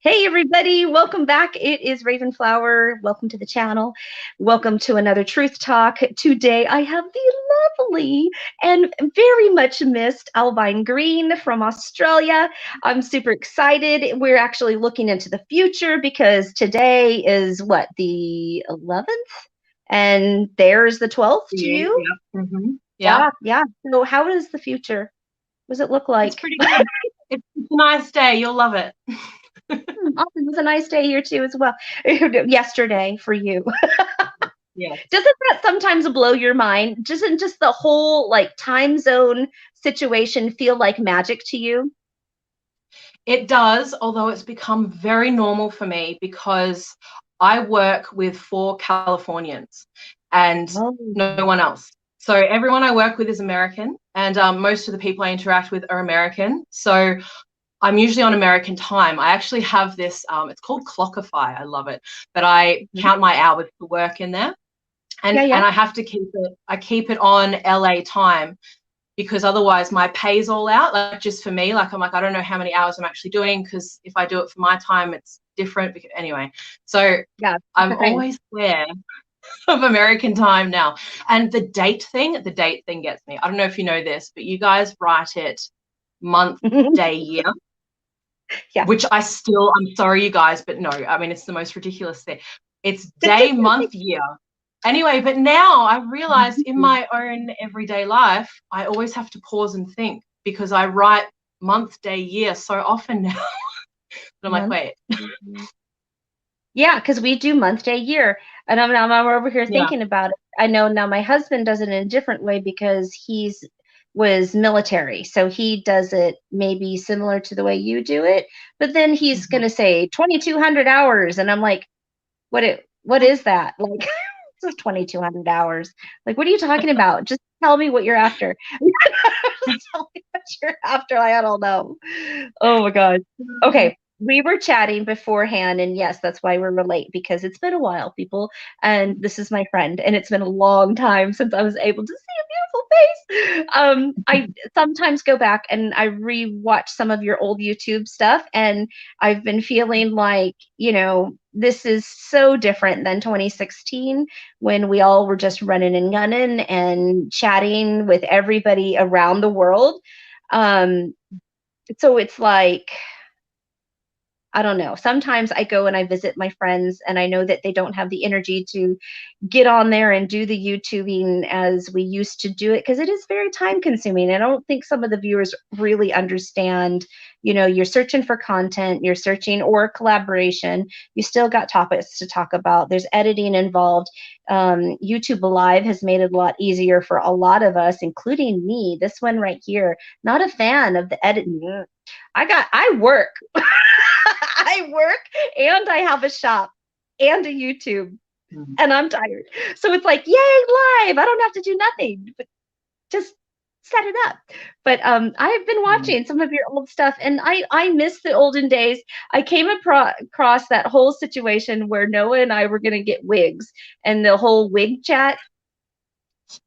Hey everybody, welcome back. It is Ravenflower. Welcome to the channel. Welcome to another Truth Talk. Today I have the lovely and very much missed Owlvine Green from Australia. I'm super excited. We're actually looking into the future because today is what, the 11th? And there's the 12th to Yeah, you? yeah. Yeah. Yeah. So how is the future? What does it look like? It's pretty good. It's a nice day. You'll love it. Awesome. It was a nice day here too as well. Yesterday for you. Yes. Doesn't that sometimes blow your mind? Doesn't just the whole like time zone situation feel like magic to you? It does, although it's become very normal for me because I work with 4 Californians and Oh, no one else. So everyone I work with is American, and most of the people I interact with are American. So I'm usually on American time. I actually have this, it's called Clockify. I love it. But I mhm. count my hours for work in there. And Yeah, yeah. I have to keep it on LA time because otherwise my pay's all out. Like just for me, like I'm like, I don't know how many hours I'm actually doing because if I do it for my time, it's different. Anyway, so Yeah, that's I'm the thing. always aware of American time now. And the date thing gets me. I don't know if you know this, but you guys write it month, day, year, Yeah. which I'm sorry, you guys, but no, I mean, it's the most ridiculous thing. It's day, month, year. Anyway, but now I've realized in my own everyday life, I always have to pause and think because I write month, day, year so often now. But I'm like, Month. wait. Yeah, because we do month, day, year. And I'm over here Yeah. thinking about it. I know now my husband does it in a different way because he's was military. So he does it maybe similar to the way you do it. But then he's Mhm. gonna say 2,200 hours. And I'm like, what is that? Like this is 2,200 hours. Like, what are you talking about? Just tell me what you're after. Just tell me what you're after. I don't know. Oh my God. Okay. We were chatting beforehand, and yes, that's why we're late because it's been a while, people. And this is my friend, and it's been a long time since I was able to see a beautiful face. I sometimes go back and I rewatch some of your old YouTube stuff, and I've been feeling like, this is so different than 2016 when we all were just running and gunning and chatting with everybody around the world. Um, so it's like, I don't know. Sometimes I go and I visit my friends and I know that they don't have the energy to get on there and do the YouTubing as we used to do it because it is very time consuming. I don't think some of the viewers really understand, you're searching for content, you're searching or collaboration. You still got topics to talk about. There's editing involved. YouTube Live has made it a lot easier for a lot of us, including me. This one right here, not a fan of the editing. I work. I work and I have a shop and a YouTube and I'm tired. So it's like, yay, live. I don't have to do nothing, but just set it up. But I've been watching some of your old stuff and I miss the olden days. I came across that whole situation where Noah and I were going to get wigs and the whole wig chat.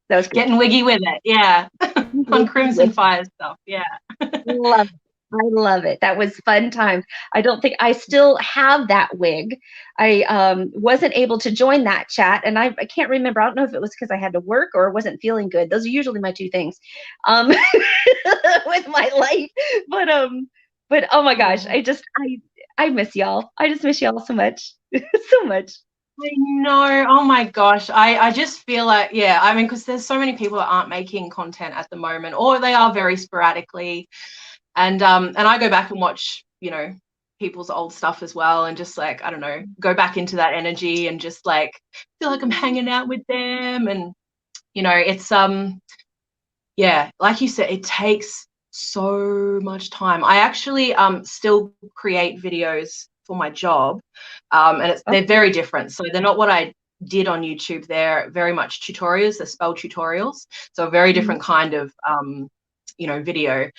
That was good. Getting wiggy with it. Yeah. On Wig. Crimson Fire stuff. Yeah. Love it. I love it. That was fun times. I don't think I still have that wig. I wasn't able to join that chat, and I can't remember. I don't know if it was because I had to work or wasn't feeling good. Those are usually my two things with my life. But oh my gosh, I miss y'all. I just miss y'all so much, so much. I know. Oh my gosh. I just feel like, yeah, I mean, because there's so many people that aren't making content at the moment, or they are very sporadically. And I go back and watch, people's old stuff as well, and just like, I don't know, go back into that energy and just like feel like I'm hanging out with them. And, it's yeah, like you said, it takes so much time. I actually still create videos for my job, and they're Okay. very different. So they're not what I did on YouTube. They're very much tutorials. They're spell tutorials. So a very different kind of video.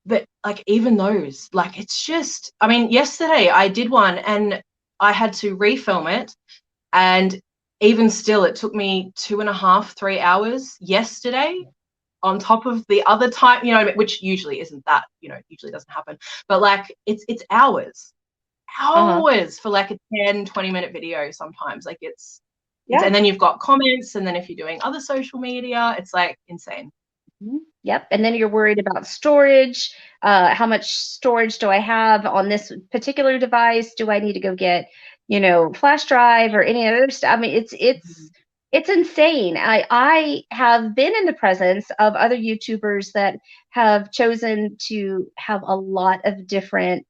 But like even those, like it's just, I mean, yesterday I did one and I had to refilm it, and even still, it took me 2.5, 3 hours yesterday on top of the other time, which usually isn't that, usually doesn't happen. But like it's hours hours for like a 10-20 minute video sometimes. Like it's Yeah. and then you've got comments, and then if you're doing other social media, it's like insane. Yep. And then you're worried about storage. How much storage do I have on this particular device? Do I need to go get, flash drive or any other stuff? I mean, it's insane. I have been in the presence of other YouTubers that have chosen to have a lot of different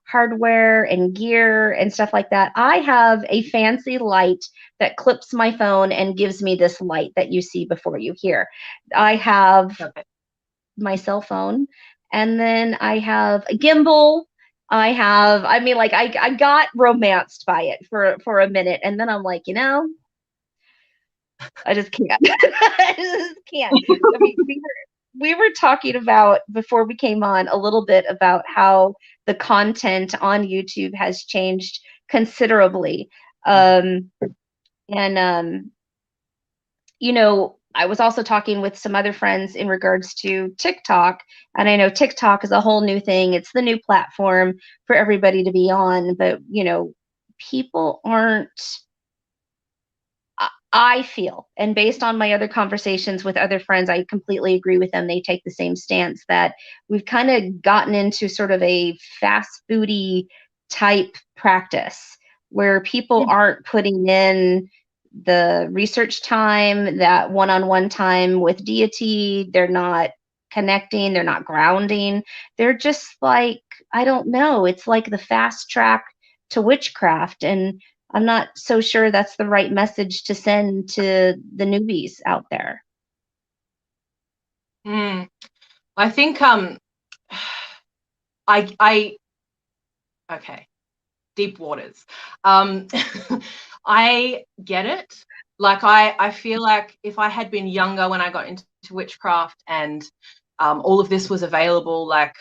hardware and gear and stuff like that. I have a fancy light that clips my phone and gives me this light that you see before you here. I have my cell phone, and then I have a gimbal. I mean, like I got romanced by it for a minute, and then I'm like, I just can't. I just can't. I mean, we were talking about before we came on a little bit about how the content on YouTube has changed considerably. And I was also talking with some other friends in regards to TikTok, and I know TikTok is a whole new thing. It's the new platform for everybody to be on, but people aren't. I feel, and based on my other conversations with other friends, I completely agree with them. They take the same stance that we've kind of gotten into sort of a fast foody type practice where people aren't putting in the research time, that one-on-one time with deity. They're not connecting, they're not grounding. They're just like, I don't know, it's like the fast track to witchcraft, and I'm not so sure that's the right message to send to the newbies out there. I think I okay, deep waters. I get it. Like I feel like if I had been younger when I got into witchcraft and all of this was available, like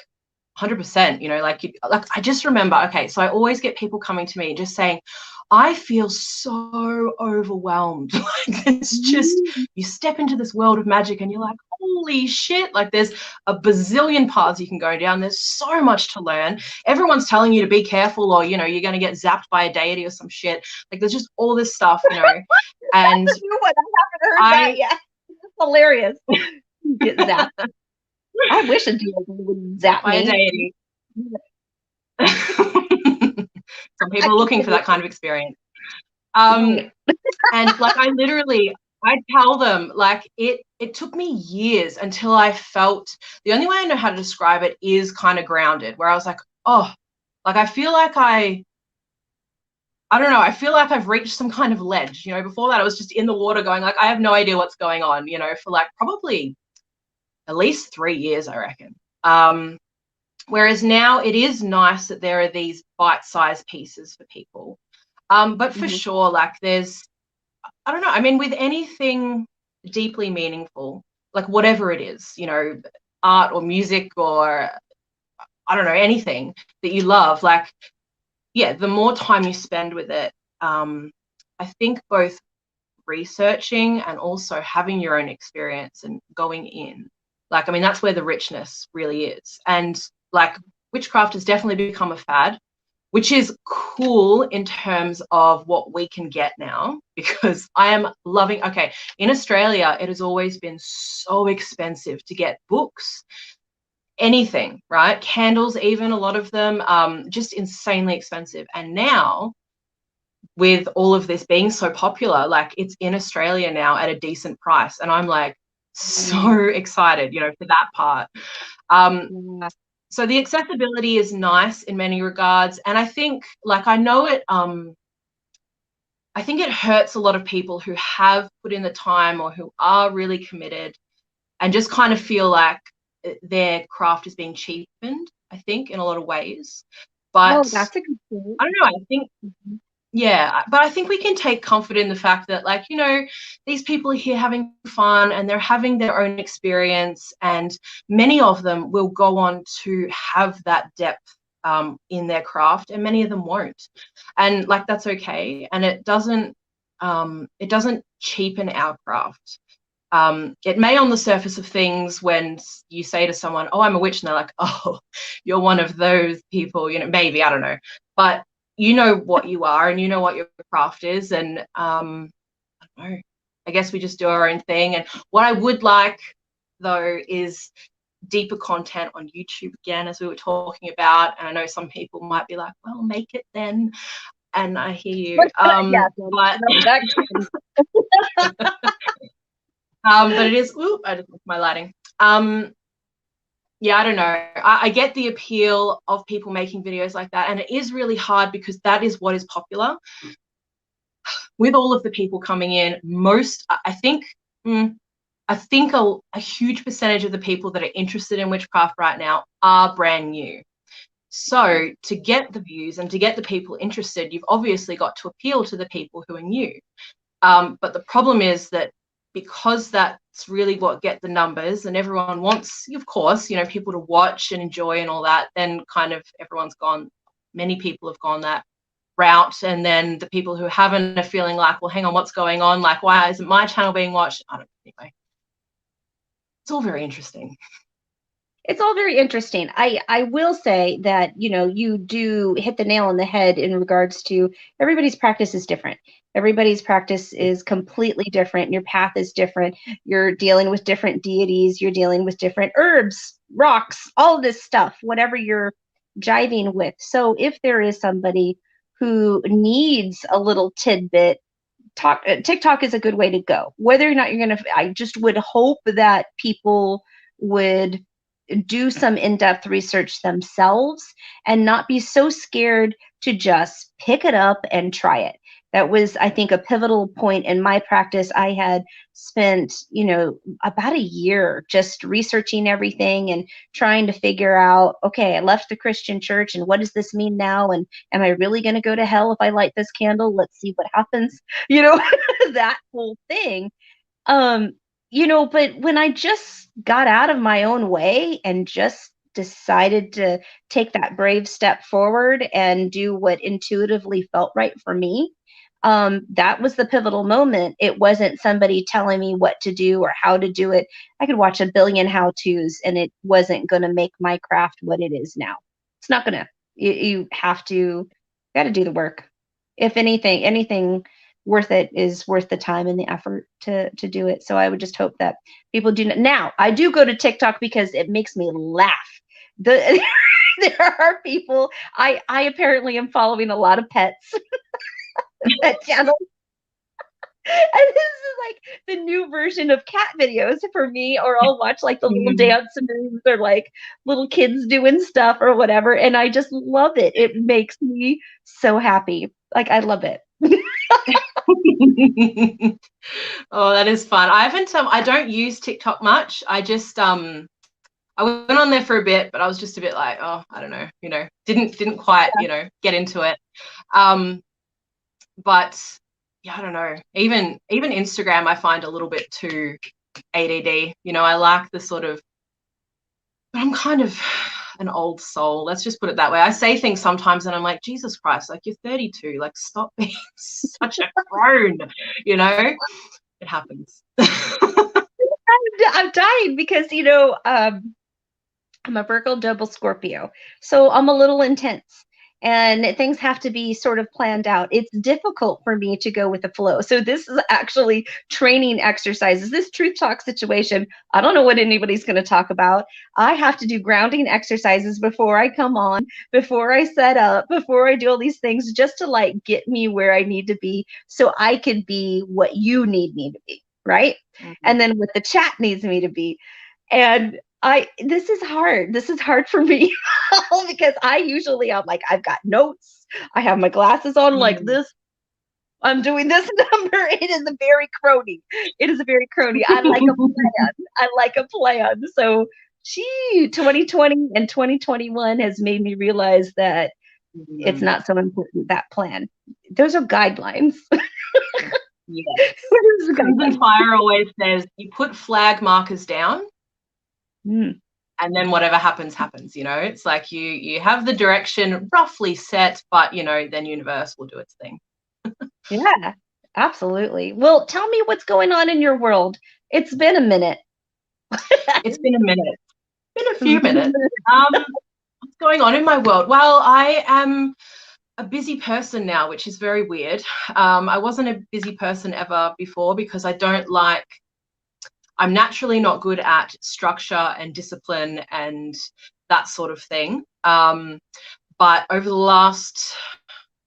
100%, like I just remember, okay, so I always get people coming to me just saying, I feel so overwhelmed. Like it's just, you step into this world of magic and you're like, holy shit, like there's a bazillion paths you can go down. There's so much to learn. Everyone's telling you to be careful, or, you're going to get zapped by a deity or some shit. Like there's just all this stuff, And I haven't heard that yet. It's hilarious. Get zapped. I wish a deity would zap by me. a deity. Some people are looking for that kind of experience. And like I tell them, like it took me years until I felt, the only way I know how to describe it is kind of grounded, where I was like, oh, like I feel like I don't know, I feel like I've reached some kind of ledge. Before that I was just in the water going like, I have no idea what's going on, for like probably at least 3 years, I reckon. Whereas now it is nice that there are these bite-sized pieces for people. But for sure, like there's, I don't know, I mean, with anything deeply meaningful, like whatever it is, art or music or, I don't know, anything that you love, like, yeah, the more time you spend with it, I think both researching and also having your own experience and going in, like, I mean, that's where the richness really is. And like witchcraft has definitely become a fad, which is cool in terms of what we can get now, because I am loving, okay, in Australia, it has always been so expensive to get books, anything, right? Candles, even a lot of them, just insanely expensive. And now, with all of this being so popular, like it's in Australia now at a decent price. And I'm like so excited, for that part. So the accessibility is nice in many regards. And I think, like, I know it, I think it hurts a lot of people who have put in the time or who are really committed and just kind of feel like their craft is being cheapened, I think, in a lot of ways. But that's a good point. I don't know, I think, yeah, but I think we can take comfort in the fact that, like, these people are here having fun and they're having their own experience, and many of them will go on to have that depth in their craft, and many of them won't. And like, that's okay. And it doesn't cheapen our craft. It may on the surface of things, when you say to someone, oh, I'm a witch, and they're like, oh, you're one of those people, maybe, I don't know. but you know what you are and you know what your craft is. And I don't know, I guess we just do our own thing. And what I would like, though, is deeper content on YouTube again, as we were talking about. And I know some people might be like, well, make it then. And I hear you. Yeah, but but it is, ooh, I just lost my lighting. Yeah, I don't know. I get the appeal of people making videos like that. And it is really hard because that is what is popular. With all of the people coming in, I think a huge percentage of the people that are interested in witchcraft right now are brand new. So to get the views and to get the people interested, you've obviously got to appeal to the people who are new. But the problem is that because that's really what get the numbers, and everyone wants, of course, you know, people to watch and enjoy and all that, then kind of many people have gone that route. And then the people who haven't are feeling like, well, hang on, what's going on? Like, why isn't my channel being watched? I don't know. Anyway, it's all very interesting. It's all very interesting. I will say that, you know, you do hit the nail on the head in regards to everybody's practice is different. Everybody's practice is completely different. Your path is different. You're dealing with different deities. You're dealing with different herbs, rocks, all of this stuff, whatever you're jiving with. So if there is somebody who needs a little tidbit, TikTok is a good way to go. Whether or not you're going to, I just would hope that people would do some in-depth research themselves and not be so scared to just pick it up and try it. That was, I think, a pivotal point in my practice. I had spent, you know, about a year just researching everything and trying to figure out, okay, I left the Christian church and what does this mean now? And am I really going to go to hell if I light this candle? Let's see what happens. You know, that whole thing. You know, but when I just got out of my own way and just decided to take that brave step forward and do what intuitively felt right for me, that was the pivotal moment. It wasn't somebody telling me what to do or how to do it. I could watch a billion how-tos and it wasn't going to make my craft what it is now. It's not going to. You have to, got to do the work. If anything worth it is worth the time and the effort to do it. So I would just hope that people do. Now I do go to TikTok because it makes me laugh. There are people. I apparently am following a lot of pets. That channel. And this is like the new version of cat videos for me, or I'll watch like the little dance moves or like little kids doing stuff or whatever. And I just love it. It makes me so happy. Like I love it. Oh, that is fun. I don't use TikTok much. I just I went on there for a bit, but I was just a bit like, oh, I don't know, you know, didn't quite, you know, get into it. But yeah, I don't know. Even Instagram I find a little bit too ADD. You know, I like the sort of, but I'm kind of an old soul. Let's just put it that way. I say things sometimes and I'm like, Jesus Christ, like you're 32, like stop being such a crone, you know? It happens. I'm dying because, you know, I'm a Virgo double Scorpio. So I'm a little intense and things have to be sort of planned out. It's difficult for me to go with the flow. So this is actually training exercises. This truth talk situation, I don't know what anybody's going to talk about. I have to do grounding exercises before I come on, before I set up, before I do all these things, just to like get me where I need to be so I can be what you need me to be, right? Mm-hmm. And then what the chat needs me to be. And this is hard. This is hard for me because I'm like, I've got notes. I have my glasses on like this. I'm doing this number. It is a very crony. It is a very crony. I like a plan. I like a plan. So 2020 and 2021 has made me realize that it's not so important, that plan. Those are guidelines. Yeah. Crimson Fire always says you put flag markers down. And then whatever happens, you know, it's like you have the direction roughly set, but, you know, then universe will do its thing. Yeah, absolutely. Well, tell me what's going on in your world. It's been a minute. It's been a minute. It's been a few minutes. What's going on in my world? Well, I am a busy person now, which is very weird. I wasn't a busy person ever before because I'm naturally not good at structure and discipline and that sort of thing. But over the last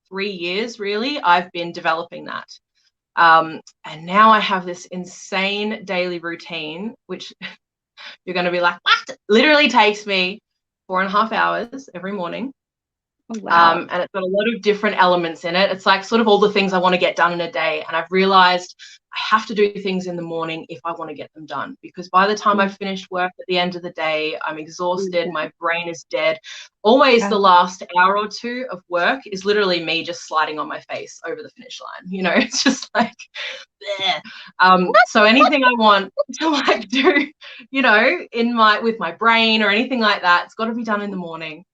3 years, really, I've been developing that. And now I have this insane daily routine, which you're going to be like, what? Literally takes me 4.5 hours every morning. Oh, wow. And it's got a lot of different elements in it. It's like sort of all the things I want to get done in a day. And I've realized I have to do things in the morning if I want to get them done, because by the time I've finished work at the end of the day, I'm exhausted. My brain is dead. Always the last hour or two of work is literally me just sliding on my face over the finish line. You know, it's just like, so anything I want to like do, you know, with my brain or anything like that, it's got to be done in the morning.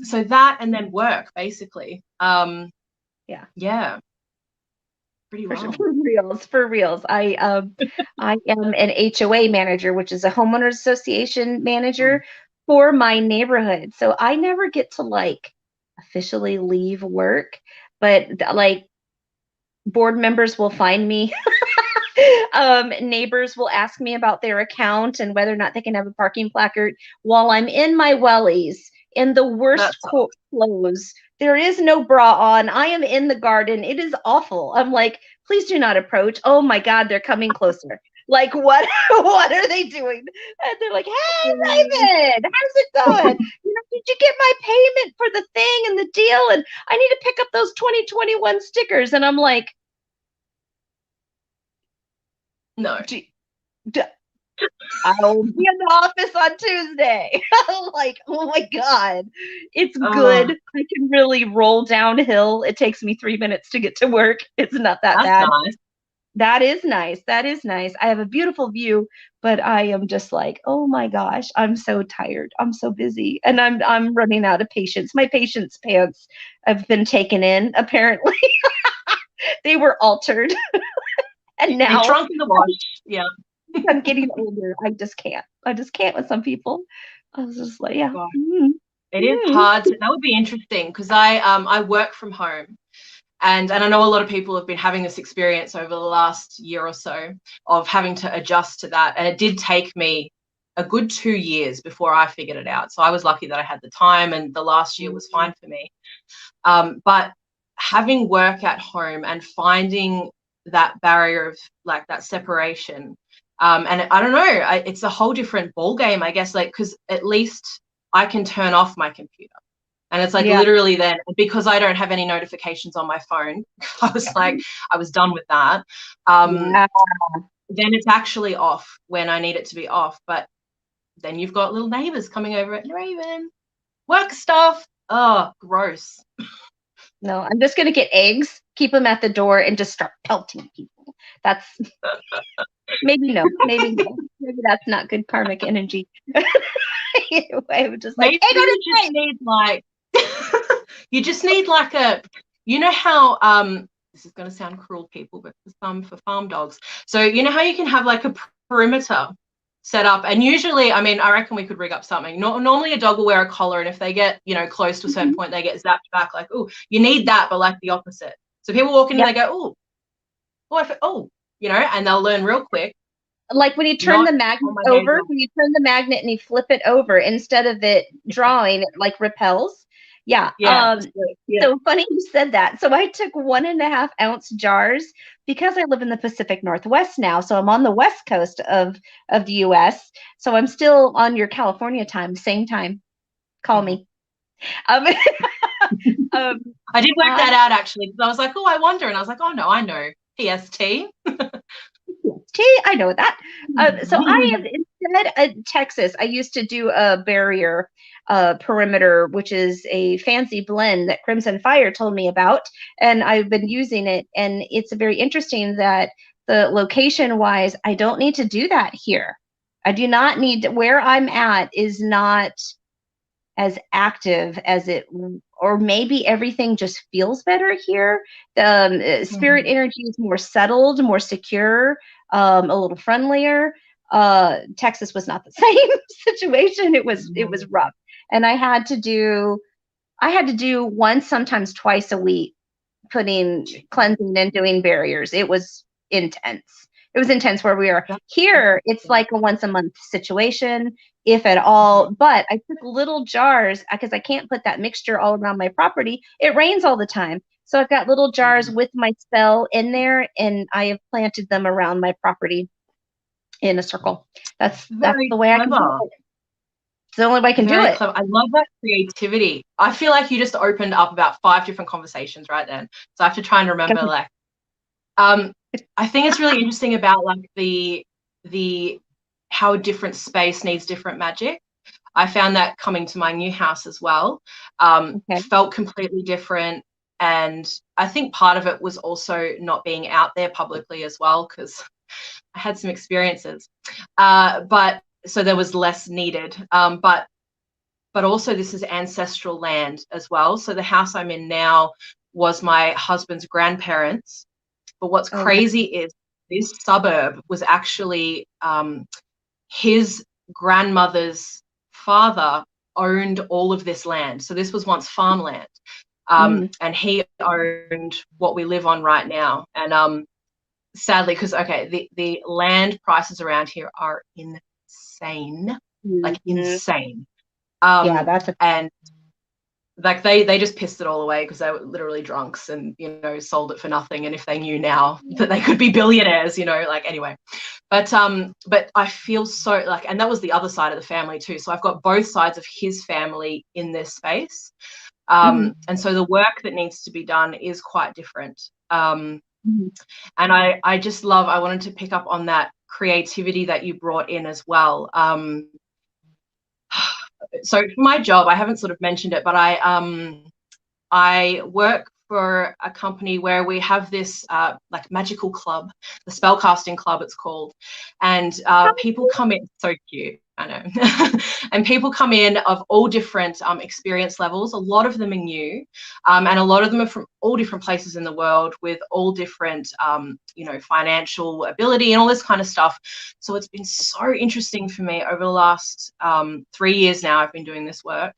So that, and then work, basically. Yeah. Pretty wild. For reals. I am an HOA manager, which is a homeowners association manager for my neighborhood. So I never get to like officially leave work, but like board members will find me. Neighbors will ask me about their account and whether or not they can have a parking placard while I'm in my wellies in the worst clothes. There is no bra on. I am in the garden. It is awful. I'm like, please do not approach. Oh my God, they're coming closer. Like, what are they doing? And they're like, hey, Raven, how's it going? You know, did you get my payment for the thing and the deal? And I need to pick up those 2021 stickers. And I'm like, no. I'll be in the office on Tuesday. Like, oh my God, it's good. I can really roll downhill. It takes me 3 minutes to get to work. It's not that bad. Nice. That is nice. That is nice. I have a beautiful view, but I am just like, oh my gosh, I'm so tired. I'm so busy, and I'm running out of patience. My patience pants have been taken in. Apparently, they were altered, and now shrunk in the wash. Yeah. I'm getting older. I just can't with some people. I was just like, yeah. It is hard. That would be interesting because I work from home, and I know a lot of people have been having this experience over the last year or so of having to adjust to that. And it did take me a good 2 years before I figured it out. So I was lucky that I had the time, and the last year was fine for me. But having work at home and finding that barrier of like that separation, and I don't know, it's a whole different ball game, I guess, like, because at least I can turn off my computer. And it's like literally then, because I don't have any notifications on my phone, I was like, I was done with that. Then it's actually off when I need it to be off. But then you've got little neighbors coming over at Raven, work stuff. Oh, gross. No, I'm just going to get eggs, keep them at the door, and just start pelting people. That's maybe that's not good karmic energy. I would just like, hey, go to you need like you just need like a, you know how this is going to sound cruel, people, but for farm dogs. So you know how you can have like a perimeter set up, and usually, I mean, I reckon we could rig up something. Normally a dog will wear a collar, and if they get, you know, close to a certain point, they get zapped back. Like, oh, you need that, but like the opposite. So people walk in and they go, you know, and they'll learn real quick. Like when you turn the magnet over, when you turn the magnet and you flip it over, instead of it drawing, it like repels. Yeah. So funny you said that. So I took 1.5 ounce jars because I live in the Pacific Northwest now. So I'm on the West Coast of the US. So I'm still on your California time, same time. Call me. I did work that out actually, because I was like, oh, I wonder. And I was like, oh no, I know. PST. I know that. So I have, instead of Texas, I used to do a barrier perimeter, which is a fancy blend that Crimson Fire told me about, and I've been using it. And it's very interesting that the location wise, I don't need to do that here. I do not need to, where I'm at is not as active as it, or maybe everything just feels better here. The spirit energy is more settled, more secure, a little friendlier. Texas was not the same situation. It was rough, and I had to do I had to do once, sometimes twice a week, putting cleansing and doing barriers. It was intense. It was intense where we are here. It's like a once a month situation, if at all. But I took little jars because I can't put that mixture all around my property. It rains all the time. So I've got little jars with my spell in there, and I have planted them around my property in a circle. That's Very the way I can do clever. it. It's the only way I can do Very it. clever. I love that creativity. I feel like you just opened up about 5 different conversations right then. So I have to try and remember, like, I think it's really interesting about like the how a different space needs different magic. I found that coming to my new house as well. Felt completely different. And I think part of it was also not being out there publicly as well, because I had some experiences. But so there was less needed. But also this is ancestral land as well. So the house I'm in now was my husband's grandparents. But what's crazy is this suburb was actually his grandmother's father owned all of this land. So this was once farmland. And he owned what we live on right now. And sadly, because, the land prices around here are insane, like insane. Yeah, and like they just pissed it all away because they were literally drunks and, sold it for nothing. And if they knew now that they could be billionaires, like, anyway. But I feel so like, and that was the other side of the family too. So I've got both sides of his family in this space. And so the work that needs to be done is quite different. And I just I wanted to pick up on that creativity that you brought in as well. So for my job, I haven't sort of mentioned it, but I work for a company where we have this like magical club, the spellcasting club it's called, and people come in. So cute, I know. And people come in of all different experience levels. A lot of them are new, and a lot of them are from all different places in the world with all different financial ability and all this kind of stuff. So it's been so interesting for me over the last 3 years now. I've been doing this work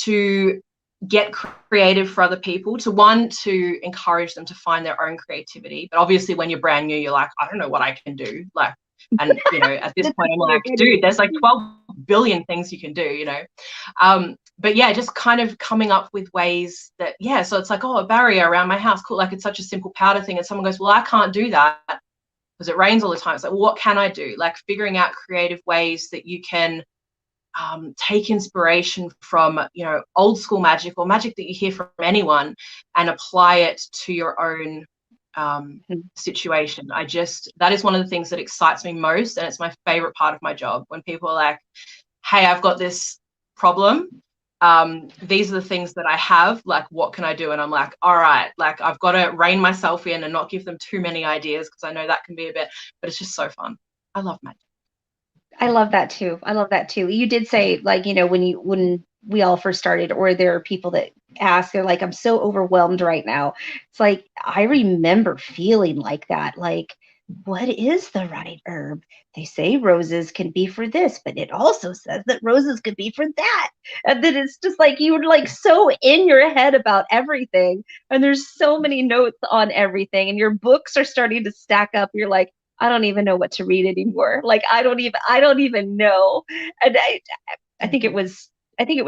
to get creative for other people, to encourage them to find their own creativity. But obviously when you're brand new, you're like, I don't know what I can do, like, and at this point I'm like, dude, there's like 12 billion things you can do, but yeah, just kind of coming up with ways that, so it's like, a barrier around my house, cool, like it's such a simple powder thing, and someone goes, well, I can't do that because it rains all the time. It's like, well, what can I do? Like figuring out creative ways that you can take inspiration from old school magic or magic that you hear from anyone and apply it to your own situation. That is one of the things that excites me most, and it's my favorite part of my job, when people are like, hey, I've got this problem, these are the things that I have, like, what can I do? And I'm like, all right, like I've got to rein myself in and not give them too many ideas, because I know that can be a bit, but it's just so fun. I love magic. I love that too. I love that too. You did say, like, when we all first started, or there are people that ask, they're like, I'm so overwhelmed right now. It's like, I remember feeling like that. Like, what is the right herb? They say roses can be for this, but it also says that roses could be for that. And then it's just like, you're like so in your head about everything. And there's so many notes on everything. And your books are starting to stack up. You're like, I don't even know what to read anymore. Like, I don't even know. And I think it was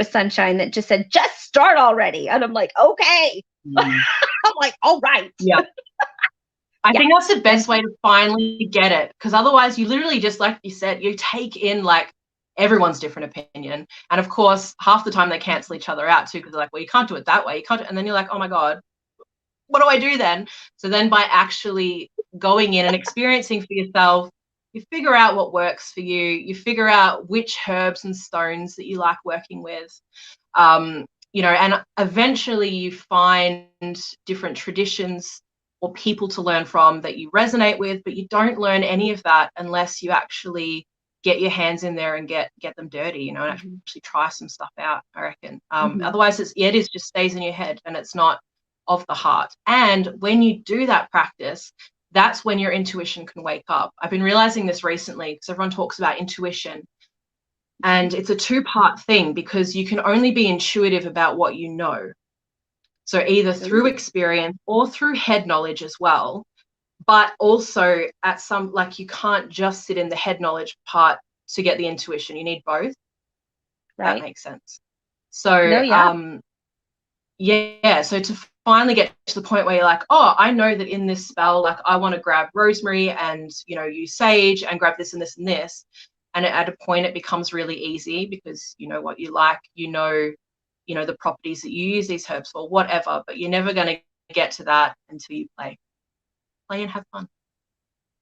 Sunshine that just said, just start already. And I'm like, okay. I'm like, all right. Yeah. I think that's the best way to finally get it, because otherwise you literally just, like you said, you take in like everyone's different opinion. And of course, half the time they cancel each other out too, because they're like, well, you can't do it that way. You can't. And then you're like, oh my God, what do I do then? So then by actually going in and experiencing for yourself, you figure out what works for you. You figure out which herbs and stones that you like working with, and eventually you find different traditions or people to learn from that you resonate with, but you don't learn any of that unless you actually get your hands in there and get them dirty, and actually try some stuff out, I reckon. Otherwise it just stays in your head and it's not of the heart. And when you do that practice, that's when your intuition can wake up. I've been realizing this recently, because everyone talks about intuition. And it's a two-part thing because you can only be intuitive about what you know. So either through experience or through head knowledge as well. But also at some, like, you can't just sit in the head knowledge part to get the intuition. You need both. Right. That makes sense. So, no, yeah. Yeah. So to finally get to the point where you're like, oh, I know that in this spell, like, I want to grab rosemary and, you know, use sage and grab this and this and this. And at a point, it becomes really easy because you know what you like, you know, the properties that you use these herbs for, whatever. But you're never going to get to that until you play and have fun.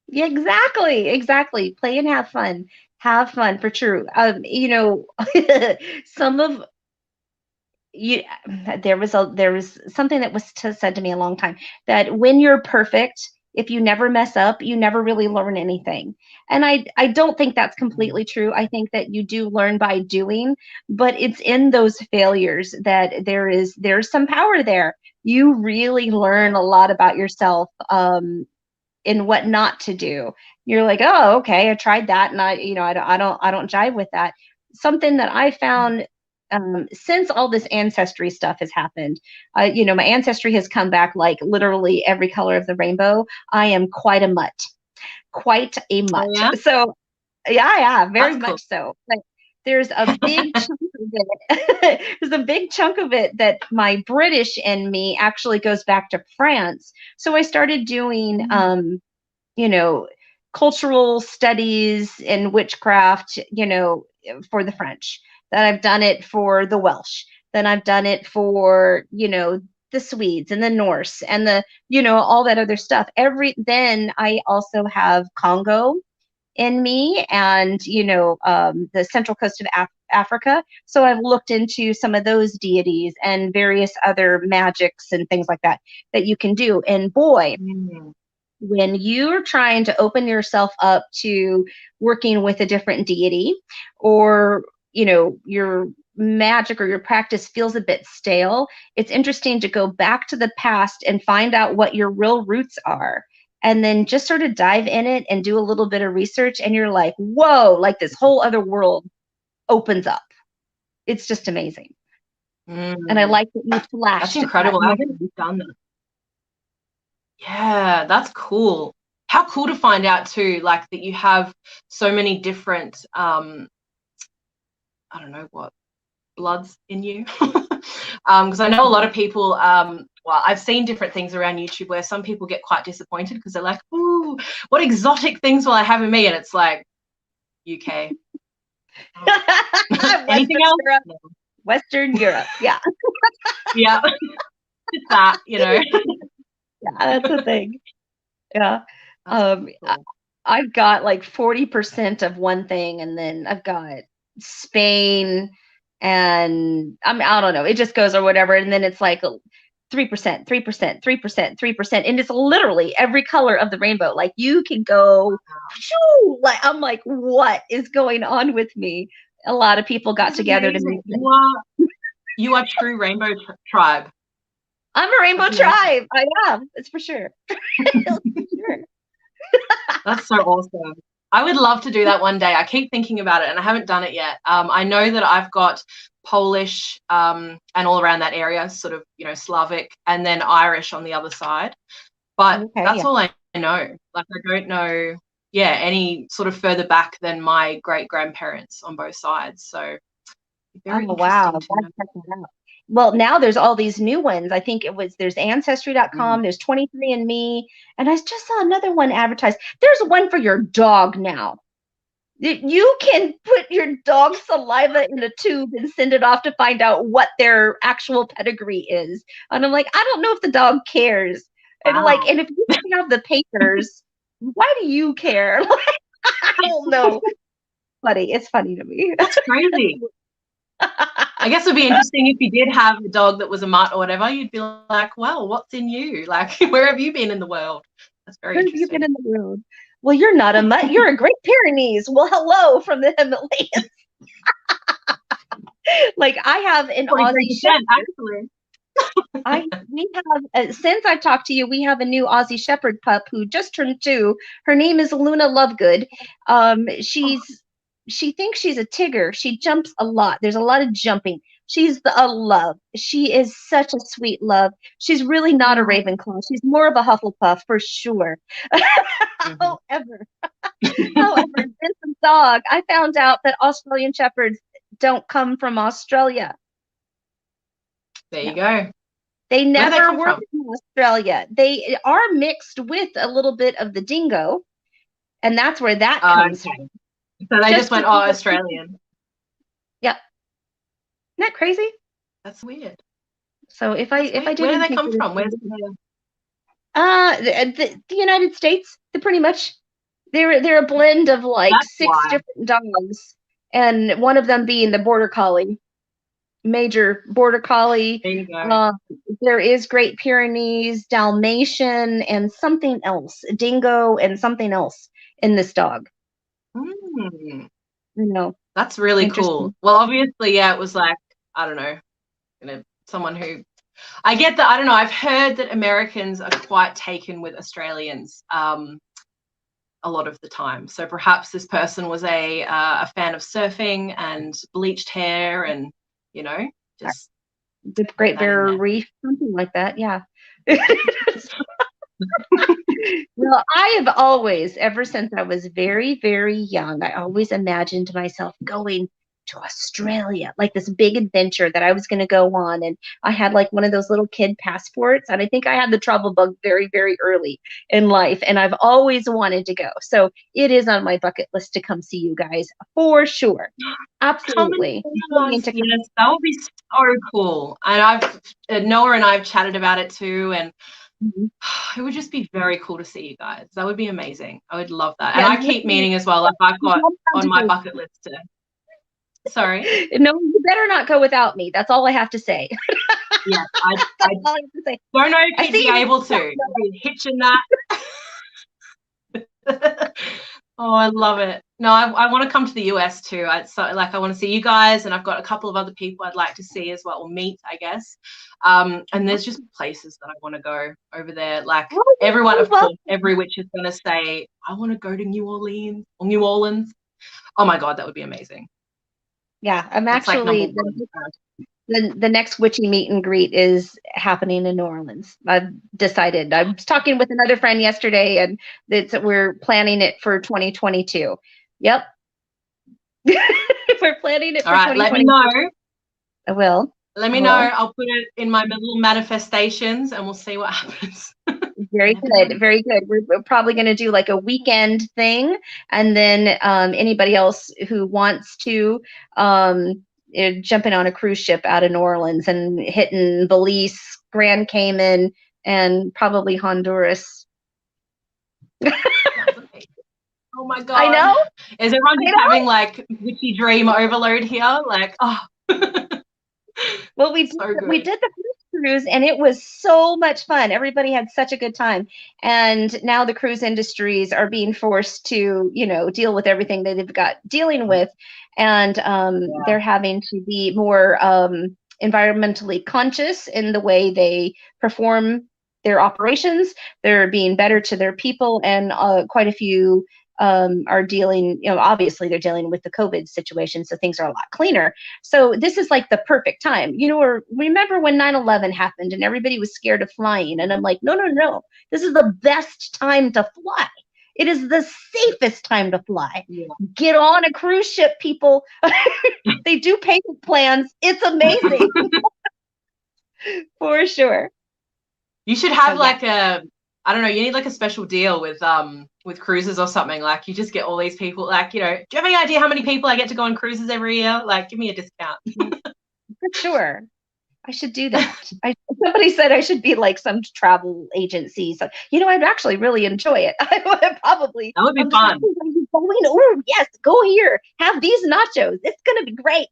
Yeah, exactly. Play and have fun for true. You know, some of you there was something that was said to me a long time, that when you're perfect, if you never mess up, you never really learn anything. And I don't think that's completely true. I think that you do learn by doing, but it's in those failures that there's some power there. You really learn a lot about yourself, in what not to do. You're like, oh, okay, I tried that, and I don't jive with that. Something that I found, since all this ancestry stuff has happened, my ancestry has come back like literally every color of the rainbow. I am quite a mutt, quite a Oh, mutt. yeah? So yeah, very That's cool. much so. Like, there's a big chunk of it. There's a big chunk of it that my British in me actually goes back to France. So I started doing, you know, cultural studies in witchcraft, for the French. Then I've done it for the Welsh. Then I've done it for, the Swedes and the Norse and all that other stuff. Then I also have Congo in me, and the central coast of Africa. So I've looked into some of those deities and various other magics and things like that you can do. And boy, when you're trying to open yourself up to working with a different deity, or your magic or your practice feels a bit stale, it's interesting to go back to the past and find out what your real roots are, and then just sort of dive in it and do a little bit of research, and you're like, whoa, like this whole other world opens up. It's just amazing. And I like that you That's flashed that incredible. I haven't done that. Yeah, that's cool. How cool to find out too, like, that you have so many different, I don't know what, bloods in you. Because I know a lot of people, well, I've seen different things around YouTube where some people get quite disappointed because they're like, ooh, what exotic things will I have in me? And it's like, UK. Anything else? Europe. Western Europe. Yeah. Yeah. It's that, Yeah, that's the thing. Yeah. Cool. I've got like 40% of one thing, and then I've got Spain, and I don't know, it just goes or whatever. And then it's like 3%, 3%, 3%, 3%. And it's literally every color of the rainbow. Like, you can go, shoo, like, I'm like, what is going on with me? A lot of people got together to make this. You are true rainbow tribe. I'm a rainbow tribe. I am. It's for sure. That's so awesome. I would love to do that one day. I keep thinking about it and I haven't done it yet. I know that I've got Polish and all around that area, sort of, Slavic, and then Irish on the other side. But that's all I know. Like, I don't know, any sort of further back than my great grandparents on both sides. So very interesting to know. Well, now there's all these new ones. I think there's Ancestry.com, there's 23andMe, and I just saw another one advertised. There's one for your dog now. You can put your dog's saliva in a tube and send it off to find out what their actual pedigree is. And I'm like, I don't know if the dog cares. Wow. And if you have the papers, why do you care? I don't know. It's funny to me. That's crazy. I guess it would be interesting if you did have a dog that was a mutt or whatever. You'd be like, well, what's in you? Like, where have you been in the world? That's very interesting. Where have you been in the world? Well, you're not a mutt. You're a Great Pyrenees. Well, hello from the Himalayas. Like, I have an Aussie Shepherd. We have, since I've talked to you, we have a new Aussie Shepherd pup who just turned 2. Her name is Luna Lovegood. She's she thinks she's a Tigger. She jumps a lot. There's a lot of jumping. She's a love. She is such a sweet love. She's really not a Ravenclaw. She's more of a Hufflepuff for sure. However, this dog, I found out that Australian Shepherds don't come from Australia. There you go. They never were from Australia. They are mixed with a little bit of the dingo, and that's where that comes from. So they just went, oh, Australian. Yep. Isn't that crazy? That's weird. So if I did, where do they come from? Where's the United States? They're a blend of like six different dogs, and one of them being the border collie, major border collie. There you go. There is Great Pyrenees, Dalmatian, and something else, dingo, and something else in this dog. You know, that's really cool. Well, obviously, yeah, it was like, I don't know, someone who, I get that. I don't know. I've heard that Americans are quite taken with Australians a lot of the time. So perhaps this person was a fan of surfing and bleached hair, and just the Great Barrier Reef, something like that. Yeah. Well, I have always, ever since I was very, very young, I always imagined myself going to Australia, like this big adventure that I was going to go on. And I had like one of those little kid passports. And I think I had the travel bug very, very early in life. And I've always wanted to go. So it is on my bucket list to come see you guys for sure. Absolutely. Yes, that would be so cool. And Noah and I have chatted about it too. And it would just be very cool to see you guys. That would be amazing. I would love that. And I keep meaning as well, like I've got on my bucket list to. Sorry. No, you better not go without me. That's all I have to say. Yeah, I don't know if you'd be able to. Be hitching that. Oh, I love it. No, I want to come to the US too. I want to see you guys, and I've got a couple of other people I'd like to see as well, or meet, I guess. And there's just places that I want to go over there. Like everyone, of course, every witch is going to say, I want to go to New Orleans or New Orleans. Oh my God, that would be amazing. Yeah, I'm actually the next witchy meet and greet is happening in New Orleans. I've decided. I was talking with another friend yesterday, and we're planning it for 2022. Yep. We're planning it for 2022. All right, let me know. I will. Let me know. I'll put it in my little manifestations, and we'll see what happens. Very good. Very good. We're probably going to do like a weekend thing. And then anybody else who wants to jumping on a cruise ship out of New Orleans and hitting Belize, Grand Cayman, and probably Honduras. Oh my God. I know. Is everyone just having like witchy dream overload here? Like, oh. Well, we did the first cruise, and it was so much fun. Everybody had such a good time. And now the cruise industries are being forced to, deal with everything that they've got dealing with. And they're having to be more environmentally conscious in the way they perform their operations. They're being better to their people, and quite a few are dealing, obviously they're dealing with the COVID situation, so things are a lot cleaner. So this is like the perfect time. Remember when 9/11 happened and everybody was scared of flying? And I'm like, no. This is the best time to fly. It is the safest time to fly. Yeah. Get on a cruise ship, people. They do payment plans. It's amazing. For sure. You should have I don't know, you need like a special deal with cruises or something. Like you just get all these people, like, do you have any idea how many people I get to go on cruises every year? Like, give me a discount. For sure. I should do that. Somebody said I should be like some travel agency. So, I'd actually really enjoy it. I would probably. That would be fun. Oh, yes, go here. Have these nachos. It's going to be great.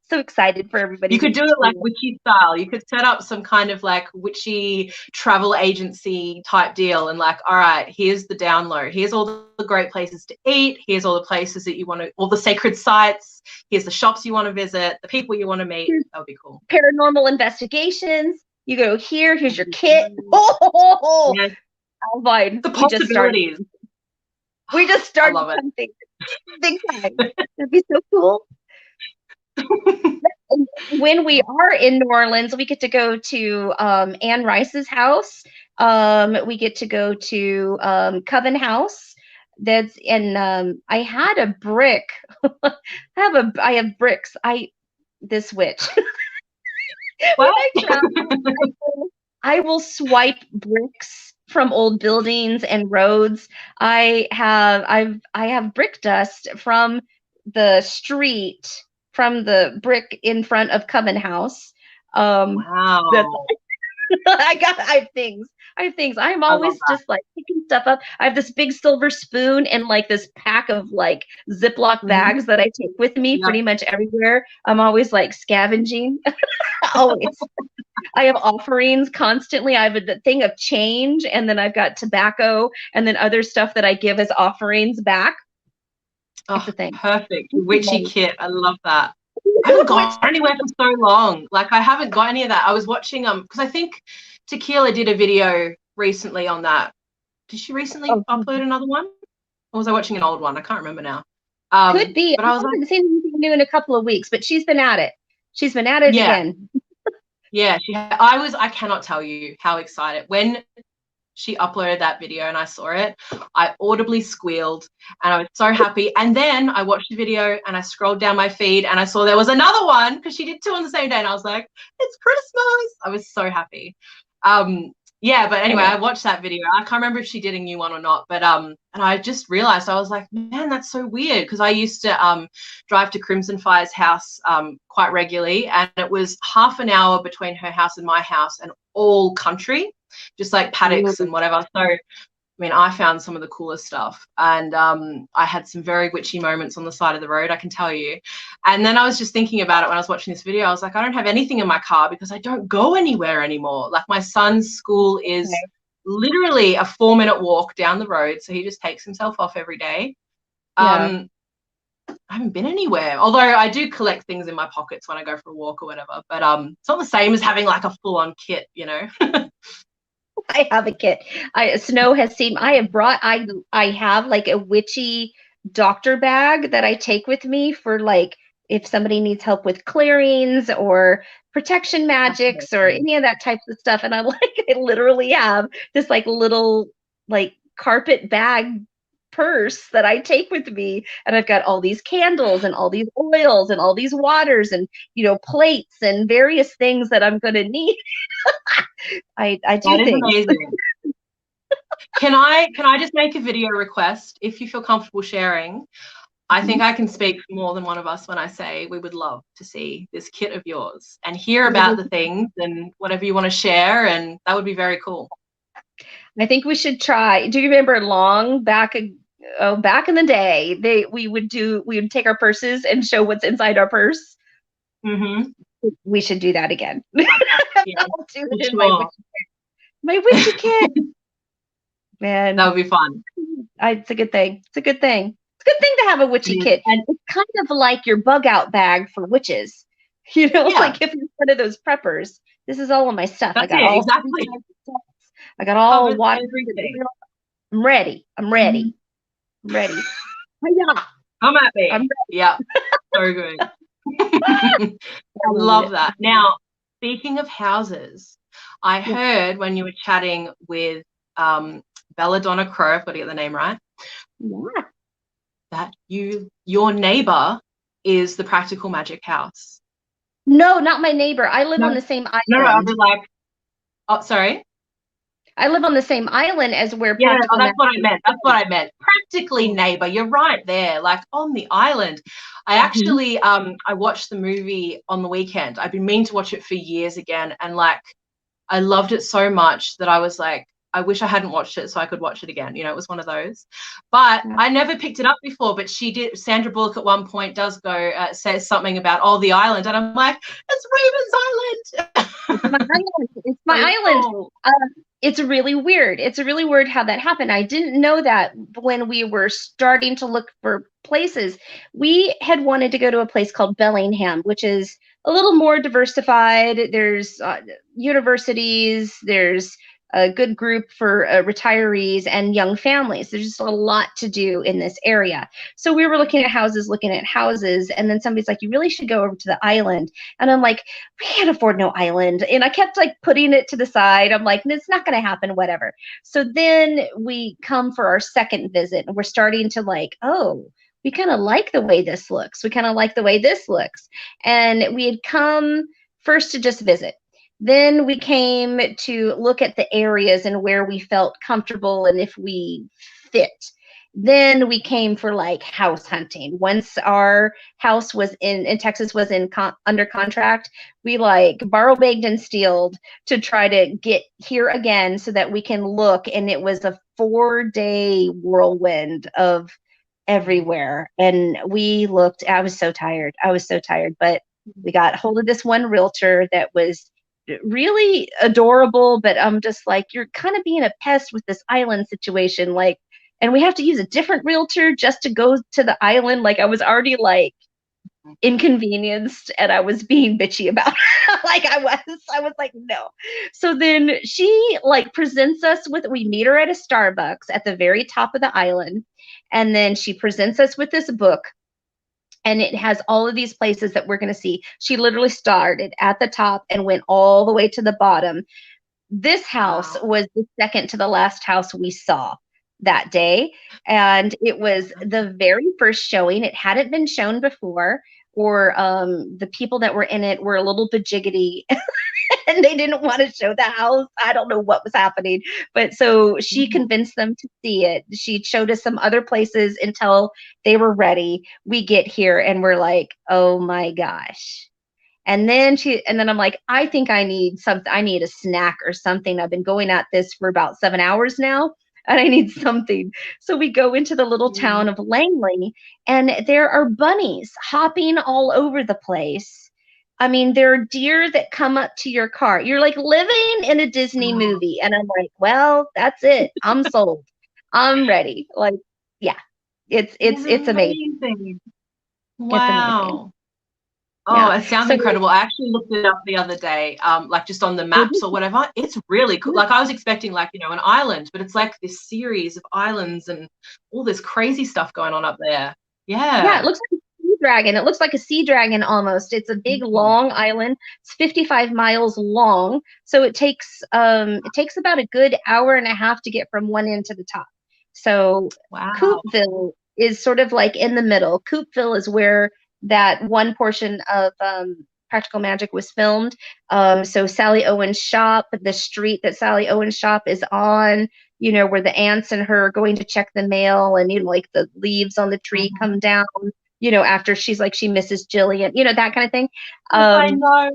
So excited for everybody. You could do it like witchy style. You could set up some kind of like witchy travel agency type deal, and like, all right, here's the download. Here's all the great places to eat. Here's all the places that you want to, all the sacred sites. Here's the shops you want to visit, the people you want to meet. That would be cool. Paranormal investigations. You go here. Here's your kit. Oh, yes. Owlvine. The possibilities. We just started something. Big time. That'd be so cool. When we are in New Orleans, we get to go to Anne Rice's house. We get to go to Coven House. That's in. I had a brick. I have bricks. This witch. When What? I travel, I will swipe bricks from old buildings and roads. I have brick dust from the street, from the brick in front of Coven House. That's Wow. I have things. I have things. I'm I love always that. just like picking stuff up. I have this big silver spoon and like this pack of like Ziploc Mhm. bags that I take with me Yep. pretty much everywhere. I'm always like scavenging. Always. I have offerings constantly. I have a thing of change, and then I've got tobacco, and then other stuff that I give as offerings back. It's Oh, a thing. perfect. Witchy Nice. kit. I love that. I haven't gone anywhere for so long. Like I haven't got any of that. I was watching because I think Tequila did a video recently on that. Did she recently Oh, upload another one? Or was I watching an old one? I can't remember now. could be. But I I was like, haven't seen anything new in a couple of weeks, but she's been at it. She's been at it yeah, again. yeah. I cannot tell you how excited when she uploaded that video and I saw it. I audibly squealed and I was so happy. And then I watched the video and I scrolled down my feed and I saw there was another one because she did two on the same day. And I was like, it's Christmas. I was so happy. Yeah, but anyway, I watched that video. I can't remember if she did a new one or not, but and I just realized I was like, man, that's so weird because I used to drive to Crimson Fire's house quite regularly, and it was half an hour between her house and my house, and all country, just like paddocks and whatever. So I mean, I found some of the coolest stuff, and I had some very witchy moments on the side of the road, I can tell you. And then I was just thinking about it when I was watching this video. I was like, I don't have anything in my car because I don't go anywhere anymore. Like my son's school is literally a 4-minute walk down the road, so he just takes himself off every day. Yeah. I haven't been anywhere, although I do collect things in my pockets when I go for a walk or whatever. But it's not the same as having like a full-on kit, you know. I have a kit. Snow has seen. I have like a witchy doctor bag that I take with me for like if somebody needs help with clearings or protection magics or any of that type of stuff. And I'm like, I literally have this like little like carpet bag purse that I take with me, and I've got all these candles and all these oils and all these waters and plates and various things that I'm going to need. I do That is things. amazing. Can I just make a video request if you feel comfortable sharing? I think I can speak for more than one of us when I say we would love to see this kit of yours and hear about the things and whatever you want to share, and that would be very cool. I think we should try. Do you remember long back? Oh, back in the day, we would take our purses and show what's inside our purse. Mm-hmm. We should do that again. Yeah, I'll do it in sure. my witchy kit. Man, that would be fun. It's a good thing. It's a good thing. It's a good thing to have a witchy kit. And it's kind of like your bug out bag for witches. Like if you're one of those preppers, this is all of my stuff. That's it, exactly. I got all water. Everything. I'm ready. I'm ready. I'm ready. Yeah. Come at me. Yeah. So good. I love that. Now, speaking of houses, I heard when you were chatting with Belladonna Crow, I've got to get the name right. Yeah. That your neighbor is the Practical Magic house. No, not my neighbor. I live on the same island. No, I was like, oh, sorry. I live on the same island as where Practical that's what I meant. That's what I meant. Practically neighbor. You're right there, like on the island. I actually I watched the movie on the weekend. I've been meaning to watch it for years again, and like I loved it so much that I was like, I wish I hadn't watched it so I could watch it again. It was one of those. But I never picked it up before, but she did. Sandra Bullock at one point does go, says something about, the island. And I'm like, it's Raven's Island. It's my island. It's my island. It's really weird. It's really weird how that happened. I didn't know that when we were starting to look for places. We had wanted to go to a place called Bellingham, which is a little more diversified. There's universities, there's a good group for retirees and young families. There's just a lot to do in this area. So we were looking at houses, and then somebody's like, you really should go over to the island. And I'm like, we can't afford no island. And I kept like putting it to the side. I'm like, it's not going to happen, whatever. So then we come for our second visit, and we're starting to like, oh, we kind of like the way this looks. We kind of like the way this looks. And we had come first to just visit. Then we came to look at the areas and where we felt comfortable and if we fit. Then we came for like house hunting. Once our house was in Texas was under contract, we like borrow, begged, and stealed to try to get here again so that we can look. And it was a 4-day whirlwind of everywhere. And we looked, I was so tired, but we got hold of this one realtor that was really adorable, but I'm just like, you're kind of being a pest with this island situation, like, and we have to use a different realtor just to go to the island. Like, I was already like inconvenienced, and I was being bitchy about it. Like I was like, no. So then she like presents us with, we meet her at a Starbucks at the very top of the island, and then she presents us with this book, and it has all of these places that we're going to see. She literally started at the top and went all the way to the bottom. This house was the second to the last house we saw that day. And it was the very first showing. It hadn't been shown before, or the people that were in it were a little bajiggity and they didn't want to show the house. I don't know what was happening. But so she convinced them to see it. She showed us some other places until they were ready. We get here and we're like, oh my gosh. And then I'm like, I think I need something. I need a snack or something. I've been going at this for about 7 hours now, and I need something. So we go into the little town of Langley, and there are bunnies hopping all over the place. I mean, there are deer that come up to your car. You're like living in a Disney movie. And I'm like, well, that's it. I'm sold. I'm ready. Like, yeah, it's amazing. Wow. It's amazing. Oh, Yeah. it sounds incredible. I actually looked it up the other day, like just on the maps or whatever. It's really cool. Like I was expecting like, an island, but it's like this series of islands and all this crazy stuff going on up there. Yeah. Yeah, it looks like a sea dragon. It looks like a sea dragon almost. It's a big long island. It's 55 miles long. So it takes about a good hour and a half to get from one end to the top. So Coopville is sort of like in the middle. Coopville is where that one portion of Practical Magic was filmed. So Sally Owen's shop, the street that Sally Owen's shop is on, where the ants and her are going to check the mail, and like the leaves on the tree come down, after she's like, she misses Jillian, that kind of thing. I know.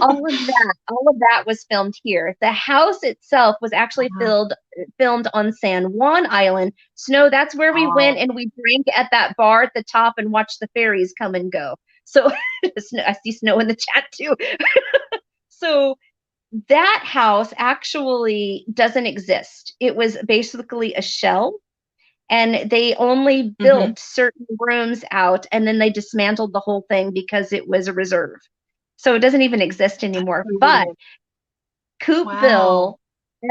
all of that was filmed here. The house itself was actually filmed on San Juan Island. Snow, that's where we went, and we drank at that bar at the top and watched the ferries come and go. So I see Snow in the chat too. So that house actually doesn't exist. It was basically a shell, and they only built certain rooms out, and then they dismantled the whole thing because it was a reserve. So it doesn't even exist anymore. But Coopville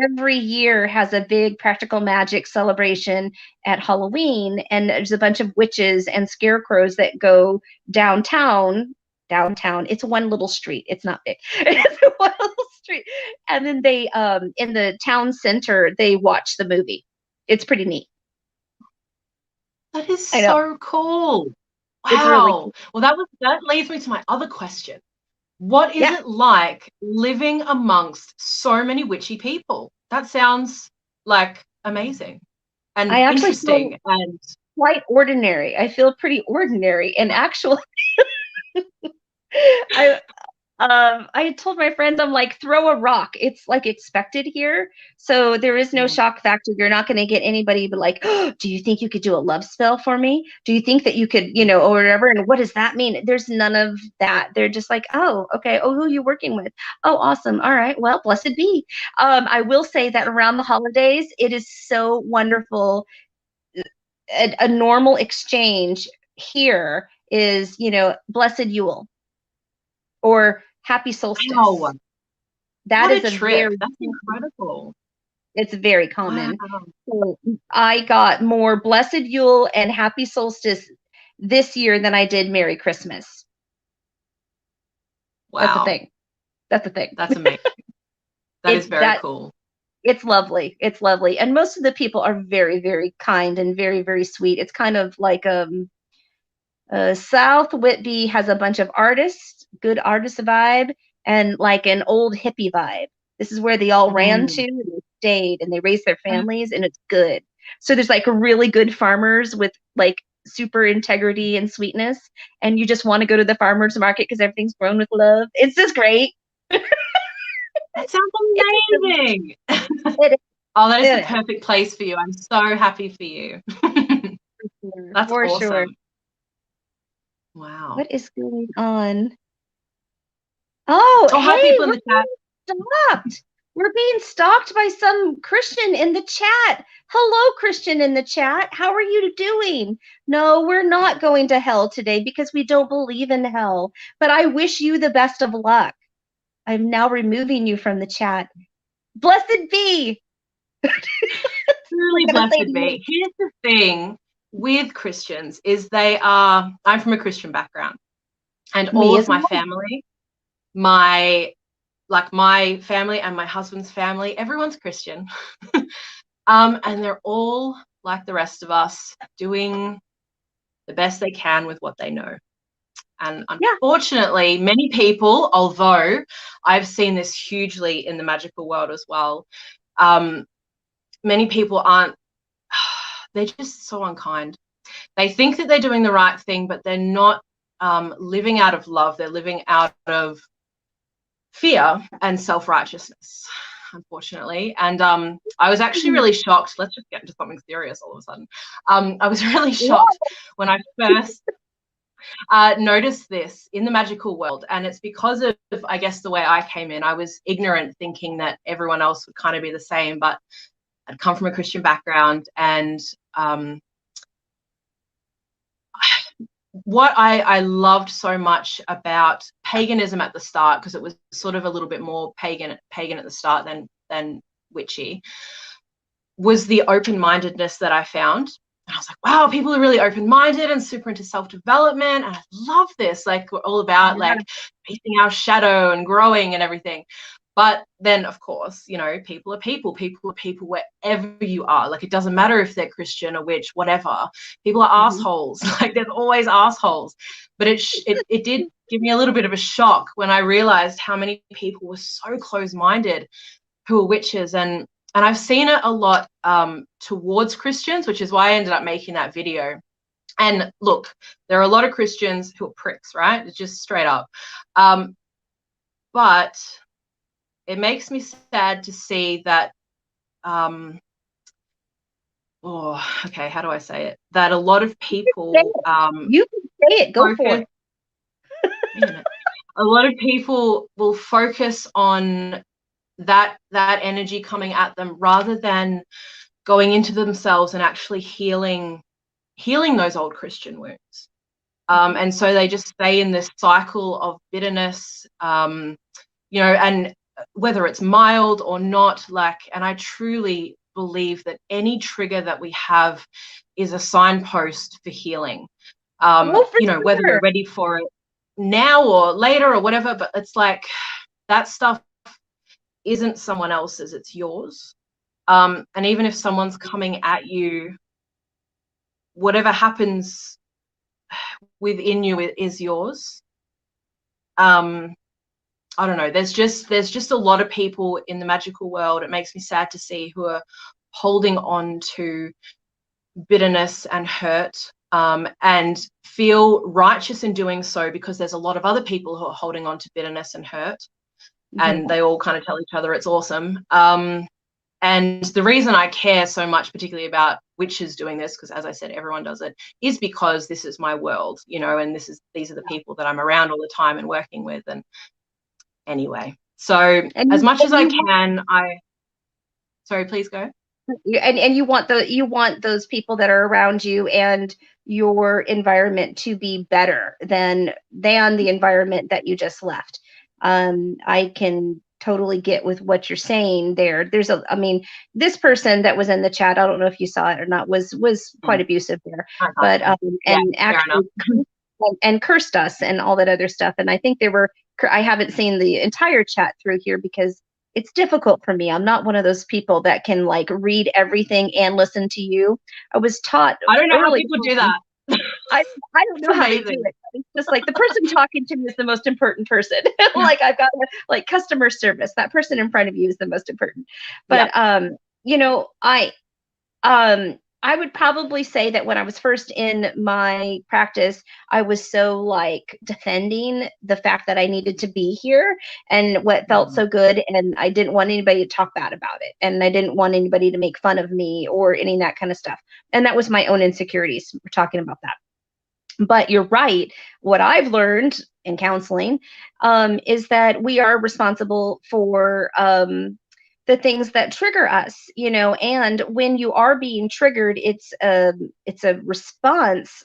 every year has a big practical magic celebration at Halloween, and there's a bunch of witches and scarecrows that go downtown. It's one little street. It's not big. It's one little street. And then they in the town center, they watch the movie. It's pretty neat. That is so cool. Wow. It's really cool. Well, that leads me to my other question. What is it like living amongst so many witchy people? That sounds like amazing and interesting and quite ordinary. I feel pretty ordinary, and actually I told my friends, I'm like, throw a rock. It's like expected here. So there is no shock factor. You're not going to get anybody but like, oh, do you think you could do a love spell for me? Do you think that you could, or whatever? And what does that mean? There's none of that. They're just like, oh, okay. Oh, who are you working with? Oh, awesome. All right. Well, blessed be. I will say that around the holidays, it is so wonderful. A normal exchange here is, blessed Yule or happy solstice. Wow. That is a trip. That's incredible. It's very Wow. common. So I got more Blessed Yule and Happy Solstice this year than I did Merry Christmas. That's the Wow. thing. That's the thing. That's amazing. That is very That cool. it's lovely. It's lovely. And most of the people are very, very kind and very, very sweet. It's kind of like South Whitby has a bunch of artists, good artist vibe, and like an old hippie vibe. This is where they all ran to, Mm. and they stayed, and they raised their families, and it's good. So there's like really good farmers with like super integrity and sweetness, and you just want to go to the farmers market because everything's grown with love. It's just great. That sounds It's amazing. it, Oh, that is the it is perfect place for you. I'm so happy for you. That's for sure. awesome. Wow. What is going on? Oh, Oh, hi, hey, people in we're the chat. being stalked. We're being stalked by some Christian in the chat. Hello, Christian in the chat. How are you doing? No, we're not going to hell today because we don't believe in hell. But I wish you the best of luck. I'm now removing you from the chat. Blessed be. Truly We're gonna say blessed be. Here's the thing with Christians is I'm from a Christian background, and all me of as my well. family, my family and my husband's family, everyone's Christian. And they're all like the rest of us, doing the best they can with what they know. And Yeah. unfortunately, many people, although I've seen this hugely in the magical world as well, many people aren't, they're just so unkind. They think that they're doing the right thing, but they're not living out of love. They're living out of fear and self-righteousness, unfortunately. And I was actually really shocked. Let's just get into something serious all of a sudden. I was really shocked when I first noticed this in the magical world. And it's because of, I guess, the way I came in. I was ignorant, thinking that everyone else would kind of be the same, but I'd come from a Christian background, and what I loved so much about paganism at the start, because it was sort of a little bit more pagan at the start than witchy, was the open-mindedness that I found. And I was like, wow, people are really open-minded and super into self-development, and I love this. Like, we're all about like facing our shadow and growing and everything. But then, of course, you know, people are people. People are people wherever you are. Like, it doesn't matter if they're Christian or witch, whatever. People are assholes. Like, there's always assholes. But it did give me a little bit of a shock when I realized how many people were so close-minded who are witches. And I've seen it a lot towards Christians, which is why I ended up making that video. And look, there are a lot of Christians who are pricks, right? It's just straight up. But it makes me sad to see that, oh, okay, how do I say it? That a lot of people, you can say it, go for it. A lot of people will focus on that energy coming at them rather than going into themselves and actually healing those old Christian wounds. And so they just stay in this cycle of bitterness, you know, and whether it's mild or not, like, and I truly believe that any trigger that we have is a signpost for healing. You know, whether we're ready for it now or later or whatever, but it's like that stuff isn't someone else's, it's yours. And even if someone's coming at you, whatever happens within you is yours. I don't know, there's just a lot of people in the magical world, it makes me sad to see, who are holding on to bitterness and hurt, and feel righteous in doing so because there's a lot of other people who are holding on to bitterness and hurt, and they all kind of tell each other it's awesome. And the reason I care so much, particularly about witches doing this, because as I said, everyone does it, is because this is my world, you know, and these are the people that I'm around all the time and working with. And anyway, so as much as I can, sorry, please go. And you want those people that are around you and your environment to be better than the environment that you just left. I can totally get with what you're saying there. I mean, this person that was in the chat, I don't know if you saw it or not, was quite abusive there, but yeah, and actually and cursed us and all that other stuff. And I think I haven't seen the entire chat through here because it's difficult for me. I'm not one of those people that can like read everything and listen to you. I was taught I don't know how early people do that. I don't know how to do it. It's just like the person talking to me is the most important person. Like I've got like customer service. That person in front of you is the most important. But you know, I would probably say that when I was first in my practice, I was so like defending the fact that I needed to be here and what felt so good. And I didn't want anybody to talk bad about it. And I didn't want anybody to make fun of me or any of that kind of stuff. And that was my own insecurities. We're talking about that. But you're right. What I've learned in counseling is that we are responsible for the things that trigger us, you know, and when you are being triggered, it's a response,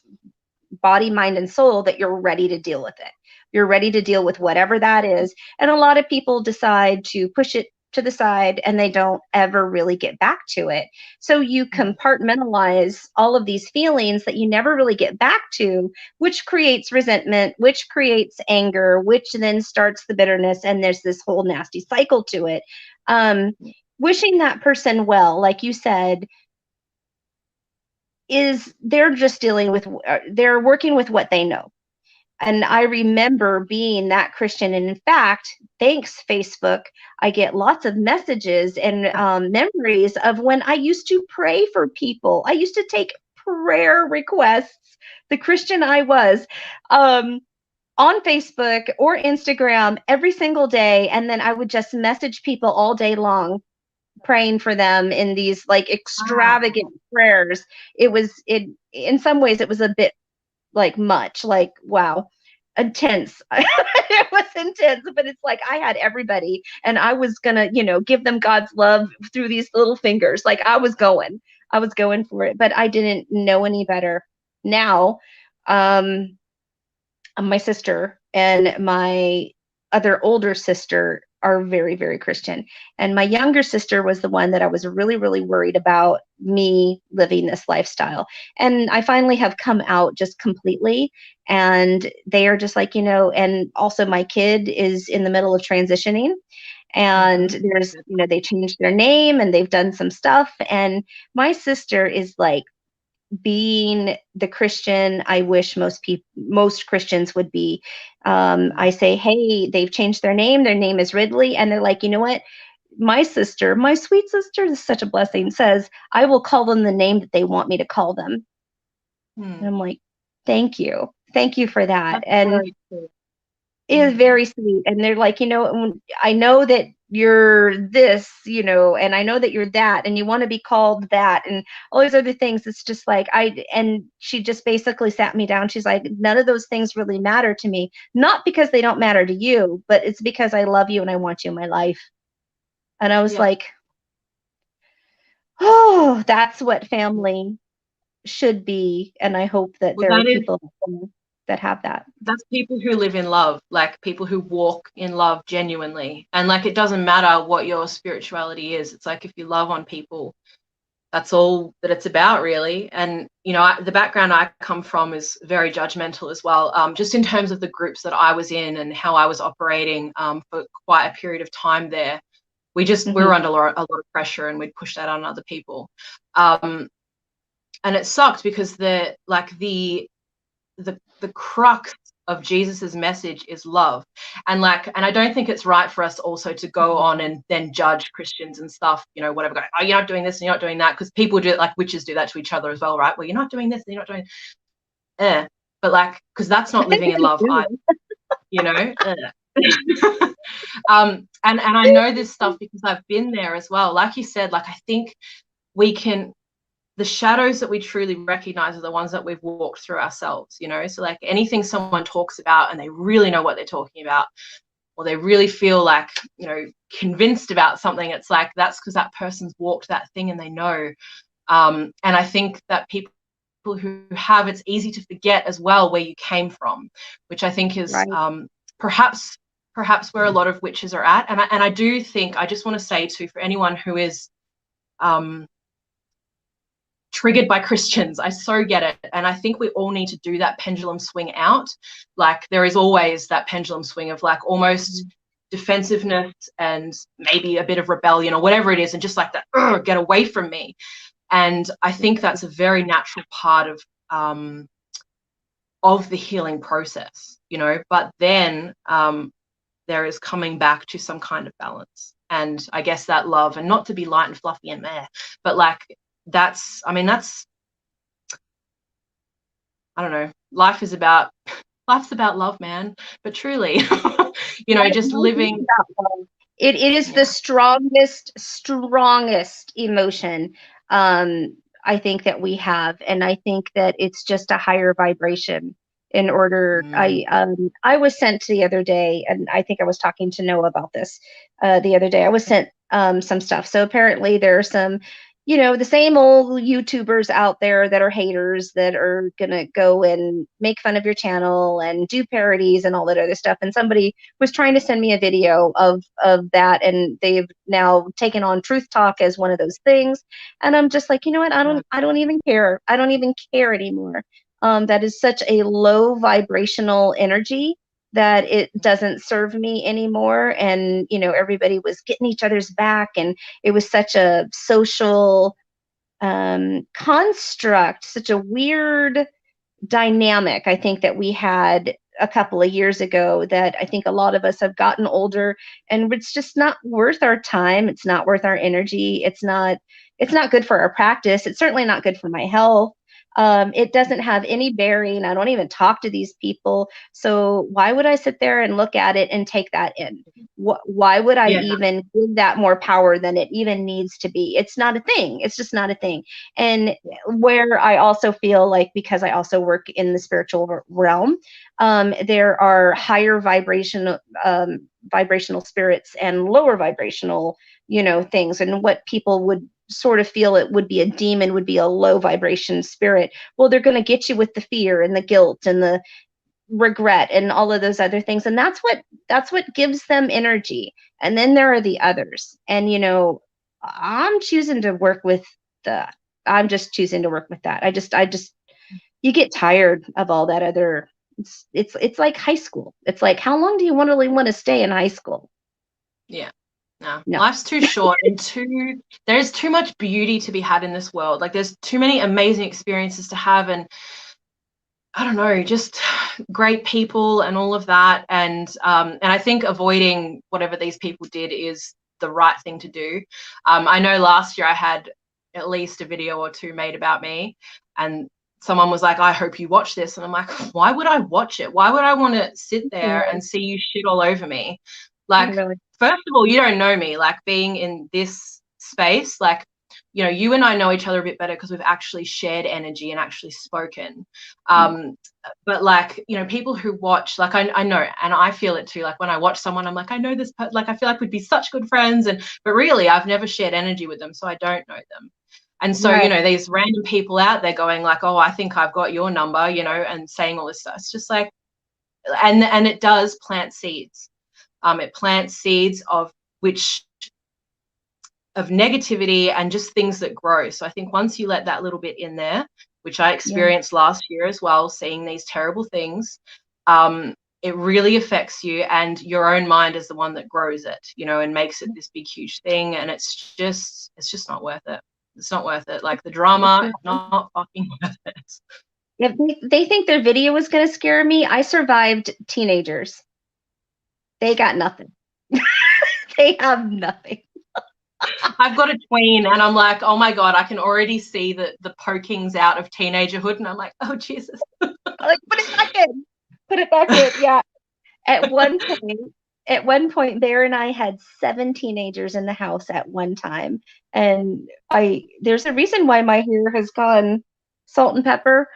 body, mind, and soul, that you're ready to deal with it. You're ready to deal with whatever that is. And a lot of people decide to push it to the side and they don't ever really get back to it. So you compartmentalize all of these feelings that you never really get back to, which creates resentment, which creates anger, which then starts the bitterness. And there's this whole nasty cycle to it. Wishing that person well, like you said, they're just dealing with, they're working with what they know. And I remember being that Christian. And in fact, thanks Facebook, I get lots of messages and memories of when I used to pray for people. I used to take prayer requests, the Christian I was, on Facebook or Instagram every single day. And then I would just message people all day long, praying for them in these like extravagant prayers. In some ways, it was a bit like much, like, wow, intense. It was intense, but it's like I had everybody and I was gonna, you know, give them God's love through these little fingers. Like I was going for it, but I didn't know any better. Now, my sister and my other older sister are very, very Christian. And my younger sister was the one that I was really, really worried about me living this lifestyle. And I finally have come out just completely. And they are just like, you know, and also my kid is in the middle of transitioning. And there's, you know, they changed their name and they've done some stuff. And my sister is like, being the Christian I wish most Christians would be. I say, hey, they've changed their name. Their name is Ridley. And they're like, you know what? My sister, my sweet sister, this is such a blessing, says, I will call them the name that they want me to call them. And I'm like, thank you. Thank you for that. And it is very sweet. And they're like, you know, I know that you're this, you know, and I know that you're that, and you want to be called that, and all these other things. It's just like, and she just basically sat me down. She's like, none of those things really matter to me, not because they don't matter to you, but it's because I love you and I want you in my life. And I was like, oh, that's what family should be. And I hope that there are people that have that. That's people who live in love, like people who walk in love genuinely. And like, it doesn't matter what your spirituality is. It's like, if you love on people, that's all that it's about, really. And, you know, the background I come from is very judgmental as well. Just in terms of the groups that I was in and how I was operating for quite a period of time there, we were under a lot of pressure, and we'd push that on other people. And it sucked because the crux of Jesus's message is love. And I don't think it's right for us also to go on and then judge Christians and stuff, you know, whatever, going, oh, you're not doing this and you're not doing that, because people do it, like witches do that to each other as well, right? Well, you're not doing this and you're not doing but like, because that's not living in love either, you know. And I know this stuff because I've been there as well. Like you said, like, I think the shadows that we truly recognize are the ones that we've walked through ourselves, you know. So like, anything someone talks about and they really know what they're talking about, or they really feel like, you know, convinced about something, it's like, that's because that person's walked that thing and they know. And I think that people who have, it's easy to forget as well where you came from, which I think is perhaps perhaps where a lot of witches are at. And I do think, I just want to say too, for anyone who is triggered by Christians, I so get it. And I think we all need to do that pendulum swing out. Like there is always that pendulum swing of like almost defensiveness and maybe a bit of rebellion or whatever it is, and just like that, get away from me. And I think that's a very natural part of the healing process, you know. But then there is coming back to some kind of balance, and I guess that love, and not to be light and fluffy and meh, but like that's, I mean, that's, I don't know, life's about love, man. But truly, you know, just living. It is the strongest emotion I think that we have, and I think that it's just a higher vibration. In order, I was sent the other day, and I think I was talking to Noah about this the other day. I was sent some stuff. So apparently there are some, you know, the same old YouTubers out there that are haters that are gonna go and make fun of your channel and do parodies and all that other stuff. And somebody was trying to send me a video of that, and they've now taken on Truth Talk as one of those things. And I'm just like, you know what? I don't even care. I don't even care anymore. That is such a low vibrational energy that it doesn't serve me anymore. And, you know, everybody was getting each other's back, and it was such a social construct, such a weird dynamic, I think, that we had a couple of years ago, that I think a lot of us have gotten older, and it's just not worth our time. It's not worth our energy. It's not good for our practice. It's certainly not good for my health. It doesn't have any bearing. I don't even talk to these people. So why would I sit there and look at it and take that in? Why would I even give that more power than it even needs to be? It's not a thing. It's just not a thing. And where I also feel like, because I also work in the spiritual realm, there are higher vibrational spirits and lower vibrational, you know, things. And what people would sort of feel it would be a demon would be a low vibration spirit. Well, they're going to get you with the fear and the guilt and the regret and all of those other things. And that's what gives them energy. And then there are the others. And, you know, I'm just choosing to work with that. I just, you get tired of all that other, it's like high school. It's like, how long do you really want to stay in high school? Yeah. No, life's too short, and there's too much beauty to be had in this world. Like there's too many amazing experiences to have, and I don't know, just great people and all of that. And I think avoiding whatever these people did is the right thing to do. I know last year I had at least a video or two made about me, and someone was like, I hope you watch this. And I'm like, why would I watch it? Why would I want to sit there and see you shit all over me? Like, first of all, you don't know me. Like, being in this space, like, you know, you and I know each other a bit better because we've actually shared energy and actually spoken. But like, you know, people who watch, like, I know, and I feel it too. Like when I watch someone, I'm like, I know this, like, I feel like we'd be such good friends. But really, I've never shared energy with them, so I don't know them. And so, you know, these random people out there going like, oh, I think I've got your number, you know, and saying all this stuff. It's just like, and it does plant seeds. It plants seeds of negativity and just things that grow. So I think once you let that little bit in there, which I experienced last year as well, seeing these terrible things, it really affects you, and your own mind is the one that grows it, you know, and makes it this big, huge thing. And it's just not worth it. It's not worth it. Like the drama, not fucking worth it. If they think their video was going to scare me, I survived teenagers. They got nothing. They have nothing. I've got a tween, and I'm like, oh my God, I can already see the pokings out of teenagerhood, and I'm like, oh Jesus. Like, put it back in. Put it back in. Yeah. At one point, Bear and I had 7 teenagers in the house at one time. And there's a reason why my hair has gone salt and pepper.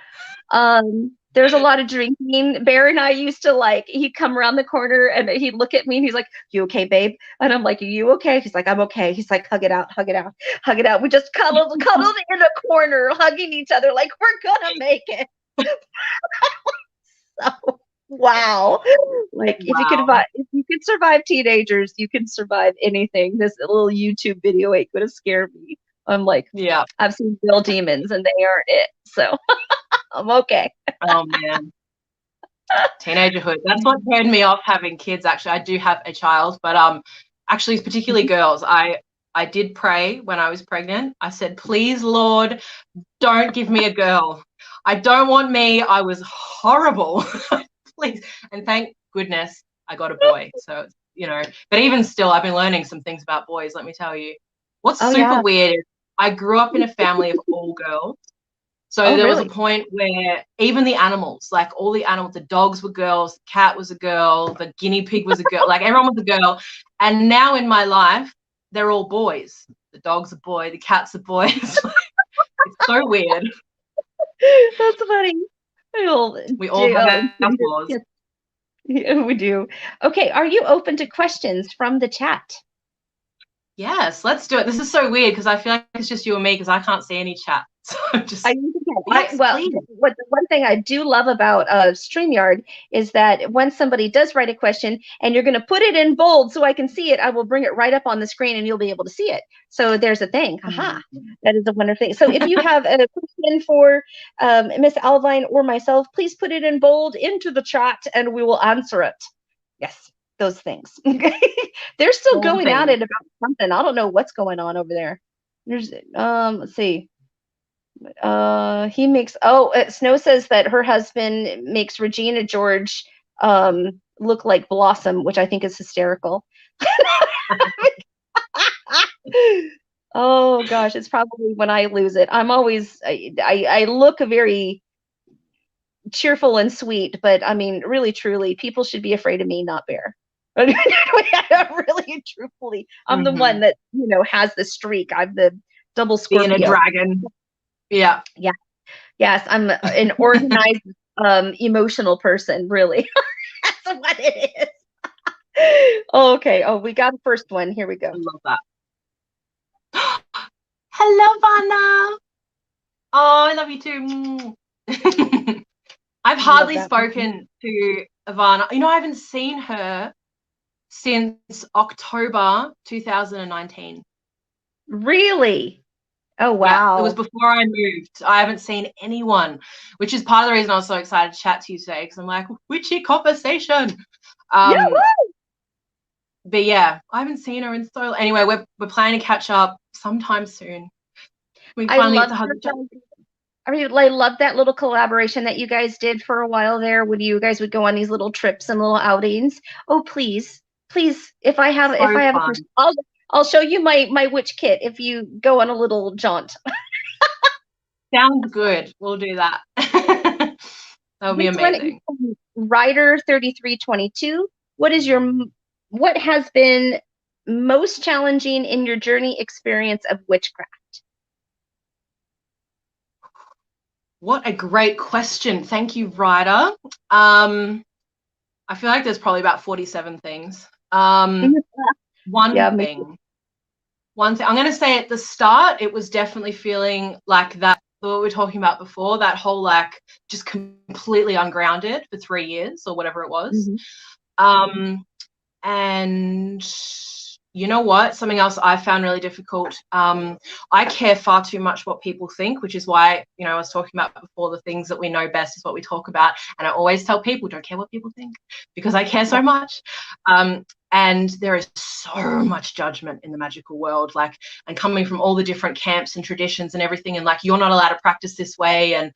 There's a lot of drinking. Bear and I used to, like, he'd come around the corner and he'd look at me and he's like, you okay, babe? And I'm like, are you okay? He's like, I'm okay. He's like, hug it out, hug it out, hug it out. We just cuddled in a corner, hugging each other like we're gonna make it. So Wow. Like Wow. if you could survive teenagers, you can survive anything. This little YouTube video ain't gonna scare me. I'm like, Yeah. I've seen real demons and they aren't it. So I'm okay. Oh man. Teenagerhood. That's what turned me off having kids. Actually, I do have a child, but actually particularly girls. I did pray when I was pregnant. I said, please, Lord, don't give me a girl. I don't want me. I was horrible. Please. And thank goodness I got a boy. So, but even still, I've been learning some things about boys, let me tell you. What's Oh super yeah. weird is I grew up in a family of all girls. So Oh there was a really? point where even the animals, like all the animals, the dogs were girls, the cat was a girl, the guinea pig was a girl, like everyone was a girl. And now in my life, they're all boys. The dog's a boy, the cat's a boy. It's so weird. That's funny. I'll We all have our gender flaws. kits. Yeah, we do. Okay, are you open to questions from the chat? Yes, let's do it. This is so weird because I feel like it's just you and me because I can't see any chat. So just yes, Well, please. what the one thing I do love about StreamYard is that when somebody does write a question and you're going to put it in bold so I can see it, I will bring it right up on the screen and you'll be able to see it. So there's a thing. Haha. That is a wonderful thing. So if you have a question for Miss Owlvine or myself, please put it in bold into the chat and we will answer it. Yes, those things. They're still All the going at things. it about something. I don't know what's going on over there. There's let's see. He makes Snow says that her husband makes Regina George look like Blossom, which I think is hysterical. Oh gosh, it's probably when I lose it. I'm always I look very cheerful and sweet, but I mean, really, truly, people should be afraid of me, not Bear. Really, truthfully, I'm the one that has the streak. I'm the double Being a Scorpio. dragon. Yeah. Yeah. Yes, I'm an organized, emotional person, really. That's what it is. Okay. Oh, we got the first one. Here we go. I love that. Hello, Vanna. Oh, I love you too. I've hardly spoken to Ivana. I haven't seen her since October 2019. Really? Oh, Yeah, it was wow. before I moved. I haven't seen anyone, which is part of the reason I was so excited to chat to you today because I'm like, witchy conversation. Yeah. But yeah, I haven't seen her in so. Anyway, we're planning to catch up sometime soon. We I finally get love to hug each other. I love that little collaboration that you guys did for a while there when you guys would go on these little trips and little outings. Oh, please, please, if I have So a fun. person, I'll show you my witch kit if you go on a little jaunt. Sounds good. We'll do that. That would be This one is amazing. from Rider 3322. What has been most challenging in your journey experience of witchcraft? What a great question. Thank you, Ryder. I feel like there's probably about 47 things. Yeah, One thing I'm going to say at the start, it was definitely feeling like that, what we were talking about before, that whole like just completely ungrounded for 3 years or whatever it was. And you know what? Something else I found really difficult. I care far too much what people think, which is why, I was talking about before, the things that we know best is what we talk about. And I always tell people, don't care what people think because I care so much. And there is so much judgment in the magical world, and coming from all the different camps and traditions and everything. And you're not allowed to practice this way. And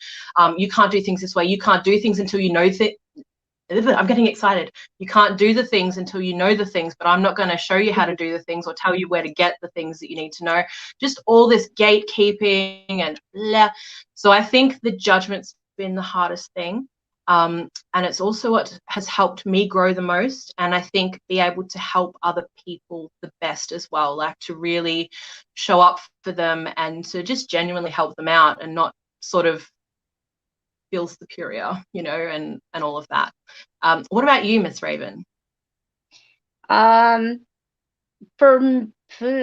you can't do things this way. You can't do things until you know I'm getting excited. You can't do the things until you know the things, but I'm not going to show you how to do the things or tell you where to get the things that you need to know. Just all this gatekeeping and blah. So I think the judgment's been the hardest thing. And it's also what has helped me grow the most. And I think be able to help other people the best as well, to really show up for them and to just genuinely help them out and not sort of feel superior, and all of that. What about you, Miss Raven? For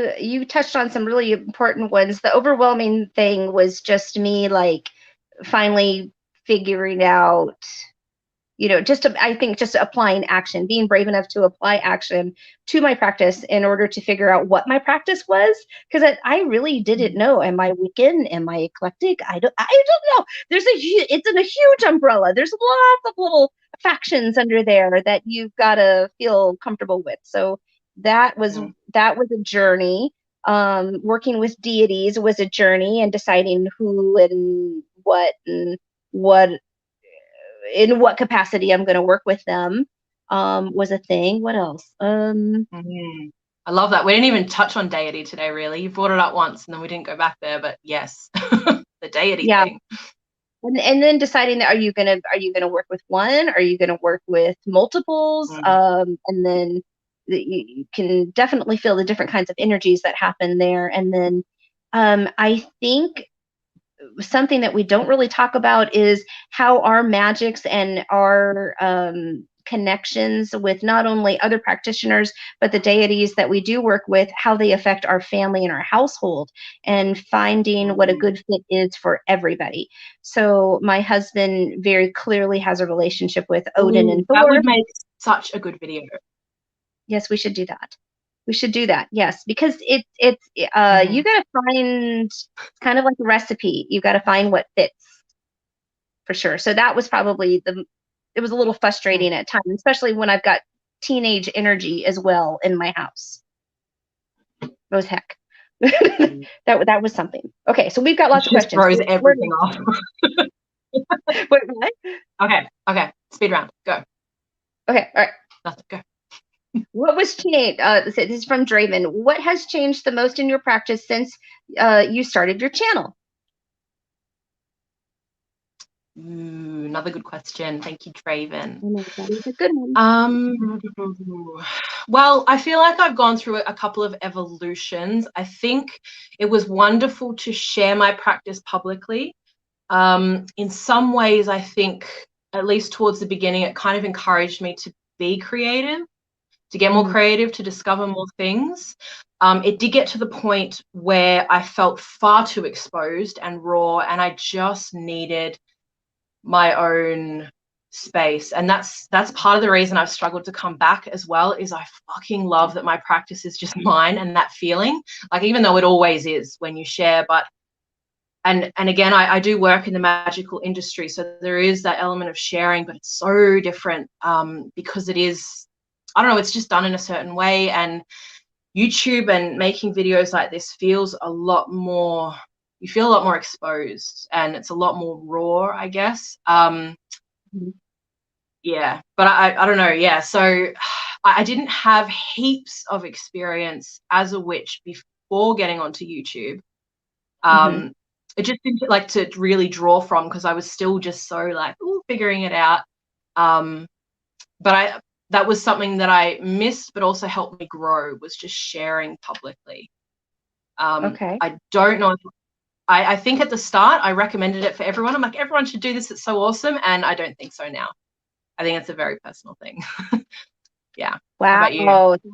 you touched on some really important ones. The overwhelming thing was just me finally figuring out, I think just applying action, being brave enough to apply action to my practice in order to figure out what my practice was. Because I really didn't know. Am I Wiccan? Am I eclectic? I don't know. It's in a huge umbrella. There's lots of little factions under there that you've got to feel comfortable with. So that was a journey. Working with deities was a journey, and deciding who and what in what capacity I'm going to work with them was a thing. What else? I love that. We didn't even touch on deity today, really. You brought it up once and then we didn't go back there, but yes, the deity thing. And then deciding that are you gonna work with one? Are you gonna work with multiples? And then you can definitely feel the different kinds of energies that happen there. And then I think something that we don't really talk about is how our magics and our connections with not only other practitioners, but the deities that we do work with, how they affect our family and our household, and finding what a good fit is for everybody. So my husband very clearly has a relationship with Odin and Thor. That would make such a good video. Yes, we should do that. We should do that. Yes, because you got to find kind of like a recipe. You got to find what fits for sure. So that was probably it was a little frustrating at times, especially when I've got teenage energy as well in my house. It was heck. that was something. Okay, so we've got lots of questions. Throws everything off. Wait, what? Okay. Speed round. Go. Okay, all right. Nothing. Go. What was changed? This is from Draven. What has changed the most in your practice since you started your channel? Another good question. Thank you, Draven. That is a good one. Well, I feel like I've gone through a couple of evolutions. I think it was wonderful to share my practice publicly. In some ways, I think, at least towards the beginning, it kind of encouraged me to be creative, to get more creative, to discover more things. It did get to the point where I felt far too exposed and raw, and I just needed my own space. And that's part of the reason I've struggled to come back as well, is I fucking love that my practice is just mine, and that feeling, like, even though it always is when you share, but and again, I do work in the magical industry, so there is that element of sharing, but it's so different because it is, I don't know, it's just done in a certain way. And YouTube and making videos like this feels a lot more, you feel a lot more exposed, and it's a lot more raw, I guess. Yeah, but I don't know. Yeah, so I didn't have heaps of experience as a witch before getting onto YouTube. It just didn't like to really draw from, because I was still just so like, figuring it out. But that was something that I missed, but also helped me grow, was just sharing publicly. Okay. I don't know if I think at the start I recommended it for everyone. I'm like, everyone should do this, it's so awesome. And I don't think so now. I think it's a very personal thing. Yeah. Wow. How about you?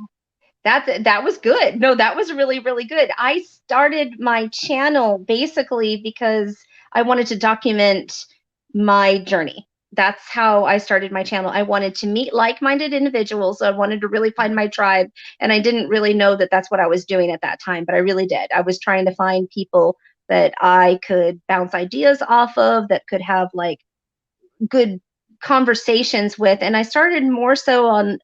That was good. No, that was really, really good. I started my channel basically because I wanted to document my journey. That's how I started my channel. I wanted to meet like-minded individuals. I wanted to really find my tribe. And I didn't really know that that's what I was doing at that time, but I really did. I was trying to find people that I could bounce ideas off of, that could have like good conversations with. And I started more so on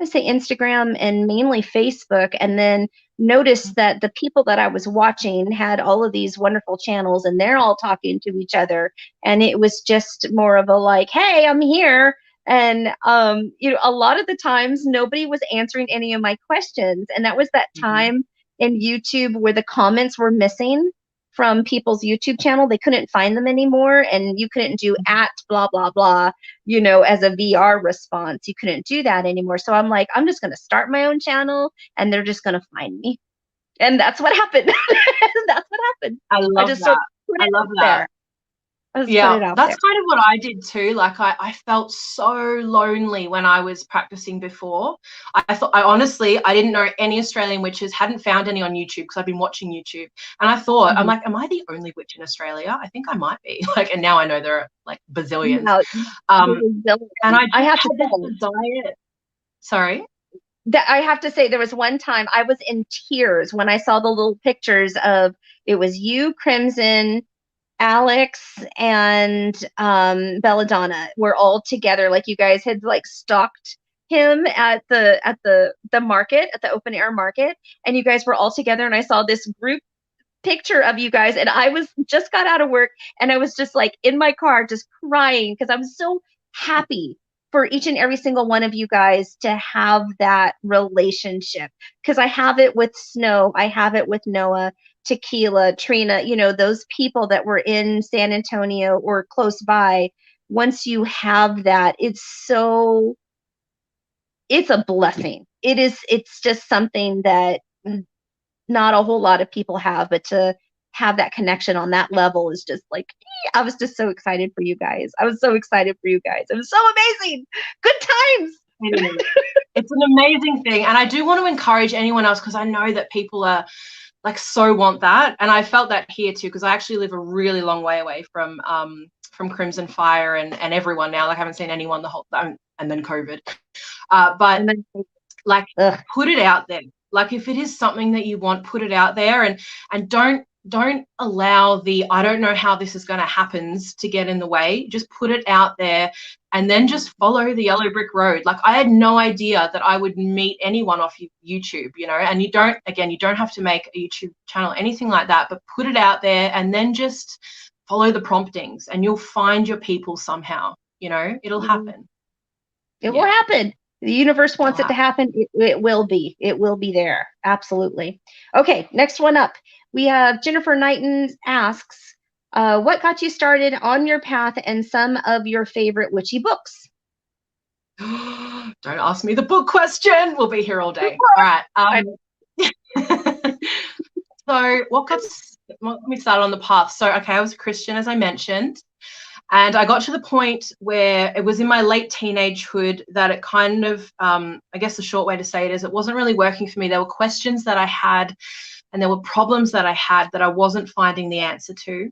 let's say Instagram and mainly Facebook, and then noticed that the people that I was watching had all of these wonderful channels, and they're all talking to each other, and it was just more of a like, hey, I'm here. And a lot of the times nobody was answering any of my questions, and that was that time in YouTube where the comments were missing from people's YouTube channel. They couldn't find them anymore, and you couldn't do at blah, blah, blah, as a VR response. You couldn't do that anymore. So I'm like, I'm just going to start my own channel, and they're just going to find me. And that's what happened. That's what happened. I love that. I love that. I'll just put Yeah, it out that's there. kind of what I did too. Like I felt so lonely when I was practicing before. I thought I honestly I didn't know any Australian witches, hadn't found any on YouTube because I've been watching YouTube. And I thought, I'm Mhm. like, am I the only witch in Australia? I think I might be. Like, and now I know there are like bazillions. Now, Um, and I I just have to had this say desire. Sorry. that I have to say there was one time I was in tears when I saw the little pictures of it was you, Crimson, Alex, and Belladonna were all together. Like you guys had like stalked him at the market, at the open air market, and you guys were all together. And I saw this group picture of you guys, and I was just got out of work, and I was just like in my car just crying because I was so happy for each and every single one of you guys to have that relationship, because I have it with Snow, I have it with Noah, Tequila, Trina, those people that were in San Antonio or close by. Once you have that, it's a blessing. It's just something that not a whole lot of people have, but to have that connection on that level is just like, I was just so excited for you guys. I was so excited for you guys. It was so amazing. Good times. It's an amazing thing. And I do want to encourage anyone else, because I know that people are like so want that. And I felt that here too, because I actually live a really long way away from Crimson Fire and everyone now. Like I haven't seen anyone the whole time, and then COVID. But And then, like ugh. put it out there. Like if it is something that you want, put it out there, and don't allow the I don't know how this is going to happen to get in the way. Just put it out there, and then just follow the yellow brick road. Like I had no idea that I would meet anyone off YouTube, and you don't have to make a YouTube channel, anything like that, but put it out there and then just follow the promptings and you'll find your people somehow. It'll happen. It will Yeah, happen. The universe it'll wants it to happen. happen. It will be. It will be there. Absolutely. Okay, next one up. We have Jennifer Knighton asks, what got you started on your path and some of your favorite witchy books? Don't ask me the book question. We'll be here all day. All right. So what me start on the path? So, okay, I was a Christian, as I mentioned, and I got to the point where it was in my late teenagehood that it kind of, I guess the short way to say it is it wasn't really working for me. There were questions that I had and there were problems that I had that I wasn't finding the answer to.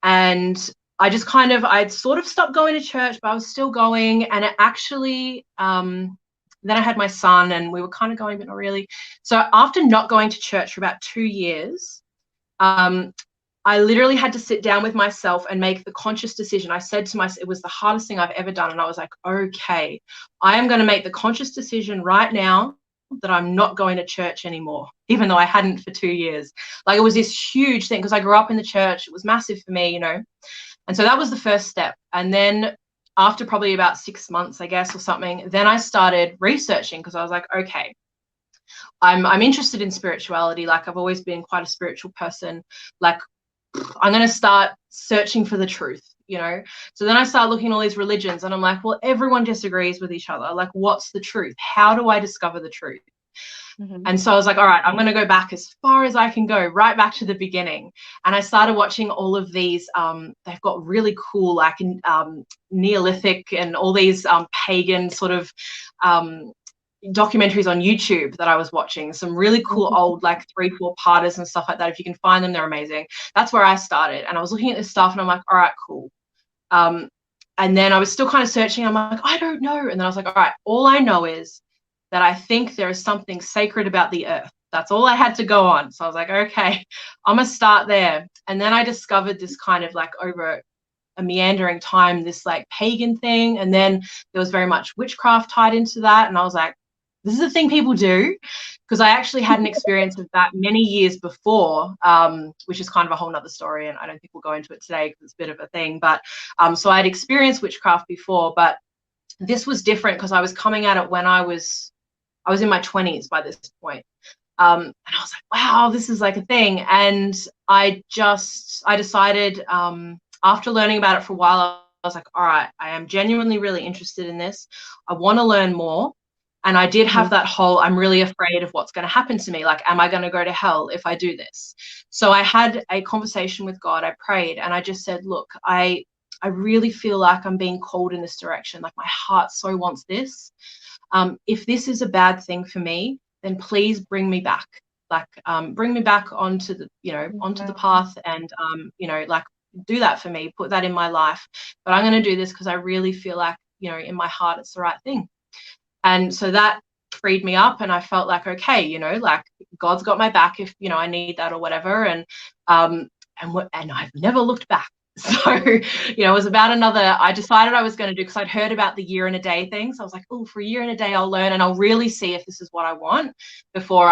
And I'd sort of stopped going to church, but I was still going. And it actually, then I had my son and we were kind of going, but not really. So after not going to church for about 2 years, I literally had to sit down with myself and make the conscious decision. I said to myself, it was the hardest thing I've ever done. And I was like, okay, I am going to make the conscious decision right now that I'm not going to church anymore, even though I hadn't for 2 years. Like it was this huge thing because I grew up in the church. It was massive for me, And so that was the first step. And then after probably about 6 months, I guess, or something, then I started researching because I was like, okay, I'm interested in spirituality. Like I've always been quite a spiritual person. Like I'm going to start searching for the truth, So then I start looking at all these religions and I'm like, well, everyone disagrees with each other. Like, what's the truth? How do I discover the truth? Mm-hmm. And so I was like, all right, I'm going to go back as far as I can go, right back to the beginning. And I started watching all of these. They've got really cool, like Neolithic and all these pagan sort of documentaries on YouTube that I was watching, some really cool old like 3-4 parters and stuff like that. If you can find them, they're amazing. That's where I started. And I was looking at this stuff and I'm like, all right, cool. And then I was still kind of searching. I'm like, I don't know. And then I was like, all right, all I know is that I think there is something sacred about the earth. That's all I had to go on. So I was like, okay, I'm going to start there. And then I discovered this kind of like over a meandering time, this like pagan thing. And then there was very much witchcraft tied into that. And I was like, this is a thing people do, because I actually had an experience of that many years before, which is kind of a whole nother story. And I don't think we'll go into it today because it's a bit of a thing. But so I'd experienced witchcraft before, but this was different because I was coming at it when I was in my 20s by this point. And I was like, wow, this is like a thing. And I decided after learning about it for a while, I was like, all right, I am genuinely really interested in this. I want to learn more. And I did have that whole, I'm really afraid of what's going to happen to me. Like, am I going to go to hell if I do this? So I had a conversation with God. I prayed and I just said, look, I really feel like I'm being called in this direction. Like my heart so wants this. If this is a bad thing for me, then please bring me back. Like, bring me back onto the, onto the path, and, like, do that for me, put that in my life. But I'm going to do this because I really feel like, in my heart, it's the right thing. And so that freed me up, and I felt like, okay, like God's got my back if, I need that or whatever. And I've never looked back. So, it was about I decided I was going to do, because I'd heard about the year and a day thing. So I was like, oh, for a year and a day, I'll learn and I'll really see if this is what I want before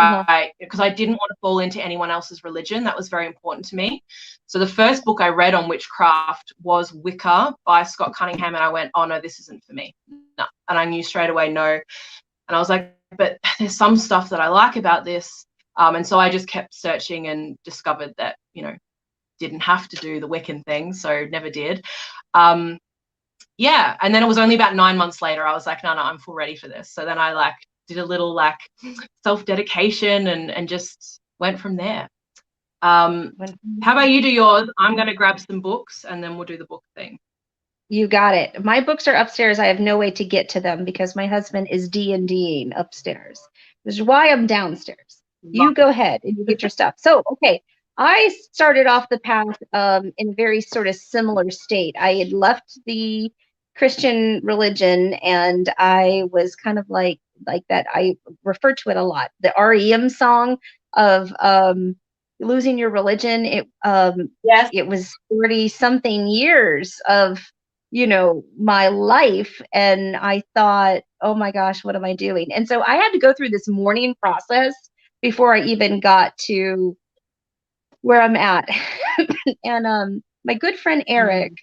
because I didn't want to fall into anyone else's religion. That was very important to me. So the first book I read on witchcraft was Wicca by Scott Cunningham. And I went, oh no, this isn't for me. No. And I knew straight away, no. And I was like, but there's some stuff that I like about this. And so I just kept searching and discovered that, didn't have to do the Wiccan thing, so never did. And then it was only about 9 months later I was like, no, I'm full ready for this. So then I did a little self-dedication and just went from there. How about you do yours? I'm going to grab some books and then we'll do the book thing. You got it. My books are upstairs. I have no way to get to them because my husband is D&Ding upstairs, which is why I'm downstairs. You go ahead and you get your stuff. So, okay. I started off the path in a very sort of similar state. I had left the Christian religion and I was kind of like that. I refer to it a lot. The REM song of losing your religion. Yes. It was 40 something years of, my life. And I thought, oh my gosh, what am I doing? And so I had to go through this mourning process before I even got to where I'm at. And my good friend Eric,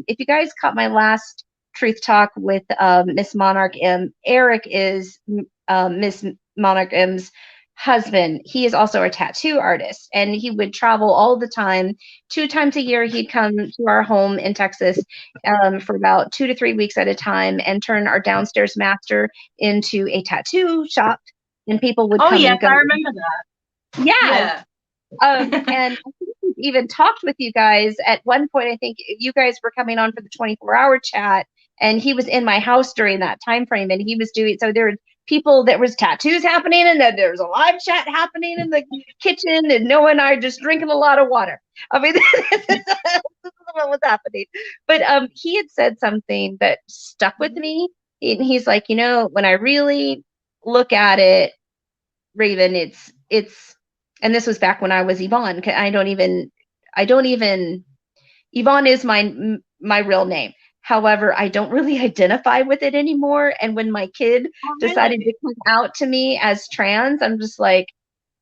if you guys caught my last Truth Talk with Miss Monarch M, Eric is Miss Monarch M's husband. He is also a tattoo artist, and he would travel all the time. 2 times a year, he'd come to our home in Texas for about 2 to 3 weeks at a time and turn our downstairs master into a tattoo shop, and people would come and go. I remember that. Yeah. And I think we've even talked with you guys at one point. I think you guys were coming on for the 24-hour chat, and he was in my house during that time frame, and he was doing, so there were people, there was tattoos happening, and then there was a live chat happening in the kitchen, and Noah and I just drinking a lot of water. I mean, this is what was happening. But he had said something that stuck with me, and he's like, when I really look at it, Raven, it's and this was back when I was Yvonne. Yvonne is my real name. However, I don't really identify with it anymore. And when my kid decided to come out to me as trans, I'm just like,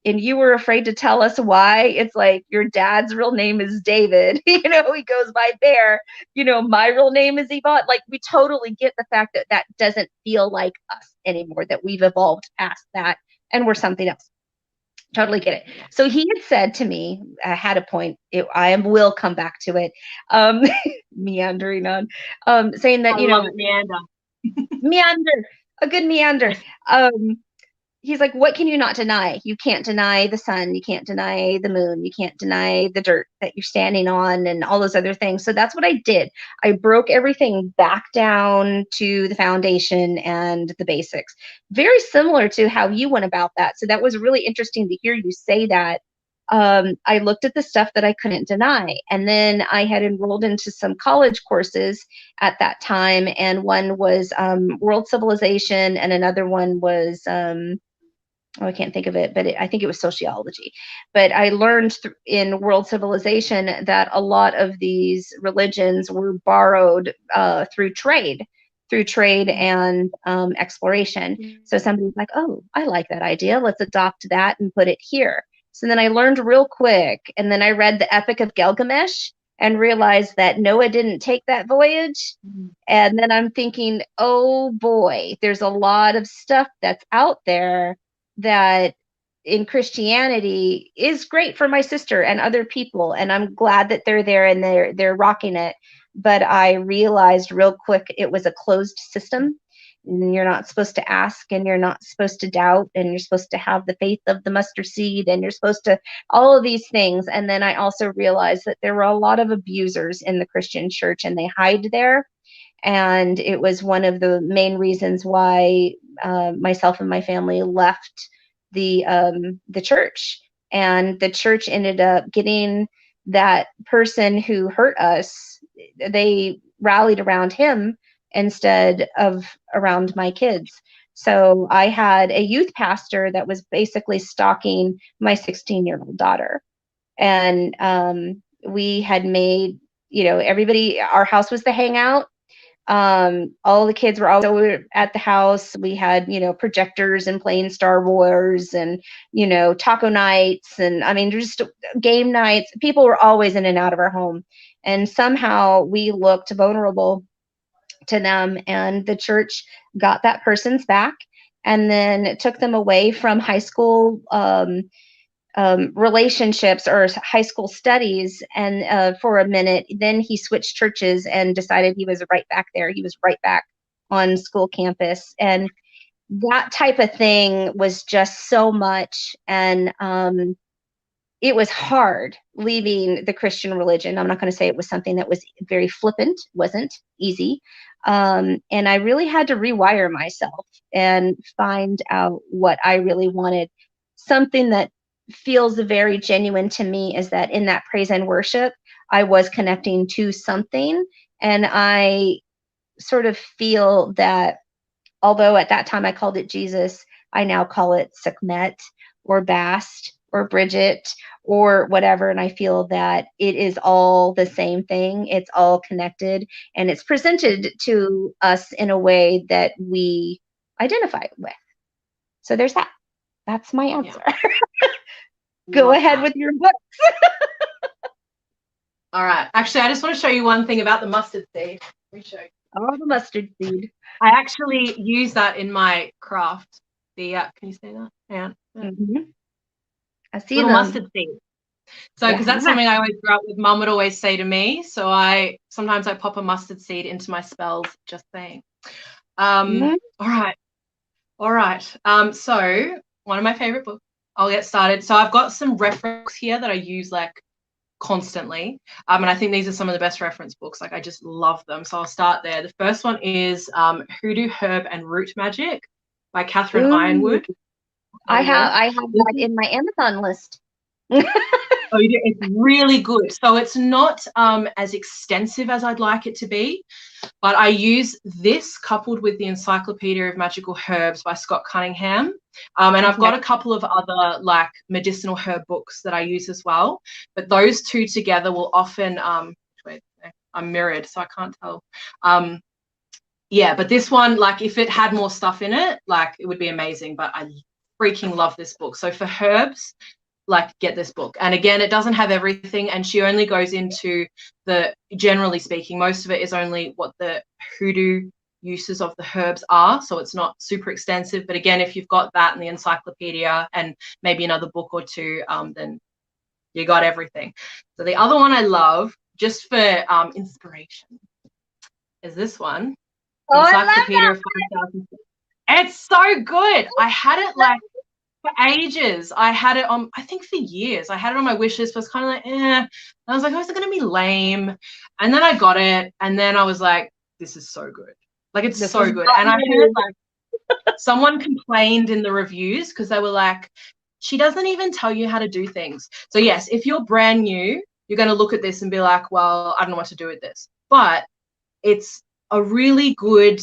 and you were afraid to tell us why? It's like, your dad's real name is David. He goes by Bear. My real name is Yvonne. Like, we totally get the fact that that doesn't feel like us anymore, that we've evolved past that and we're something else. Totally get it. So he had said to me, I had a point, I will come back to it, meandering on, saying that, meander, a good meander. He's like, what can you not deny? You can't deny the sun. You can't deny the moon. You can't deny the dirt that you're standing on and all those other things. So that's what I did. I broke everything back down to the foundation and the basics. Very similar to how you went about that. So that was really interesting to hear you say that. I looked at the stuff that I couldn't deny. And then I had enrolled into some college courses at that time. And one was World Civilization, and another one was I can't think of it, but I think it was sociology. But I learned in World Civilization that a lot of these religions were borrowed through trade and exploration. So somebody's like, oh, I like that idea. Let's adopt that and put it here. So then I learned real quick. And then I read the Epic of Gilgamesh and realized that Noah didn't take that voyage. And then I'm thinking, oh boy, there's a lot of stuff that's out there that in Christianity is great for my sister and other people, and I'm glad that they're there and they're rocking it. But I realized real quick it was a closed system, and you're not supposed to ask, and you're not supposed to doubt, and you're supposed to have the faith of the mustard seed, and you're supposed to all of these things. And then I also realized that there were a lot of abusers in the Christian church, and they hide there. And it was one of the main reasons why myself and my family left the church. And the church ended up getting that person who hurt us. They rallied around him instead of around my kids. So I had a youth pastor that was basically stalking my 16-year-old daughter. And we had made, everybody, our house was the hangout. All the kids were always at the house. We had, projectors and playing Star Wars, and, taco nights, and I mean, just game nights. People were always in and out of our home. And somehow we looked vulnerable to them, and the church got that person's back, and then took them away from high school relationships or high school studies, and for a minute. Then he switched churches and decided he was right back there. He was right back on school campus, and that type of thing was just so much. And it was hard leaving the Christian religion. I'm not going to say it was something that was very flippant. It wasn't easy. And I really had to rewire myself and find out what I really wanted. Something that feels very genuine to me is that in that praise and worship, I was connecting to something. And I sort of feel that, although at that time I called it Jesus, I now call it Sekhmet or Bast or Bridget or whatever. And I feel that it is all the same thing. It's all connected, and it's presented to us in a way that we identify with. So there's that. That's my answer. Yeah. Go ahead with your books. All right. Actually, I just want to show you one thing about the mustard seed. Let me show you. Oh, the mustard seed. I actually use that in my craft. Can you see that? Yeah. Mm-hmm. I see little mustard seed. So, because that's something I always grew up with. Mum would always say to me. So sometimes I pop a mustard seed into my spells. Just saying. All right. So one of my favorite books. I'll get started. So I've got some reference here that I use like constantly. And I think these are some of the best reference books. Like, I just love them. So I'll start there. The first one is Hoodoo, Herb and Root Magic by Catherine Ironwood. I have that in my Amazon list. Oh, you do? It's really good. So it's not as extensive as I'd like it to be, but I use this coupled with the Encyclopedia of Magical Herbs by Scott Cunningham. And I've got a couple of other like medicinal herb books that I use as well. But those two together will often, wait, I'm mirrored, so I can't tell. Yeah, but this one, like if it had more stuff in it, like it would be amazing. But I freaking love this book. So for herbs, like get this book. And again, it doesn't have everything, and she only goes into generally speaking, most of it is only what the hoodoo uses of the herbs are, so it's not super extensive. But again, if you've got that in the encyclopedia and maybe another book or two, then you got everything. So the other one I love, just for inspiration, is this one. Encyclopedia of 5,000. It's so good. I had it like for ages. I had it on, I think for years. I had it on my wish list, but I was kind of like, And I was like, oh, is it going to be lame? And then I got it, and then I was like, this is so good. Like, it's so good. And I heard like someone complained in the reviews because they were like, she doesn't even tell you how to do things. So yes, if you're brand new, you're going to look at this and be like, well, I don't know what to do with this. But it's a really good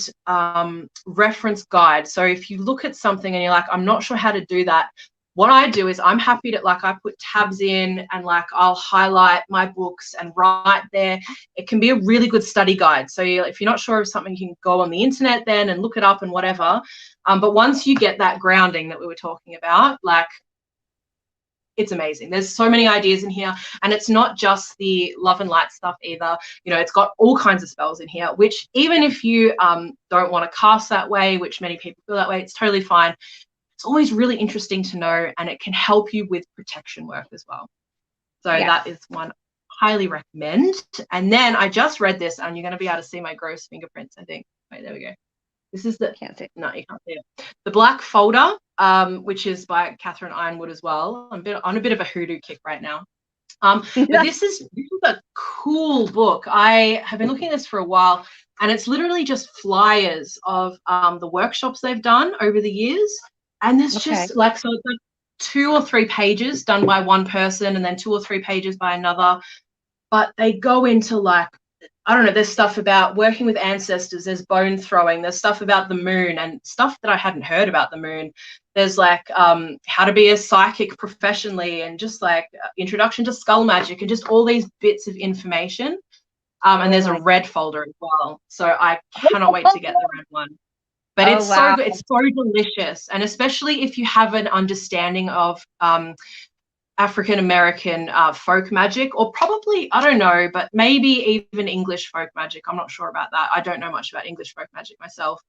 reference guide. So if you look at something and you're like, I'm not sure how to do that, what I do is I'm happy to, like, I put tabs in and like I'll highlight my books and write there. It can be a really good study guide. So if you're not sure of something, you can go on the internet then and look it up and whatever. But once you get that grounding that we were talking about, like, it's amazing. There's so many ideas in here, and it's not just the love and light stuff either. You know, it's got all kinds of spells in here, which even if you don't want to cast that way, which many people feel that way, it's totally fine. It's always really interesting to know, and it can help you with protection work as well. So that is one I highly recommend. And then I just read this, and you're going to be able to see my gross fingerprints, I think. Wait, there we go. This is the, Can't see. no, you can't see it. The Black Folder, which is by Catherine Ironwood as well. I'm on a bit of a Hoodoo kick right now. But this is a cool book. I have been looking at this for a while, and it's literally just flyers of the workshops they've done over the years. And there's just like, so it's like 2 or 3 pages done by one person and then 2 or 3 pages by another. But they go into like, I don't know, there's stuff about working with ancestors, there's bone throwing, there's stuff about the moon and stuff that I hadn't heard about the moon. There's like how to be a psychic professionally, and just like introduction to skull magic, and just all these bits of information. And there's a red folder as well. So I cannot wait to get the red one. But it's so good. It's so delicious. And especially if you have an understanding of African American folk magic, or probably, I don't know, but maybe even English folk magic. I'm not sure about that. I don't know much about English folk magic myself.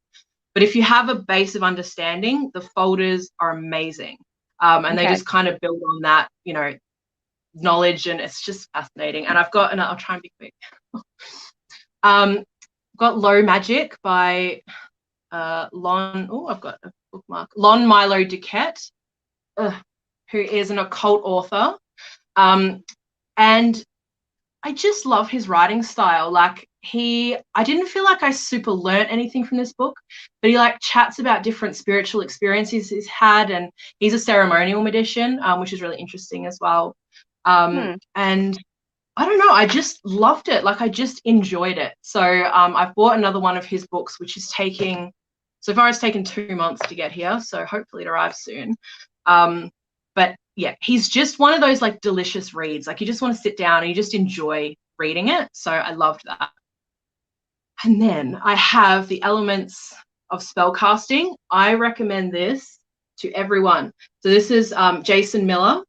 But if you have a base of understanding, the folders are amazing. And they just kind of build on that, you know, knowledge, and it's just fascinating. And I've got, and I'll try and be quick. Got Low Magic by Lon, oh, I've got a bookmark. Lon Milo Duquette, who is an occult author. And I just love his writing style. Like I didn't feel like I super learnt anything from this book, but he like chats about different spiritual experiences he's had, and he's a ceremonial magician, which is really interesting as well. And I don't know, I just loved it. Like I just enjoyed it. So I've bought another one of his books, which is taking, so far it's taken 2 months to get here. So hopefully it arrives soon. But yeah, he's just one of those like delicious reads. Like you just want to sit down and you just enjoy reading it. So I loved that. And then I have The Elements of Spellcasting. I recommend this to everyone. So this is Jason Miller.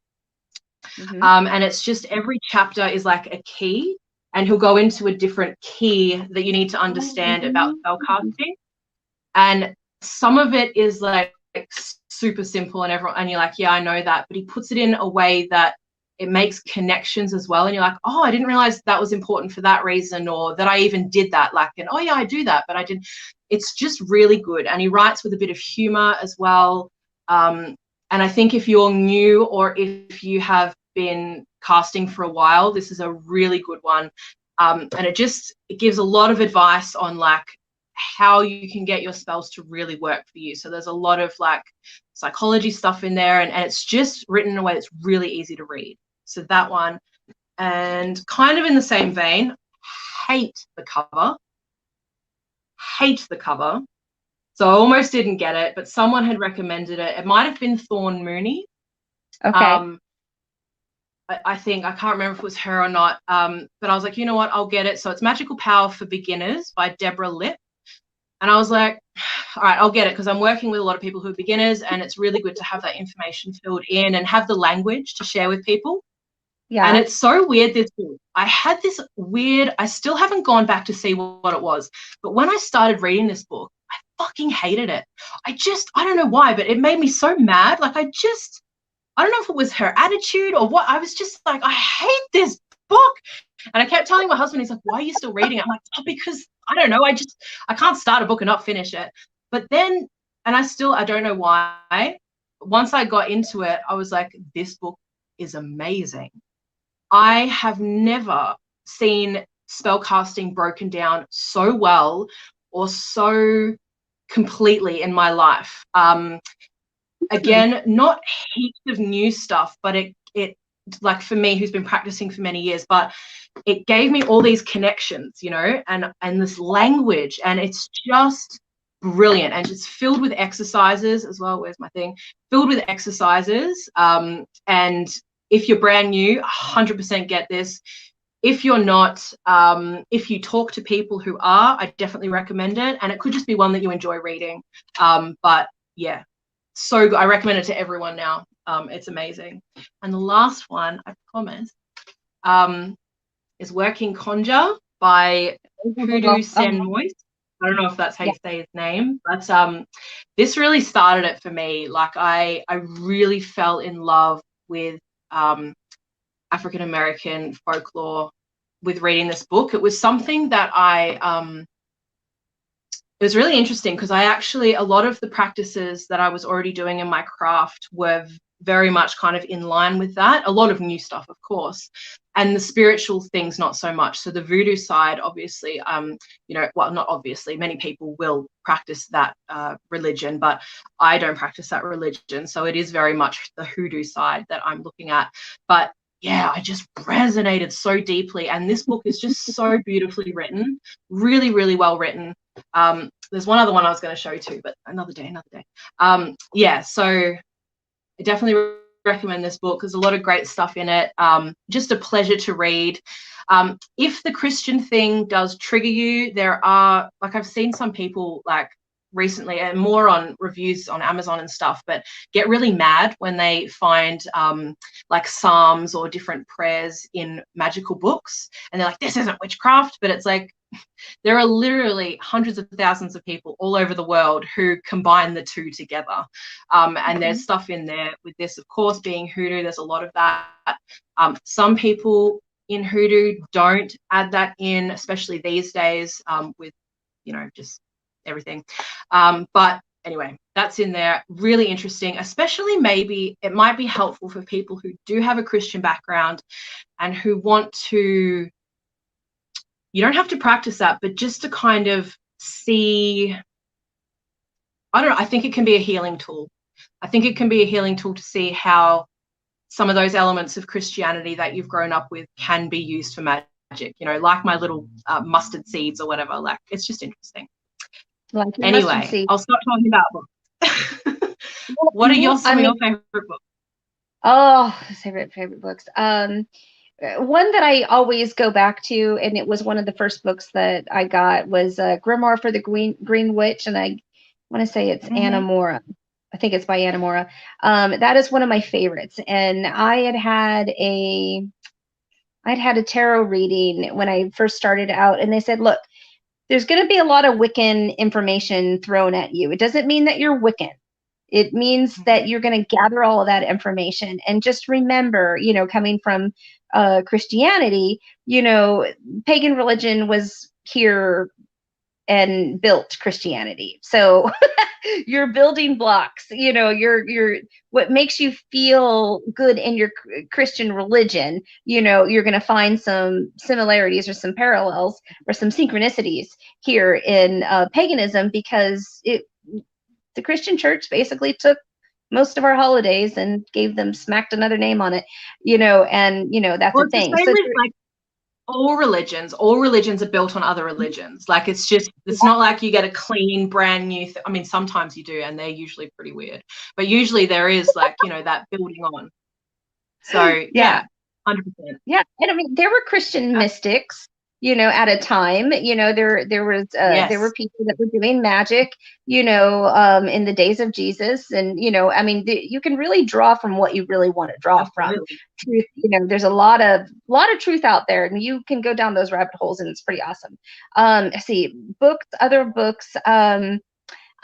And it's just every chapter is like a key, and he'll go into a different key that you need to understand about spellcasting. And some of it is like super simple, and everyone, and you're like, yeah, I know that, but he puts it in a way that it makes connections as well, and you're like, oh, I didn't realize that was important for that reason, or that I even did that, like, and oh yeah, I do that, but I didn't. It's just really good. And he writes with a bit of humor as well. And I think if you're new, or if you have been casting for a while, this is a really good one. And it gives a lot of advice on like how you can get your spells to really work for you. So there's a lot of like psychology stuff in there, and it's just written in a way that's really easy to read. So that one. And kind of in the same vein, hate the cover. So I almost didn't get it, but someone had recommended it. It might have been Thorn Mooney. I think, I can't remember if it was her or not, but I was like, you know what, I'll get it. So it's Magical Power for Beginners by Deborah Lipp. And I was like, all right, I'll get it, because I'm working with a lot of people who are beginners, and it's really good to have that information filled in and have the language to share with people. Yeah. And it's so weird, this book. I had this weird, I still haven't gone back to see what it was, but when I started reading this book, I fucking hated it. I don't know why, but it made me so mad. Like I don't know if it was her attitude or what. I was just like, I hate this book. And I kept telling my husband, he's like, why are you still reading it? I'm like, oh, because I don't know. I can't start a book and not finish it. But then, and I don't know why, once I got into it, I was like, this book is amazing. I have never seen spellcasting broken down so well or so completely in my life. Again, not heaps of new stuff, but it like for me, who's been practicing for many years, but it gave me all these connections, you know, and this language, and it's just brilliant, and it's filled with exercises as well. Where's my thing? Filled with exercises. And if you're brand new, 100% get this. If you're not, if you talk to people who are, I definitely recommend it. And it could just be one that you enjoy reading. But yeah, so good. I recommend it to everyone now. It's amazing. And the last one, I promise, is Working Conjure by Hoodoo Sen Moist. I don't know if that's how you say his name, but this really started it for me. Like I really fell in love with African American folklore with reading this book. It was something that was really interesting because a lot of the practices that I was already doing in my craft were very much kind of in line with that. A lot of new stuff, of course, and the spiritual things not so much. So the voodoo side, obviously, well, not obviously, many people will practice that religion, but I don't practice that religion. So it is very much the hoodoo side that I'm looking at. But yeah, I just resonated so deeply. And this book is just so beautifully written, really, really well written. There's one other one I was going to show you too, but another day. So I definitely recommend this book. There's a lot of great stuff in it. Just a pleasure to read. If the Christian thing does trigger you, there are, like, I've seen some people like recently, and more on reviews on Amazon and stuff, but get really mad when they find like psalms or different prayers in magical books, and they're like, this isn't witchcraft. But it's like, there are literally hundreds of thousands of people all over the world who combine the two together. And there's stuff in there with this, of course, being hoodoo. There's a lot of that. Some people in hoodoo don't add that in, especially these days, with, just everything. But anyway, that's in there. Really interesting, especially maybe it might be helpful for people who do have a Christian background and who want to, you don't have to practice that, but just to kind of see, I don't know, I think it can be a healing tool. I think it can be a healing tool to see how some of those elements of Christianity that you've grown up with can be used for magic, like my little mustard seeds or whatever. Like, it's just interesting. Like anyway, I'll stop talking about books. What are your favorite books? Oh, favorite books. One that I always go back to, and it was one of the first books that I got, was Grimoire for the Green Witch, and I want to say it's Anna Mora. I think it's by Anna Mora. That is one of my favorites, and I'd had a tarot reading when I first started out, and they said, look, there's going to be a lot of Wiccan information thrown at you. It doesn't mean that you're Wiccan. It means that you're going to gather all of that information, and just remember, coming from Christianity, pagan religion was here and built Christianity. So your building blocks, your what makes you feel good in your Christian religion, you're going to find some similarities or some parallels or some synchronicities here in paganism, because the Christian church basically took most of our holidays and smacked another name on it, that's the thing. So like all religions are built on other religions. Like, it's not like you get a clean brand new I mean, sometimes you do, and they're usually pretty weird, but usually there is like, that building on. So yeah, 100%. Yeah. And I mean, there were Christian mystics, at a time, there were people that were doing magic, in the days of Jesus. And, I mean, you can really draw from what you really want to draw from. Truth, there's a lot of truth out there, and you can go down those rabbit holes, and it's pretty awesome. See, other books,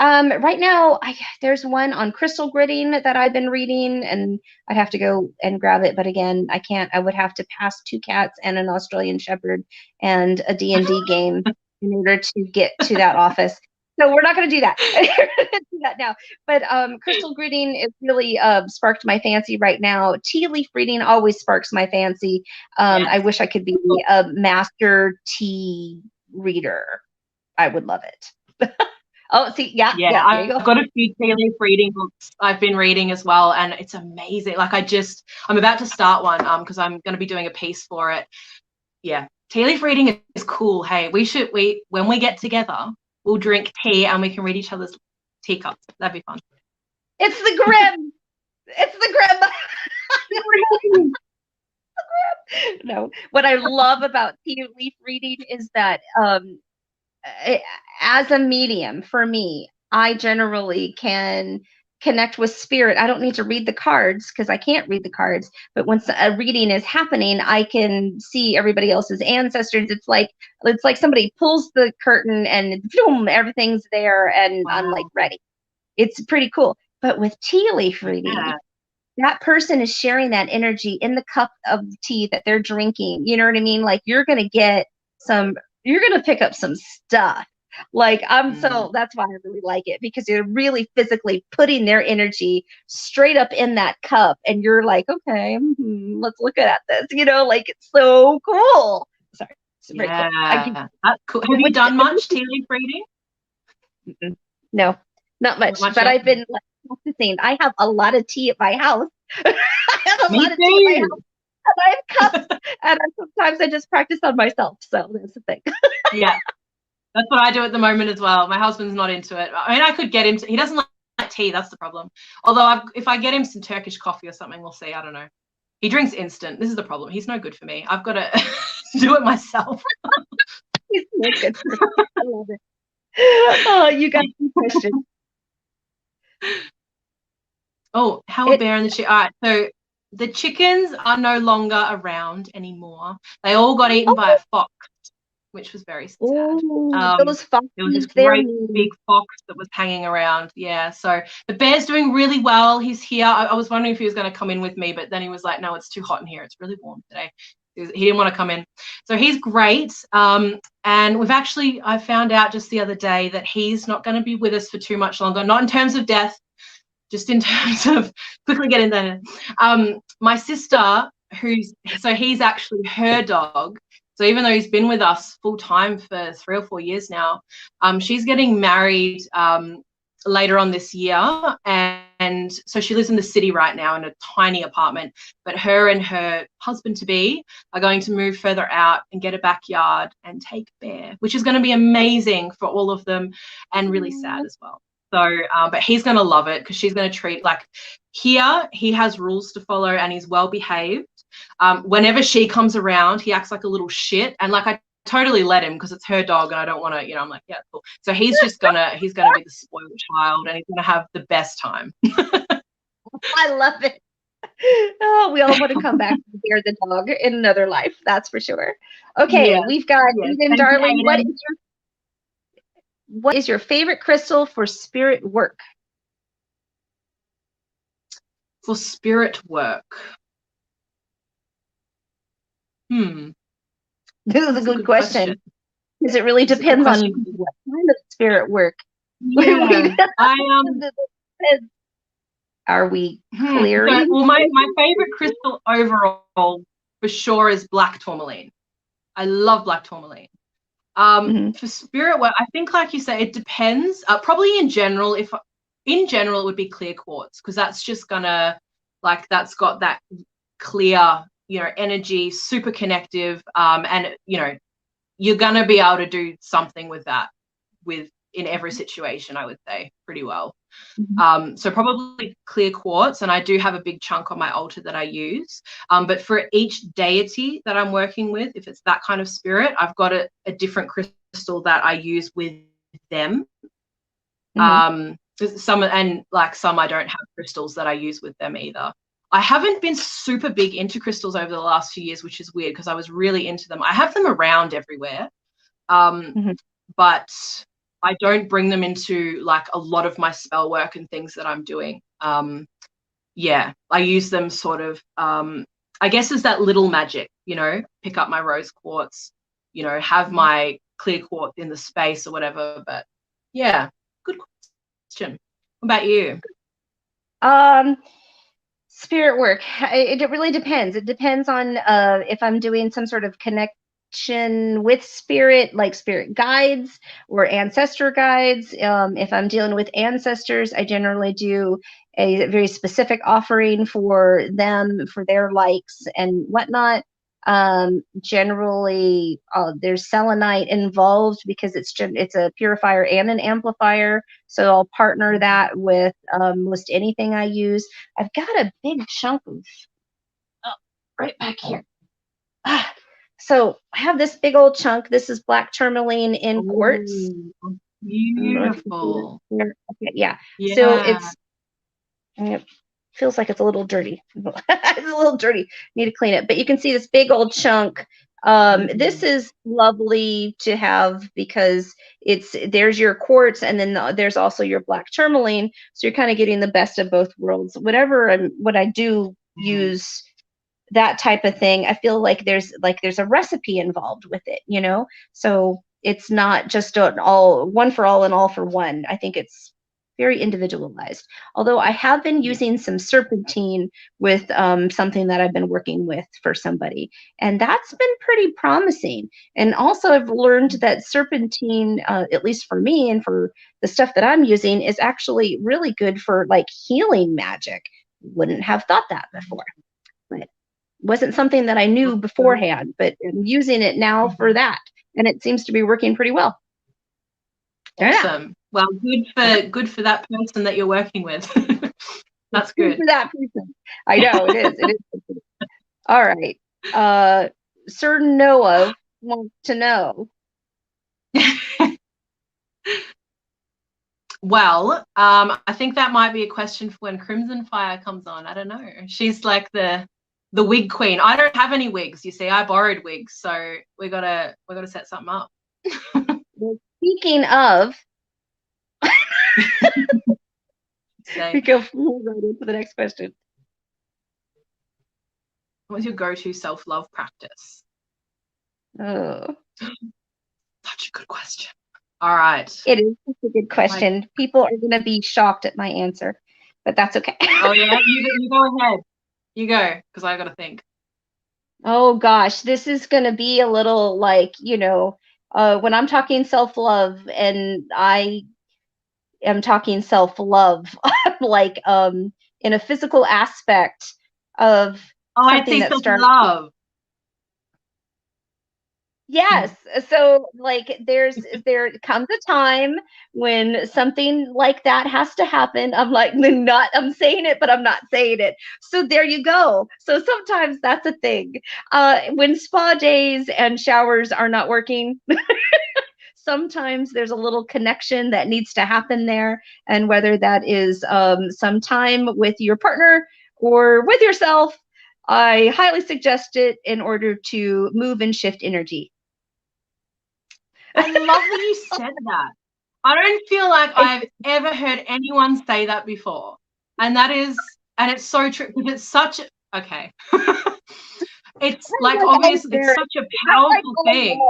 right now, there's one on crystal gridding that I've been reading, and I'd have to go and grab it. But again, I can't. I would have to pass 2 cats and an Australian Shepherd and a D&D game in order to get to that office. So we're not going to do that. Do that now. But crystal gridding is really sparked my fancy right now. Tea leaf reading always sparks my fancy. I wish I could be a master tea reader. I would love it. Oh, see, yeah. I've got a few tea leaf reading books I've been reading as well, and it's amazing. Like, I'm about to start one because I'm going to be doing a piece for it. Yeah, tea leaf reading is cool. Hey, when we get together, we'll drink tea and we can read each other's teacups. That'd be fun. It's the Grim. It's the Grim. No, what I love about tea leaf reading is that as a medium, for me, I generally can connect with spirit. I don't need to read the cards because I can't read the cards, but once a reading is happening, I can see everybody else's ancestors. It's like somebody pulls the curtain and boom, everything's there, and wow. I'm like ready. It's pretty cool. But with tea leaf reading, that person is sharing that energy in the cup of tea that they're drinking. You know what I mean? Like, you're going to pick up some stuff Like so that's why I really like it, because you're really physically putting their energy straight up in that cup, and you're like, okay, let's look at this. Like it's so cool. Sorry, it's very cool. That's cool. Have you done much tea leaf reading? No, not much. But I've been practicing. I have a lot of tea at my house. I have a lot of tea at my house. And I have cups, and sometimes I just practice on myself. So that's the thing. Yeah, that's what I do at the moment as well. My husband's not into it. I mean, I could get him to. He doesn't like tea. That's the problem. Although if I get him some Turkish coffee or something, we'll see. I don't know. He drinks instant. This is the problem. He's no good for me. I've got to do it myself. He's no good for me. I love it. Oh, you got some questions. Oh, how a bear in the chicken. All right, so the chickens are no longer around anymore. They all got eaten by a fox, which was very sad. Those foxes, there was this great big fox that was hanging around. Yeah, so the bear's doing really well. He's here. I was wondering if he was going to come in with me, but then he was like, no, it's too hot in here. It's really warm today. He didn't want to come in. So he's great. And I found out just the other day that he's not going to be with us for too much longer, not in terms of death, just in terms of quickly getting there. My sister, he's actually her dog. So even though he's been with us full time for 3 or 4 years now, she's getting married later on this year. And so she lives in the city right now in a tiny apartment, but her and her husband-to-be are going to move further out and get a backyard and take Bear, which is going to be amazing for all of them and really sad as well. So, but he's going to love it because she's going to treat, like, here he has rules to follow and he's well behaved. Whenever she comes around, he acts like a little shit, and like I totally let him because it's her dog and I don't want to, I'm like, yeah, cool. So he's gonna be the spoiled child and he's gonna have the best time. I love it. Oh, we all want to come back to Bear the dog in another life, that's for sure. Okay, we've got Eden, darling. What is your favorite crystal for spirit work? For spirit work. This is a good question. Because it really depends on what kind of spirit work. Yeah. Are we clearing? So, well, my favorite crystal overall for sure is black tourmaline. I love black tourmaline. For spirit work, I think, like you say, it depends. Probably in general, it would be clear quartz, because that's just gonna, like, that's got that clear, energy, super connective, and you're gonna be able to do something with that in every situation, I would say, pretty well. So probably clear quartz, and I do have a big chunk on my altar that I use. But for each deity that I'm working with, if it's that kind of spirit, I've got a different crystal that I use with them. Some I don't have crystals that I use with them either. I haven't been super big into crystals over the last few years, which is weird because I was really into them. I have them around everywhere, but I don't bring them into, like, a lot of my spell work and things that I'm doing. I use them sort of, I guess, as that little magic, pick up my rose quartz, have my clear quartz in the space or whatever. But yeah, good question. What about you? Spirit work, it really depends. It depends on if I'm doing some sort of connection with spirit, like spirit guides or ancestor guides. If I'm dealing with ancestors, I generally do a very specific offering for them, for their likes and whatnot. Generally, there's selenite involved because it's a purifier and an amplifier. So I'll partner that with most anything I use. I've got a big chunk of right back here. So I have this big old chunk. This is black tourmaline in quartz. Beautiful. Okay, yeah. So it feels like it's a little dirty. It's a little dirty. Need to clean it. But you can see this big old chunk. This is lovely to have because there's your quartz, and then there's also your black tourmaline. So you're kind of getting the best of both worlds. What I do use that type of thing, I feel like there's a recipe involved with it, So it's not just an all one for all and all for one. I think it's very individualized. Although I have been using some serpentine with something that I've been working with for somebody, and that's been pretty promising. And also, I've learned that serpentine, at least for me and for the stuff that I'm using, is actually really good for like healing magic. Wouldn't have thought that before, but wasn't something that I knew beforehand. But I'm using it now for that, and it seems to be working pretty well. Awesome. Well, good for that person that you're working with. That's good. For that person. I know it is. It is. All right. Sir Noah wants to know. Well, I think that might be a question for when Crimson Fire comes on. I don't know. She's like the wig queen. I don't have any wigs, you see. I borrowed wigs, so we gotta set something up. Well, speaking of, we go right into the next question. What's your go-to self-love practice? Oh, such a good question. All right. It is such a good question. People are going to be shocked at my answer, but that's okay. Oh yeah, you go ahead. You go, because I got to think. Oh gosh, this is going to be a little like, when I'm talking self-love and I am talking self-love, like in a physical aspect of something that starts. Self-love. Yes. So like there comes a time when something like that has to happen. I'm saying it, but I'm not saying it. So there you go. So sometimes that's a thing. When spa days and showers are not working, sometimes there's a little connection that needs to happen there. And whether that is some time with your partner or with yourself, I highly suggest it in order to move and shift energy. I love that you said that. I don't feel like I've ever heard anyone say that before. And it's so true, because it's such okay. It's like obviously it's such a powerful thing.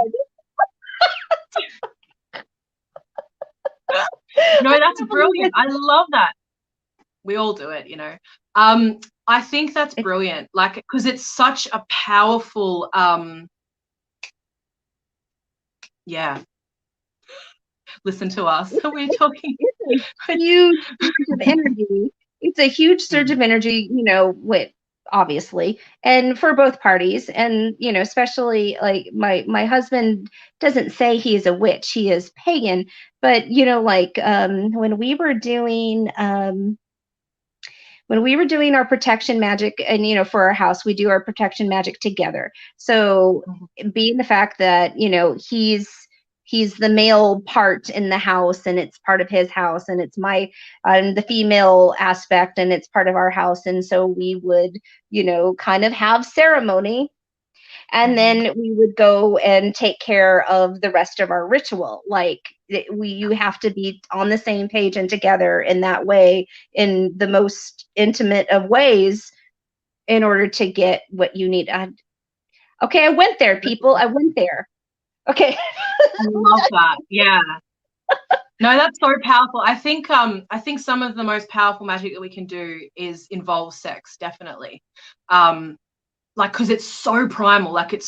No, that's brilliant. I love that. We all do it, I think that's brilliant, like, because it's such a powerful yeah. Listen to us. We're talking. It's a huge surge of energy. It's a huge surge of energy, obviously, and for both parties. And, especially like my husband doesn't say he is a witch, he is pagan. But, when we were doing our protection magic, and for our house we do our protection magic together. So being the fact that he's the male part in the house, and it's part of his house, and it's the female aspect, and it's part of our house. And so we would kind of have ceremony, and then we would go and take care of the rest of our ritual. Like you have to be on the same page and together in that way, in the most intimate of ways, in order to get what you need. Okay, I went there, people. I went there. Okay. I love that. Yeah. No, that's so powerful. I think some of the most powerful magic that we can do involve sex, definitely. Like, because it's so primal, like it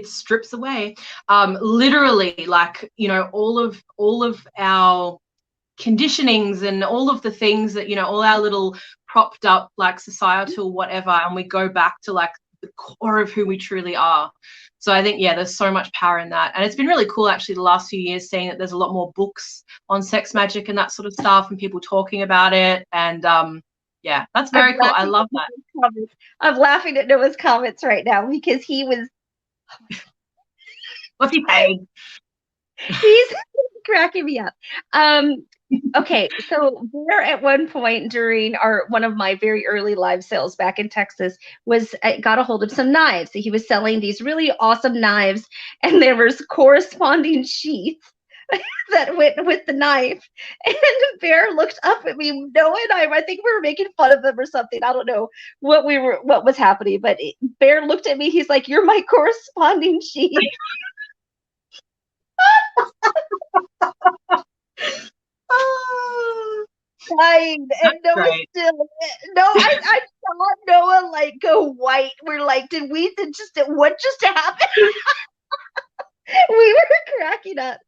strips away literally, like, all of our conditionings and all of the things that, all our little propped up like societal whatever, and we go back to like the core of who we truly are. So I think, there's so much power in that. And it's been really cool, actually, the last few years, seeing that there's a lot more books on sex magic and that sort of stuff, and people talking about it. And that's very cool. I love that. I'm laughing at Noah's comments right now, because he was. What's he saying? He's cracking me up. Okay, so Bear at one point during one of my very early live sales back in Texas got a hold of some knives. He was selling these really awesome knives, and there was corresponding sheaths that went with the knife. And Bear looked up at me. Noah and I think we were making fun of him or something. I don't know what was happening, but Bear looked at me. He's like, "You're my corresponding sheath." Oh, Dying, and that's Noah great. still. No, I saw Noah like go white. We're like, what just happened? We were cracking up.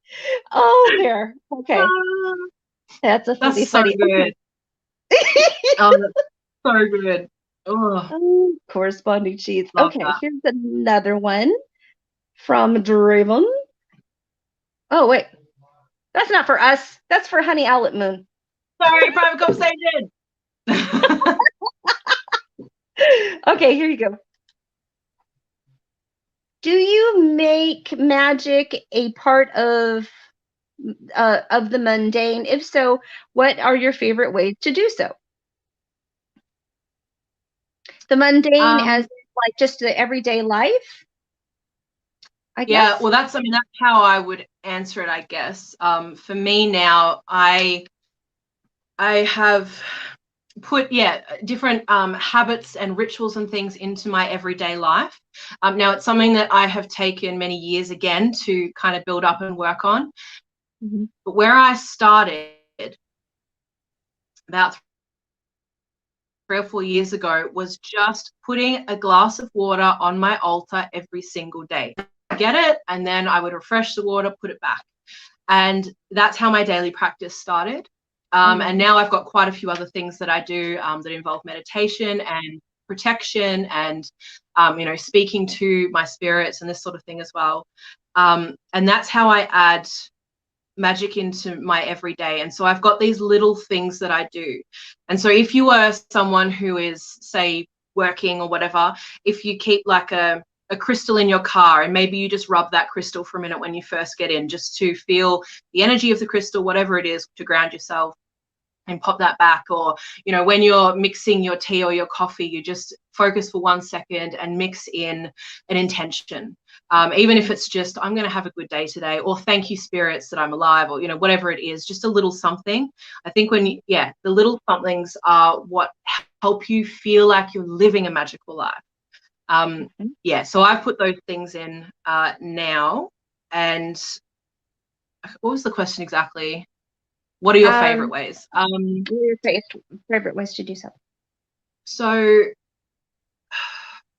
Oh, there. Okay, that's a That's funny, so funny. good. Okay. Oh, that's so good. Oh, Corresponding sheets. love Okay, that. here's another one from Draven. Oh wait, that's not for us. That's for Honey Owlet Moon. Sorry, private conversation. Okay, here you go. Do you make magic a part of the mundane? If so, what are your favorite ways to do so? The mundane as Um, like just the everyday life, I yeah, guess. well, that's how I would answer it, I guess. For me now, I have put different habits and rituals and things into my everyday life. Now it's something that I have taken many years again to kind of build up and work on. Mm-hmm. But where I started about 3 or 4 years ago was just putting a glass of water on my altar every single day. Get it, and then I would refresh the water, put it back, and that's how my daily practice started. And now I've got quite a few other things that I do that involve meditation and protection and speaking to my spirits and this sort of thing as well. And that's how I add magic into my everyday. And so I've got these little things that I do. And so if you were someone who is, say, working or whatever, if you keep like a crystal in your car and maybe you just rub that crystal for a minute when you first get in, just to feel the energy of the crystal, whatever it is, to ground yourself, and pop that back. Or when you're mixing your tea or your coffee, you just focus for 1 second and mix in an intention, even if it's just, I'm going to have a good day today, or thank you spirits that I'm alive, or whatever it is, just a little something. I think the little somethings are what help you feel like you're living a magical life. So I've put those things in now. And what was the question exactly? What are your favorite ways? Your favorite ways to do so. So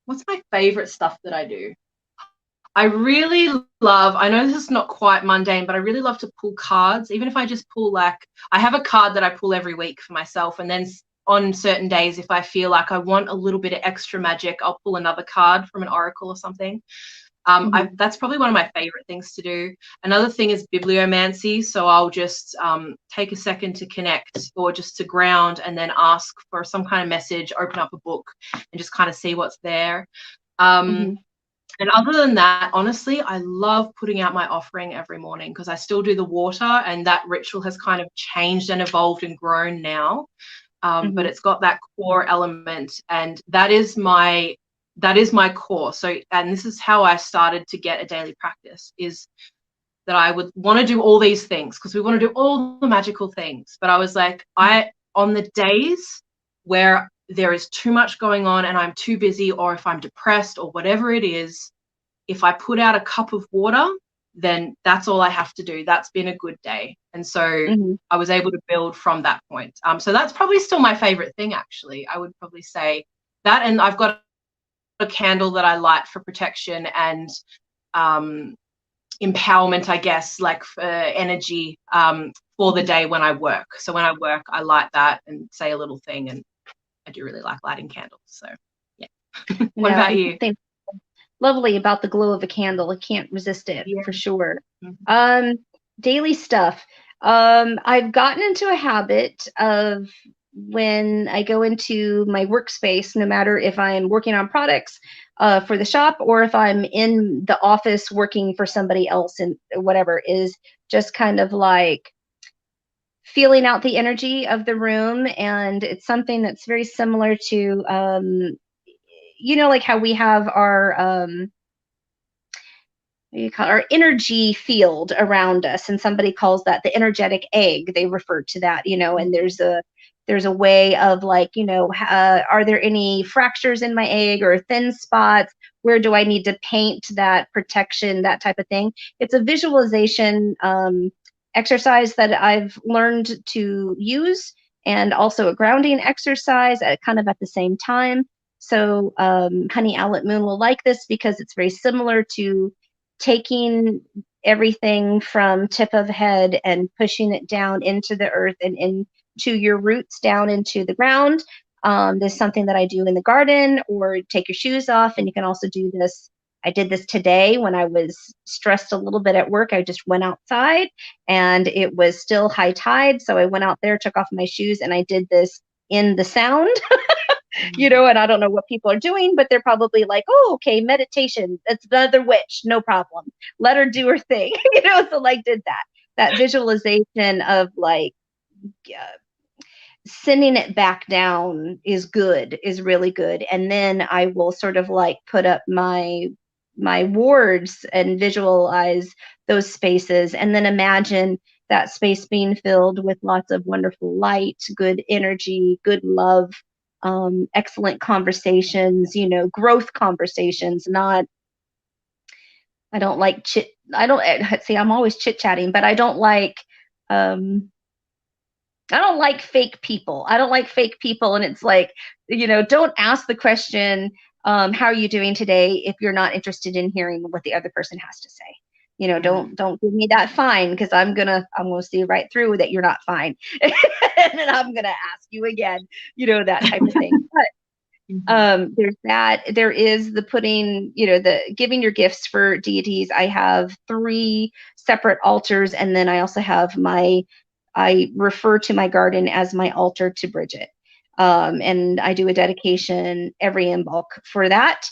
what's my favorite stuff that I do? I really love, I know this is not quite mundane, but I really love to pull cards. Even if I just pull, like, I have a card that I pull every week for myself. And then on certain days, if I feel like I want a little bit of extra magic, I'll pull another card from an oracle or something. That's probably one of my favorite things to do. Another thing is bibliomancy. So I'll just take a second to connect or just to ground and then ask for some kind of message, open up a book and just kind of see what's there. And other than that, honestly, I love putting out my offering every morning because I still do the water, and that ritual has kind of changed and evolved and grown now. But it's got that core element, and that is my core. So, and this is how I started to get a daily practice, is that I would want to do all these things because we want to do all the magical things. But I was like, on the days where there is too much going on and I'm too busy, or if I'm depressed or whatever it is, if I put out a cup of water, then that's all I have to do. That's been a good day. And so I was able to build from that point. So that's probably still my favorite thing, actually. I would probably say that. And I've got a candle that I light for protection and empowerment, I guess, like for energy for the day when I work. So when I work, I light that and say a little thing, and I do really like lighting candles. So yeah. What about you? Lovely about the glow of a candle. I can't resist it for sure. Daily stuff. I've gotten into a habit of, when I go into my workspace, no matter if I'm working on products for the shop or if I'm in the office working for somebody else and whatever, is just kind of like feeling out the energy of the room. And it's something that's very similar to, like how we have our, our energy field around us, and somebody calls that the energetic egg. They refer to that, and there's a way of like, are there any fractures in my egg or thin spots? where do I need to paint that protection, that type of thing. It's a visualization exercise that I've learned to use, and also a grounding exercise at kind of at the same time. So Honey Owlet Moon will like this because it's very similar to taking everything from tip of head and pushing it down into the earth and into your roots down into the ground. This is something that I do in the garden, or take your shoes off. And you can also do this. I did this today when I was stressed a little bit at work. I just went outside and it was still high tide. So I went out there, took off my shoes, and I did this in the sound. You know, and I don't know what people are doing, but they're probably like, oh, okay, meditation. That's another witch. No problem. Let her do her thing. You know, so like did that visualization of like sending it back down is good, is really good. And then I will sort of like put up my wards and visualize those spaces, and then imagine that space being filled with lots of wonderful light, good energy, good love, excellent conversations, you know, growth conversations. Not, I don't like I don't see, I'm always chit chatting, but I don't like fake people. I don't like fake people. And it's like, you know, don't ask the question, how are you doing today, if you're not interested in hearing what the other person has to say. You know, don't give me that fine, because I'm gonna see right through that you're not fine. And then I'm gonna ask you again, you know, that type of thing. But there's that. There is the putting, you know, the giving your gifts for deities. I have 3 separate altars, and then I also have I refer to my garden as my altar to Bridget. And I do a dedication every in bulk for that,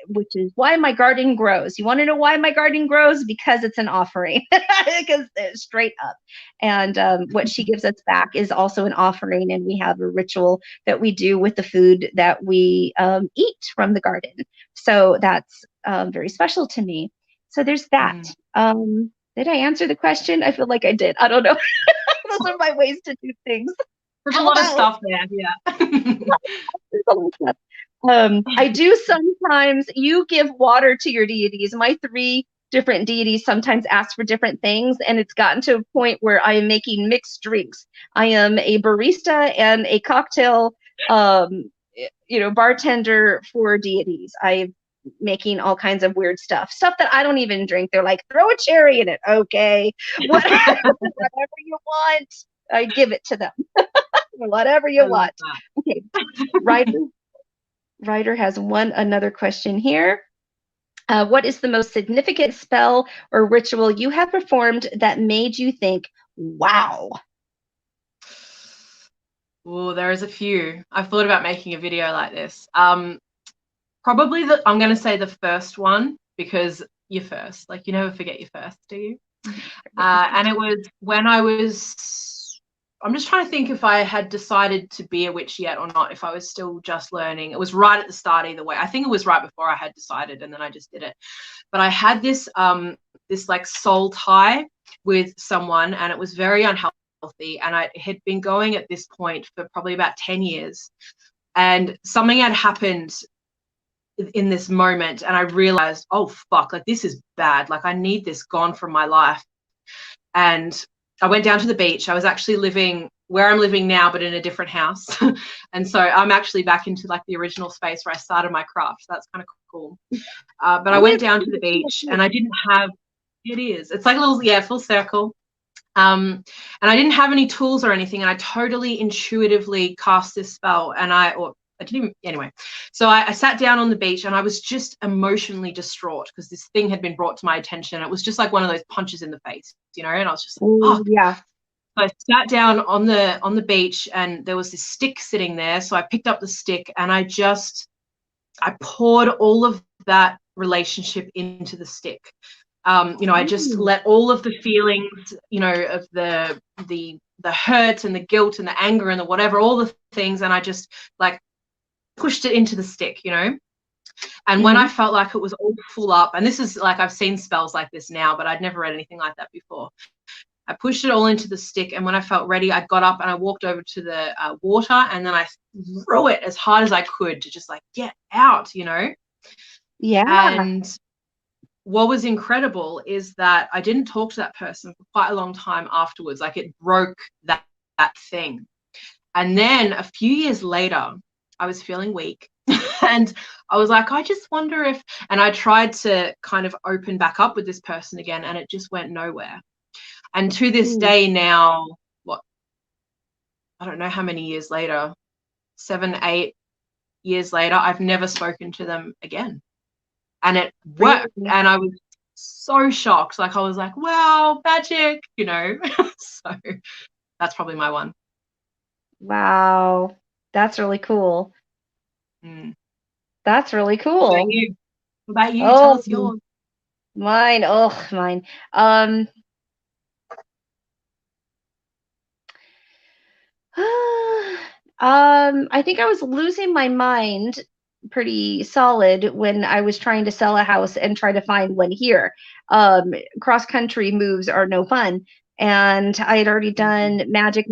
which is why my garden grows. You want to know why my garden grows? Because it's an offering, because it's straight up. And what she gives us back is also an offering. And we have a ritual that we do with the food that we eat from the garden. So that's very special to me. So there's that. Did I answer the question? I feel like I did. I don't know. Those are my ways to do things. There's a lot of stuff there. Yeah. There's a lot of stuff. I do sometimes, you give water to your deities. My 3 different deities sometimes ask for different things, and it's gotten to a point where I am making mixed drinks. I am a barista and a cocktail, you know, bartender for deities. I'm making all kinds of weird stuff that I don't even drink. They're like, throw a cherry in it. Okay, whatever you want, I give it to them. Whatever you want. Okay, Ryder has another question here. What is the most significant spell or ritual you have performed that made you think, wow? Oh, there is a few. I've thought about making a video like this. Probably I'm going to say the first one, because you're first. Like, you never forget your first, do you? And it was when I'm just trying to think if I had decided to be a witch yet or not, if I was still just learning. It was right at the start either way. I think it was right before I had decided, and then I just did it. But I had this like soul tie with someone, and it was very unhealthy. And I had been going at this point for probably about 10 years. And something had happened in this moment, and I realized, oh, fuck, like this is bad. Like I need this gone from my life. And I went down to the beach. I was actually living where I'm living now, but in a different house. And so I'm actually back into like the original space where I started my craft. So that's kind of cool. But I went down to the beach, and I didn't have, it's like a little, full circle. And I didn't have any tools or anything. And I totally intuitively cast this spell, and I didn't even, anyway. So I sat down on the beach, and I was just emotionally distraught because this thing had been brought to my attention. It was just like one of those punches in the face, you know, and I was just like, oh, yeah. So I sat down on the beach, and there was this stick sitting there. So I picked up the stick, and I poured all of that relationship into the stick. You know, I just let all of the feelings, you know, of the hurt and the guilt and the anger and the whatever, all the things, and I just like pushed it into the stick, you know. And when I felt like it was all full up, and this is like, I've seen spells like this now, but I'd never read anything like that before. I pushed it all into the stick, and when I felt ready, I got up and I walked over to the water, and then I threw it as hard as I could to just like get out, you know. Yeah. And what was incredible is that I didn't talk to that person for quite a long time afterwards. Like, it broke that thing. And then a few years later, I was feeling weak. And I was like, I just wonder if, and I tried to kind of open back up with this person again, and it just went nowhere. And to this Mm. day now, what, I don't know how many years later, 7, 8 years later, I've never spoken to them again. And it worked. Really? And I was so shocked. Like, I was like, wow, magic, you know? So that's probably my one. Wow. That's really cool. Mm. That's really What about cool. you? What about you? Tell Oh, us yours. mine. Oh, mine. I think I was losing my mind pretty solid when I was trying to sell a house and try to find one here. Cross country moves are no fun. And I had already done magic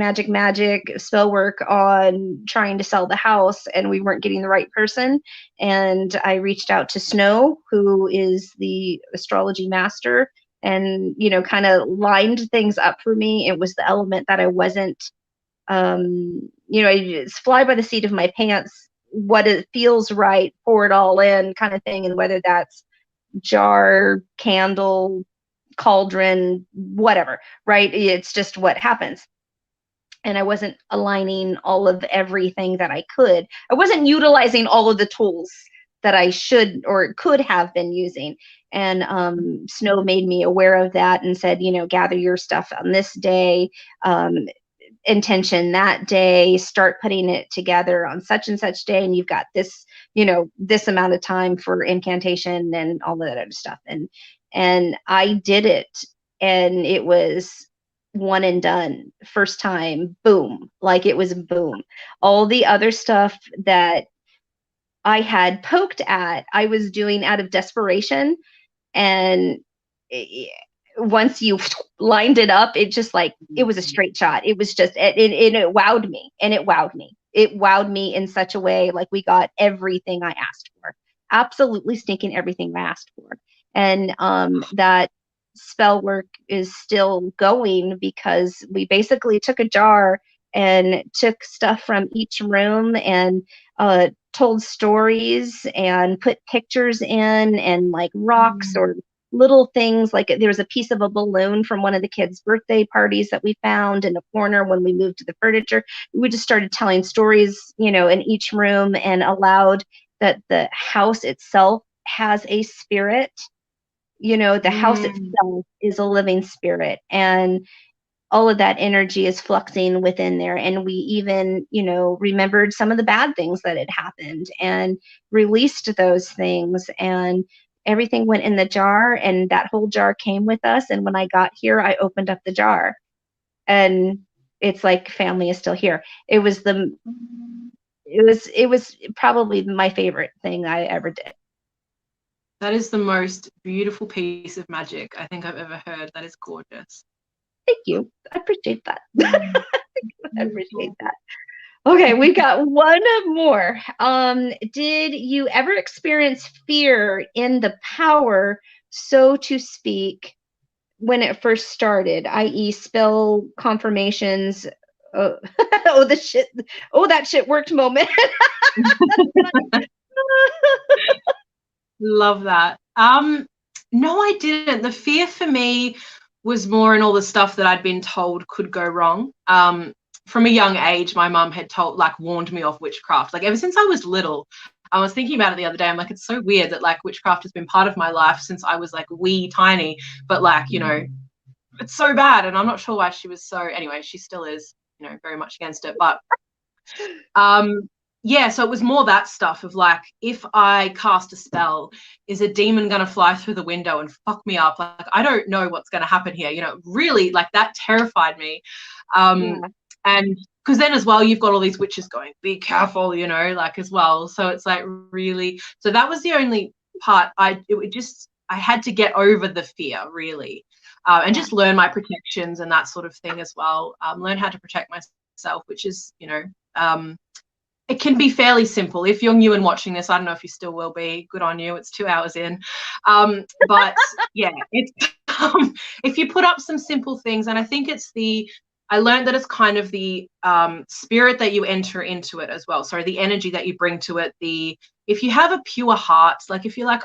spell work on trying to sell the house, and we weren't getting the right person. And I reached out to Snow, who is the astrology master, and kind of lined things up for me. It was the element that I wasn't it's fly by the seat of my pants, what it feels right, pour it all in kind of thing. And whether that's jar, candle, cauldron, whatever, right? It's just what happens. And I wasn't aligning all of everything that I could. I wasn't utilizing all of the tools that I should or could have been using. And Snow made me aware of that and said, gather your stuff on this day. Intention that day, start putting it together on such and such day, and you've got this this amount of time for incantation and all of that other stuff. And I did it, and it was one and done. First time, boom, like it was boom. All the other stuff that I had poked at, I was doing out of desperation. And once you lined it up, it just like it was a straight shot. It was just it wowed me, and it wowed me. It wowed me in such a way, like we got everything I asked for, absolutely stinking everything I asked for. And that spell work is still going because we basically took a jar and took stuff from each room and told stories and put pictures in and like rocks or little things. Like there was a piece of a balloon from one of the kids' birthday parties that we found in a corner when we moved to the furniture. We just started telling stories, in each room, and allowed that the house itself has a spirit. The house itself is a living spirit, and all of that energy is fluxing within there. And we even, remembered some of the bad things that had happened and released those things. And everything went in the jar, and that whole jar came with us. And when I got here, I opened up the jar, and it's like family is still here. It was probably my favorite thing I ever did. That is the most beautiful piece of magic I think I've ever heard. That is gorgeous. Thank you. I appreciate that. I appreciate that. Okay, we got one more. Did you ever experience fear in the power, so to speak, when it first started, i.e., spell confirmations? Oh, oh, the shit! Oh, that shit worked moment. Love that. No, I didn't. The fear for me was more in all the stuff that I'd been told could go wrong. From a young age, my mum had warned me off witchcraft. Like ever since I was little, I was thinking about it the other day. I'm like, it's so weird that like witchcraft has been part of my life since I was like wee tiny, but like, it's so bad. And I'm not sure why she was so, anyway, she still is, very much against it. But yeah, so it was more that stuff of like, if I cast a spell, is a demon going to fly through the window and fuck me up? Like, I don't know what's going to happen here. Really, like that terrified me. Yeah. And because then as well, you've got all these witches going, be careful, like as well. So it's like really, so that was the only part I had to get over the fear really. And just learn my protections and that sort of thing as well. Learn how to protect myself, which is, it can be fairly simple. If you're new and watching this, I don't know if you still will be. Good on you. It's 2 hours in. But yeah, it's if you put up some simple things, and I think I learned that it's kind of the spirit that you enter into it as well. So the energy that you bring to it. If you have a pure heart, like if you're like,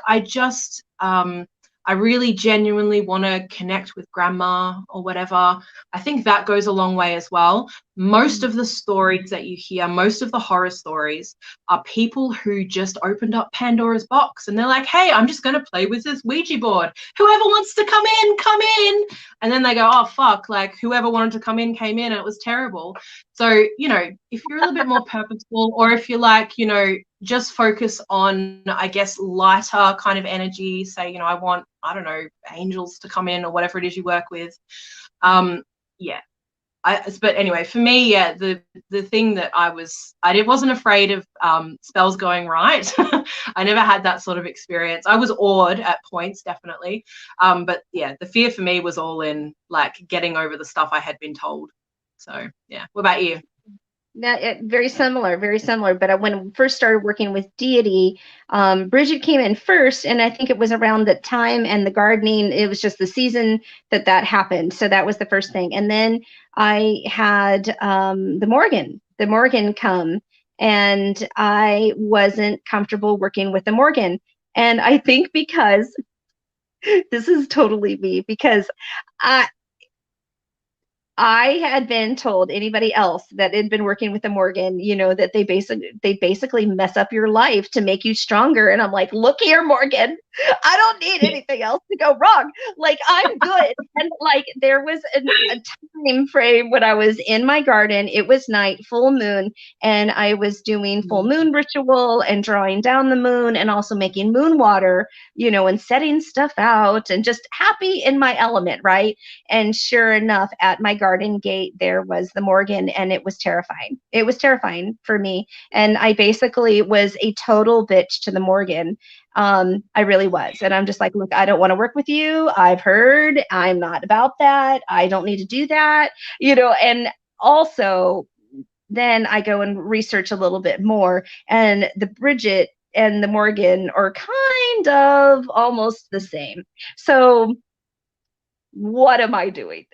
I really genuinely want to connect with grandma or whatever, I think that goes a long way as well. Most of the stories that you hear, most of the horror stories, are people who just opened up Pandora's box and they're like, hey, I'm just going to play with this Ouija board. Whoever wants to come in, come in. And then they go, oh, fuck, like whoever wanted to come in came in and it was terrible. So, you know, if you're a little bit more purposeful, or if you're like, you know, just focus on, I guess, lighter kind of energy, say, you know, I want, I don't know, angels to come in or whatever it is you work with. Yeah. But anyway, for me, yeah, the thing that I wasn't afraid of spells going right. I never had that sort of experience. I was awed at points, definitely. But yeah, the fear for me was all in like getting over the stuff I had been told. So yeah. What about you? Very similar, very similar. But when I first started working with deity, Bridget came in first, and I think it was around the time and the gardening. It was just the season that happened. So that was the first thing. And then I had the Morgan come, and I wasn't comfortable working with the Morgan. And I think because this is totally me, because I I had been told, anybody else that had been working with the Morgan, you know, that they basically mess up your life to make you stronger. And I'm like, look here, Morgan, I don't need anything else to go wrong. Like, I'm good. And like there was a time frame when I was in my garden. It was night, full moon, and I was doing full moon ritual and drawing down the moon and also making moon water, you know, and setting stuff out and just happy in my element, right? And sure enough, at my garden gate, there was the Morgan, and it was terrifying. It was terrifying for me. And I basically was a total bitch to the Morgan. I really was. And I'm just like, look, I don't want to work with you. I've heard, I'm not about that. I don't need to do that, you know. And also, then I go and research a little bit more, and the Bridget and the Morgan are kind of almost the same. So what am I doing?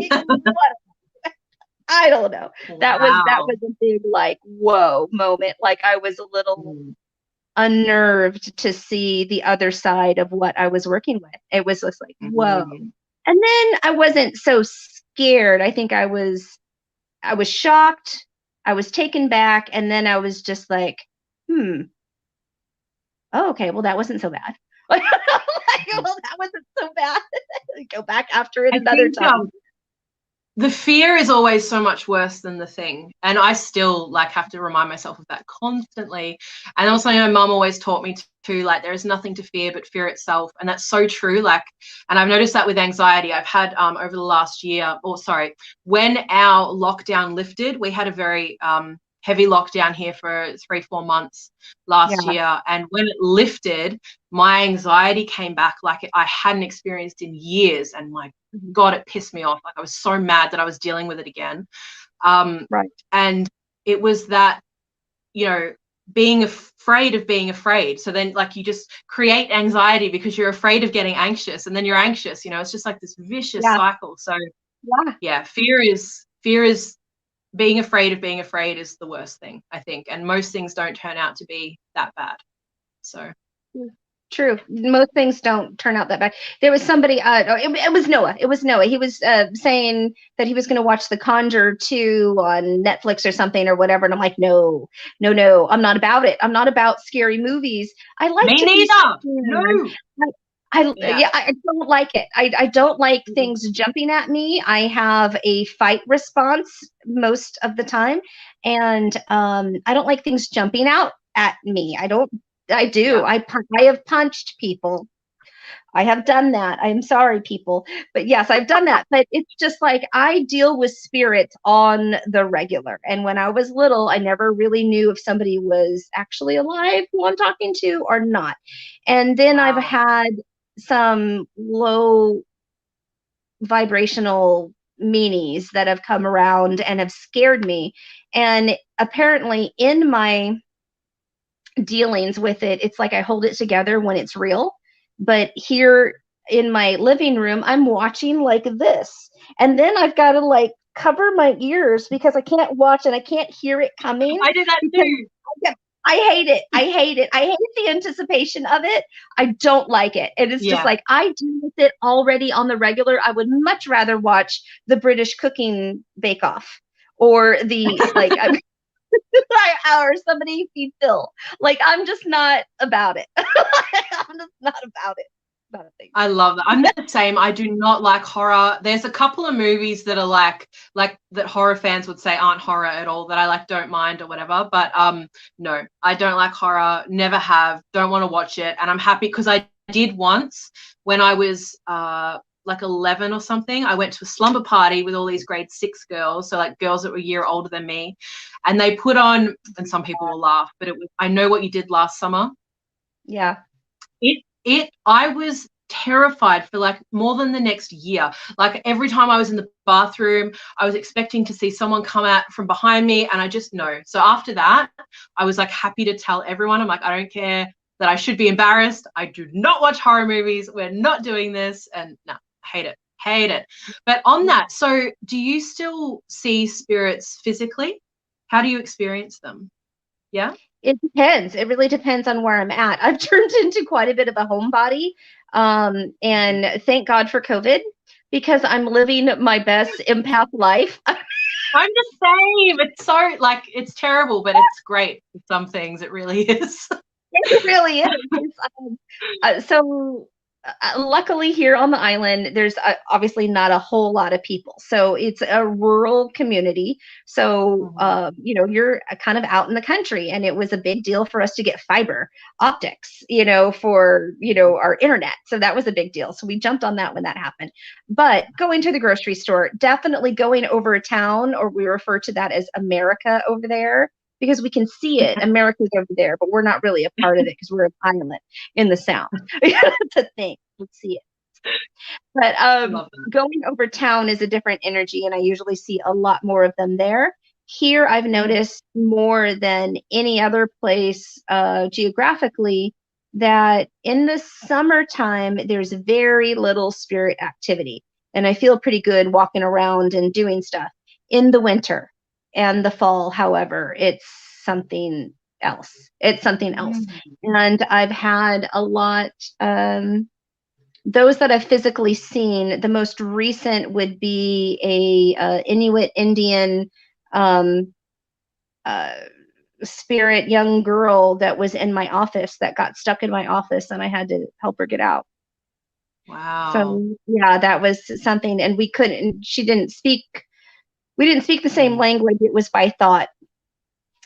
Like, I don't know. Wow. That was a big like whoa moment. Like I was a little unnerved to see the other side of what I was working with. It was just like whoa. And then I wasn't so scared. I think I was shocked. I was taken back, and then I was just like, oh, okay, well that wasn't so bad. Like, well, that wasn't so bad. Go back after it another time. The fear is always so much worse than the thing, and I still like have to remind myself of that constantly. And also, my mum always taught me to like there is nothing to fear but fear itself, and that's so true. Like, and I've noticed that with anxiety. I've had over the last year, or sorry, when our lockdown lifted, we had a very heavy lockdown here for 3-4 months last year, and when it lifted, my anxiety came back like I hadn't experienced in years, and my God, it pissed me off. Like I was so mad that I was dealing with it again. Right. And it was that, you know, being afraid of being afraid. So then like you just create anxiety because you're afraid of getting anxious, and then you're anxious, you know, it's just like this vicious cycle. So yeah, fear is being afraid of being afraid is the worst thing, I think. And most things don't turn out to be that bad. So true. Most things don't turn out that bad. There was somebody, it was Noah. It was Noah. He was saying that he was going to watch The Conjure 2 on Netflix or something or whatever. And I'm like, no, I'm not about it. I'm not about scary movies. I like me to neither. No. I don't like it. I don't like things jumping at me. I have a fight response most of the time. And I don't like things jumping out at me. I do. Yeah. I have punched people. I have done that. I'm sorry, people. But yes, I've done that. But it's just like I deal with spirits on the regular. And when I was little, I never really knew if somebody was actually alive who I'm talking to or not. And then I've had some low vibrational meanies that have come around and have scared me. And apparently in my dealings with it, it's like I hold it together when it's real. But here in my living room, I'm watching like this. And then I've got to like cover my ears because I can't watch and I can't hear it coming. I did that too. I hate it. I hate it. I hate the anticipation of it. I don't like it. And it's just like I deal with it already on the regular. I would much rather watch the British Cooking Bake Off or the like or somebody feed Phil. Like I'm just not about it. I'm just not about it. Not a thing. I love that. I'm the same. I do not like horror. There's a couple of movies that are like that horror fans would say aren't horror at all that I like don't mind or whatever. But no, I don't like horror. Never have. Don't want to watch it. And I'm happy because I did once when I was like 11 or something. I went to a slumber party with all these grade 6 girls, so like girls that were a year older than me, and they put on, and some people will laugh, but it was I Know What You Did Last Summer. Yeah. I was terrified for like more than the next year. Like every time I was in the bathroom, I was expecting to see someone come out from behind me, and I just no. So after that, I was like happy to tell everyone. I'm like, I don't care that I should be embarrassed. I do not watch horror movies. We're not doing this. And no, hate it. But on that, so do you still see spirits physically? How do you experience them? Yeah. It depends. It really depends on where I'm at. I've turned into quite a bit of a homebody. And thank God for COVID because I'm living my best empath life. I'm the same. It's so like it's terrible, but it's great for some things. It really is. It really is. So luckily here on the island, there's obviously not a whole lot of people. So it's a rural community. So, you're kind of out in the country, and it was a big deal for us to get fiber optics, for, our internet. So that was a big deal. So we jumped on that when that happened. But going to the grocery store, definitely going over a town, or we refer to that as America over there, because we can see it. America's over there, but we're not really a part of it because we're an island in the Sound. It's a thing. Let's see it. But going over town is a different energy, and I usually see a lot more of them there. Here, I've noticed more than any other place geographically that in the summertime, there's very little spirit activity. And I feel pretty good walking around and doing stuff. In the winter and the fall, however, it's something else. It's something else. And I've had a lot, those that I've physically seen, the most recent would be a Inuit Indian spirit young girl that was in my office that got stuck in my office, and I had to help her get out. Wow. So yeah, that was something. And we didn't speak the same language. It was by thought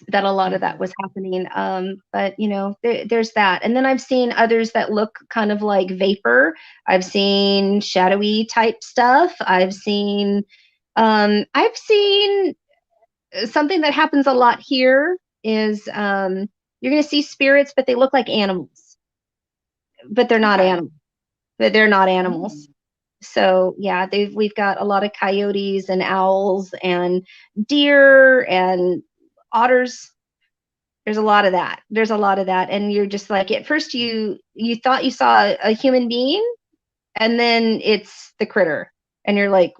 that a lot of that was happening. But there's that. And then I've seen others that look kind of like vapor. I've seen shadowy type stuff. I've seen something that happens a lot here is you're going to see spirits, but they look like animals, but they're not animals. But they're not animals. So yeah, we've got a lot of coyotes and owls and deer and otters. There's a lot of that. And you're just like, at first you thought you saw a human being, and then it's the critter, and you're like,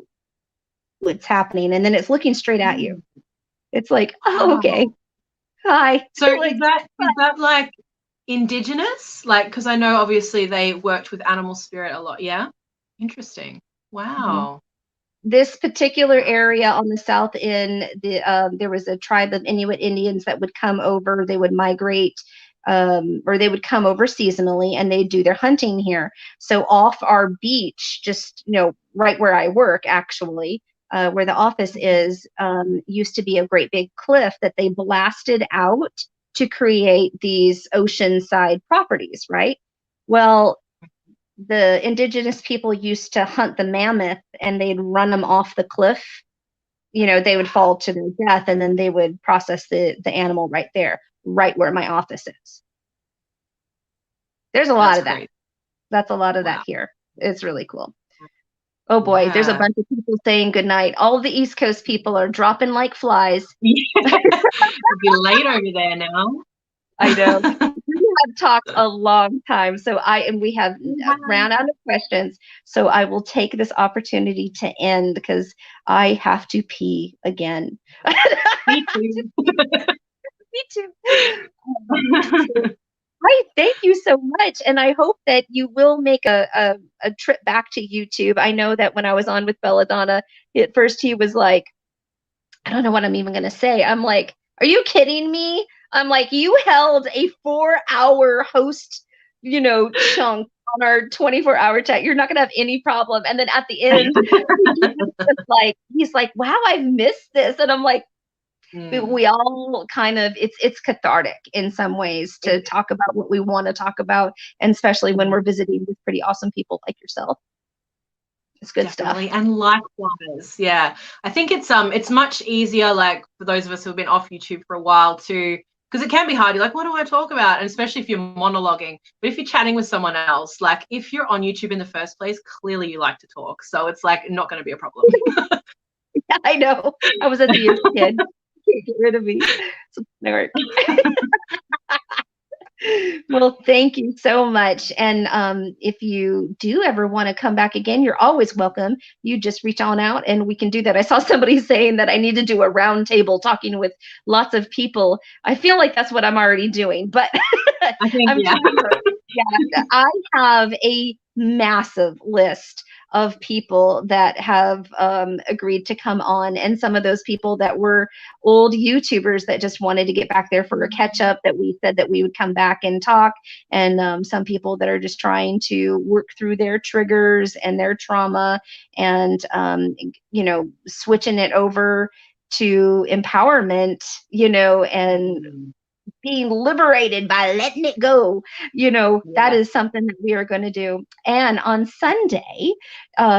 what's happening? And then it's looking straight at you. It's like, oh, okay. Hi. So is that like indigenous? Like, because I know obviously they worked with animal spirit a lot. Yeah. Interesting. Wow. This particular area on the south end, there was a tribe of Inuit Indians that would come over. They would migrate, or they would come over seasonally, and they'd do their hunting here. So off our beach, just right where I work, actually, where the office is, used to be a great big cliff that they blasted out to create these oceanside properties, right? Well, the indigenous people used to hunt the mammoth, and they'd run them off the cliff. They would fall to their death, and then they would process the animal right there, right where my office is. There's a lot of that. That's a lot of that here. It's really cool. Oh boy, there's a Yeah. bunch of people saying goodnight. All of the East Coast people are dropping like flies. Yeah. It'll be late over there now. I know. We have talked a long time, so we have Yeah. ran out of questions. So I will take this opportunity to end because I have to pee again. Me too. Me too. So I thank you so much, and I hope that you will make a trip back to YouTube. I know that when I was on with Belladonna, at first he was like, I don't know what I'm even going to say. I'm like, are you kidding me? I'm like, you held a 4-hour host, chunk on our 24-hour chat. You're not going to have any problem. And then at the end, he's like, wow, I've missed this. And I'm like, we all kind of, it's cathartic in some ways to talk about what we want to talk about, and especially when we're visiting with pretty awesome people like yourself. It's good Definitely. stuff. And likewise, yeah. I think it's much easier, like for those of us who've been off YouTube for a while to, because it can be hard. You're like, what do I talk about? And especially if you're monologuing. But if you're chatting with someone else, like if you're on YouTube in the first place, clearly you like to talk. So it's like not going to be a problem. Yeah, I know. I was a theater kid. Can't get rid of me. It's a Well, thank you so much. And if you do ever want to come back again, you're always welcome. You just reach on out and we can do that. I saw somebody saying that I need to do a round table talking with lots of people. I feel like that's what I'm already doing, but I think, I'm yeah. yeah, I have a massive list of people that have agreed to come on, and some of those people that were old YouTubers that just wanted to get back there for a catch up, that we said that we would come back and talk, and some people that are just trying to work through their triggers and their trauma, and switching it over to empowerment, and being liberated by letting it go. That is something that we are going to do. And on Sunday,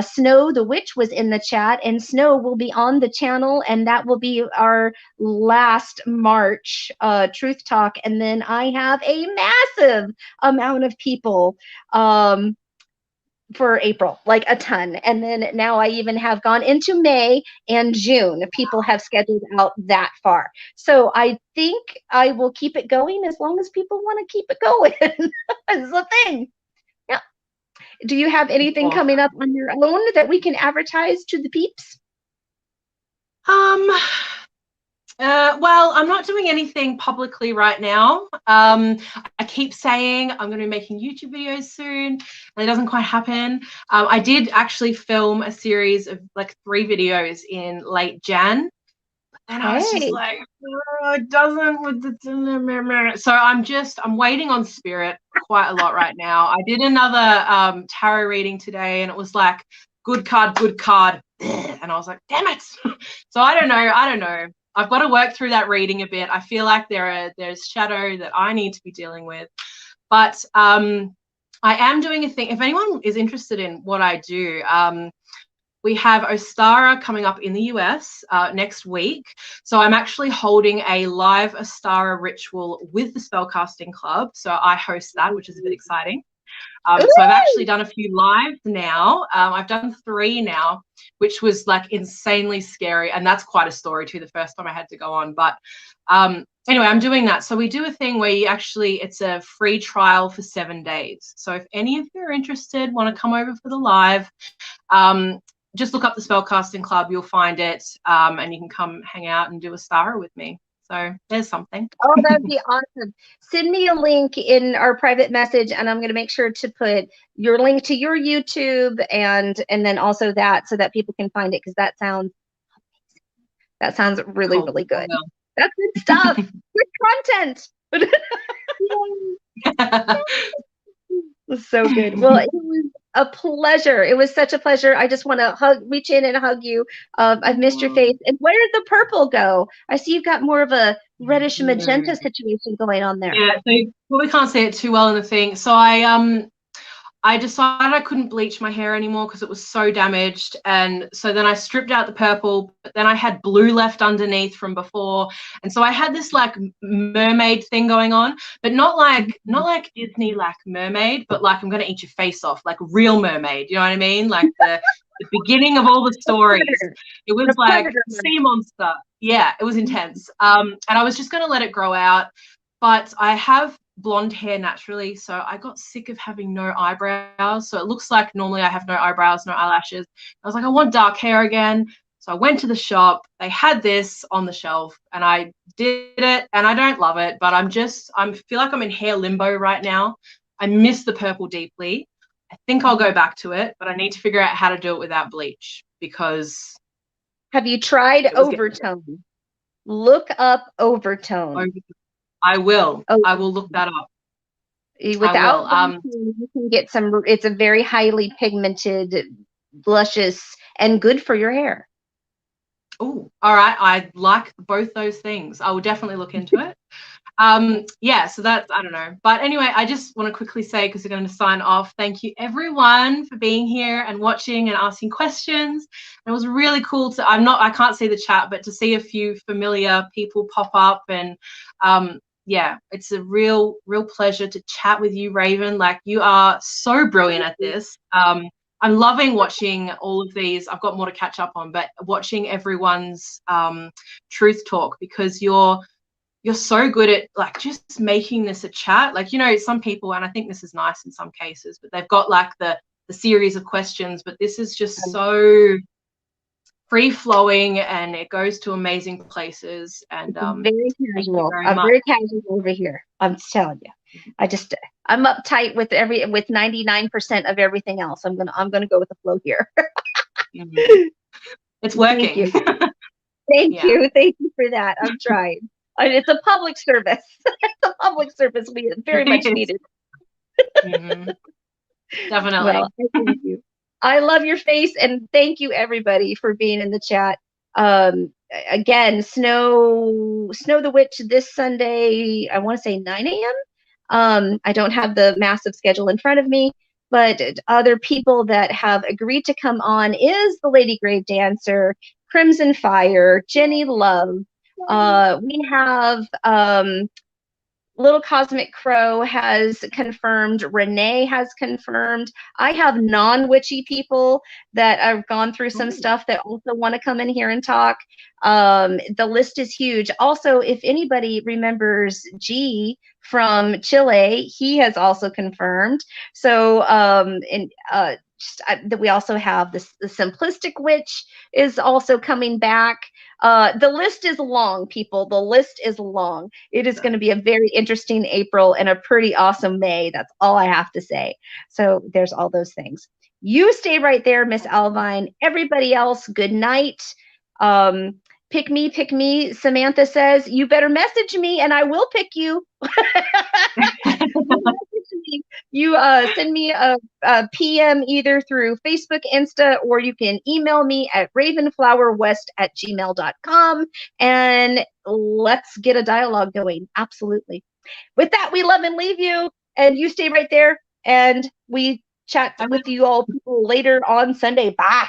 Snow the Witch was in the chat, and Snow will be on the channel, and that will be our last March Truth Talk. And then I have a massive amount of people for April, like a ton. And then now I even have gone into May and June. People have scheduled out that far. So I think I will keep it going as long as people want to keep it going. That's the thing. Yeah. Do you have anything coming up on your own that we can advertise to the peeps? Well, I'm not doing anything publicly right now. I keep saying I'm going to be making YouTube videos soon, and it doesn't quite happen. I did actually film a series of like 3 videos in late Jan, and I was just like, oh, it doesn't with the. So I'm waiting on spirit quite a lot right now. I did another tarot reading today, and it was like good card, and I was like, damn it. So I don't know. I've got to work through that reading a bit. I feel like there's shadow that I need to be dealing with. But I am doing a thing. If anyone is interested in what I do, we have Ostara coming up in the US next week. So I'm actually holding a live Ostara ritual with the Spellcasting Club. So I host that, which is a bit exciting. So I've actually done a few lives now. I've done 3 now, which was like insanely scary. And that's quite a story too, the first time I had to go on. But anyway, I'm doing that. So we do a thing where it's a free trial for 7 days. So if any of you are interested, want to come over for the live, just look up the Spellcasting Club, you'll find it, and you can come hang out and do Ostara with me. So there's something. Oh, that'd be awesome. Send me a link in our private message, and I'm going to make sure to put your link to your YouTube and then also that, so that people can find it, because that sounds really, Cool. really good. That's good stuff. Good content. So good. Well, it was a pleasure. It was such a pleasure. I just want to reach in and hug you. I've missed your face. And where did the purple go? I see you've got more of a reddish magenta situation going on there. Yeah, so you probably can't see it too well in the thing. So I I decided I couldn't bleach my hair anymore because it was so damaged. And so then I stripped out the purple, but then I had blue left underneath from before. And so I had this like mermaid thing going on, but not like Disney like mermaid, but like I'm gonna eat your face off, like real mermaid. You know what I mean? Like the beginning of all the stories. It was like sea monster. Yeah, it was intense. And I was just gonna let it grow out. But I have blonde hair naturally, so I got sick of having no eyebrows. So it looks like normally I have no eyebrows, no eyelashes. I was like, I want dark hair again. So I went to the shop. They had this on the shelf, and I did it. And I don't love it, but I feel like I'm in hair limbo right now. I miss the purple deeply. I think I'll go back to it, but I need to figure out how to do it without bleach because. Have you tried overtone? Look up overtone. I will. Oh. I will look that up. Without you can get some. It's a very highly pigmented, luscious, and good for your hair. Oh, all right. I like both those things. I will definitely look into it. Yeah, so that's, I don't know. But anyway, I just want to quickly say, because we're going to sign off, thank you everyone for being here and watching and asking questions. It was really cool to, I can't see the chat, but to see a few familiar people pop up. And yeah, it's a real pleasure to chat with you, Raven. Like, you are so brilliant at this. I'm loving watching all of these. I've got more to catch up on, but watching everyone's truth talk, because you're so good at like just making this a chat. Like, you know, some people, and I think this is nice in some cases, but they've got like the series of questions, but this is just so free flowing and it goes to amazing places. And very casual. I'm very casual over here. I'm telling you. I'm uptight with 99% of everything else. I'm gonna go with the flow here. It's working. Thank you for that. I'm trying. It's a public service. It's a public service we very much needed. Definitely. Well, thank you. I love your face, and thank you everybody for being in the chat. Again, Snow the Witch this Sunday, I want to say 9 a.m. I don't have the massive schedule in front of me, but other people that have agreed to come on is the Lady Grave Dancer, Crimson Fire, Jenny Love. We have Little Cosmic Crow has confirmed. Renee has confirmed. I have non-witchy people that have gone through some stuff that also want to come in here and talk. The list is huge. Also, if anybody remembers G from Chile, he has also confirmed. So, that we also have the Simplistic Witch is also coming back. The list is long, people. The list is long. It is going to be a very interesting April and a pretty awesome May. That's all I have to say. So there's all those things. You stay right there, Miss Owlvine. Everybody else, good night. Pick me. Samantha says, you better message me and I will pick you. You send me a PM either through Facebook, Insta, or you can email me at ravenflowerwest@gmail.com and let's get a dialogue going. Absolutely. With that, we love and leave you, and you stay right there, and we chat with you all people later on Sunday. Bye.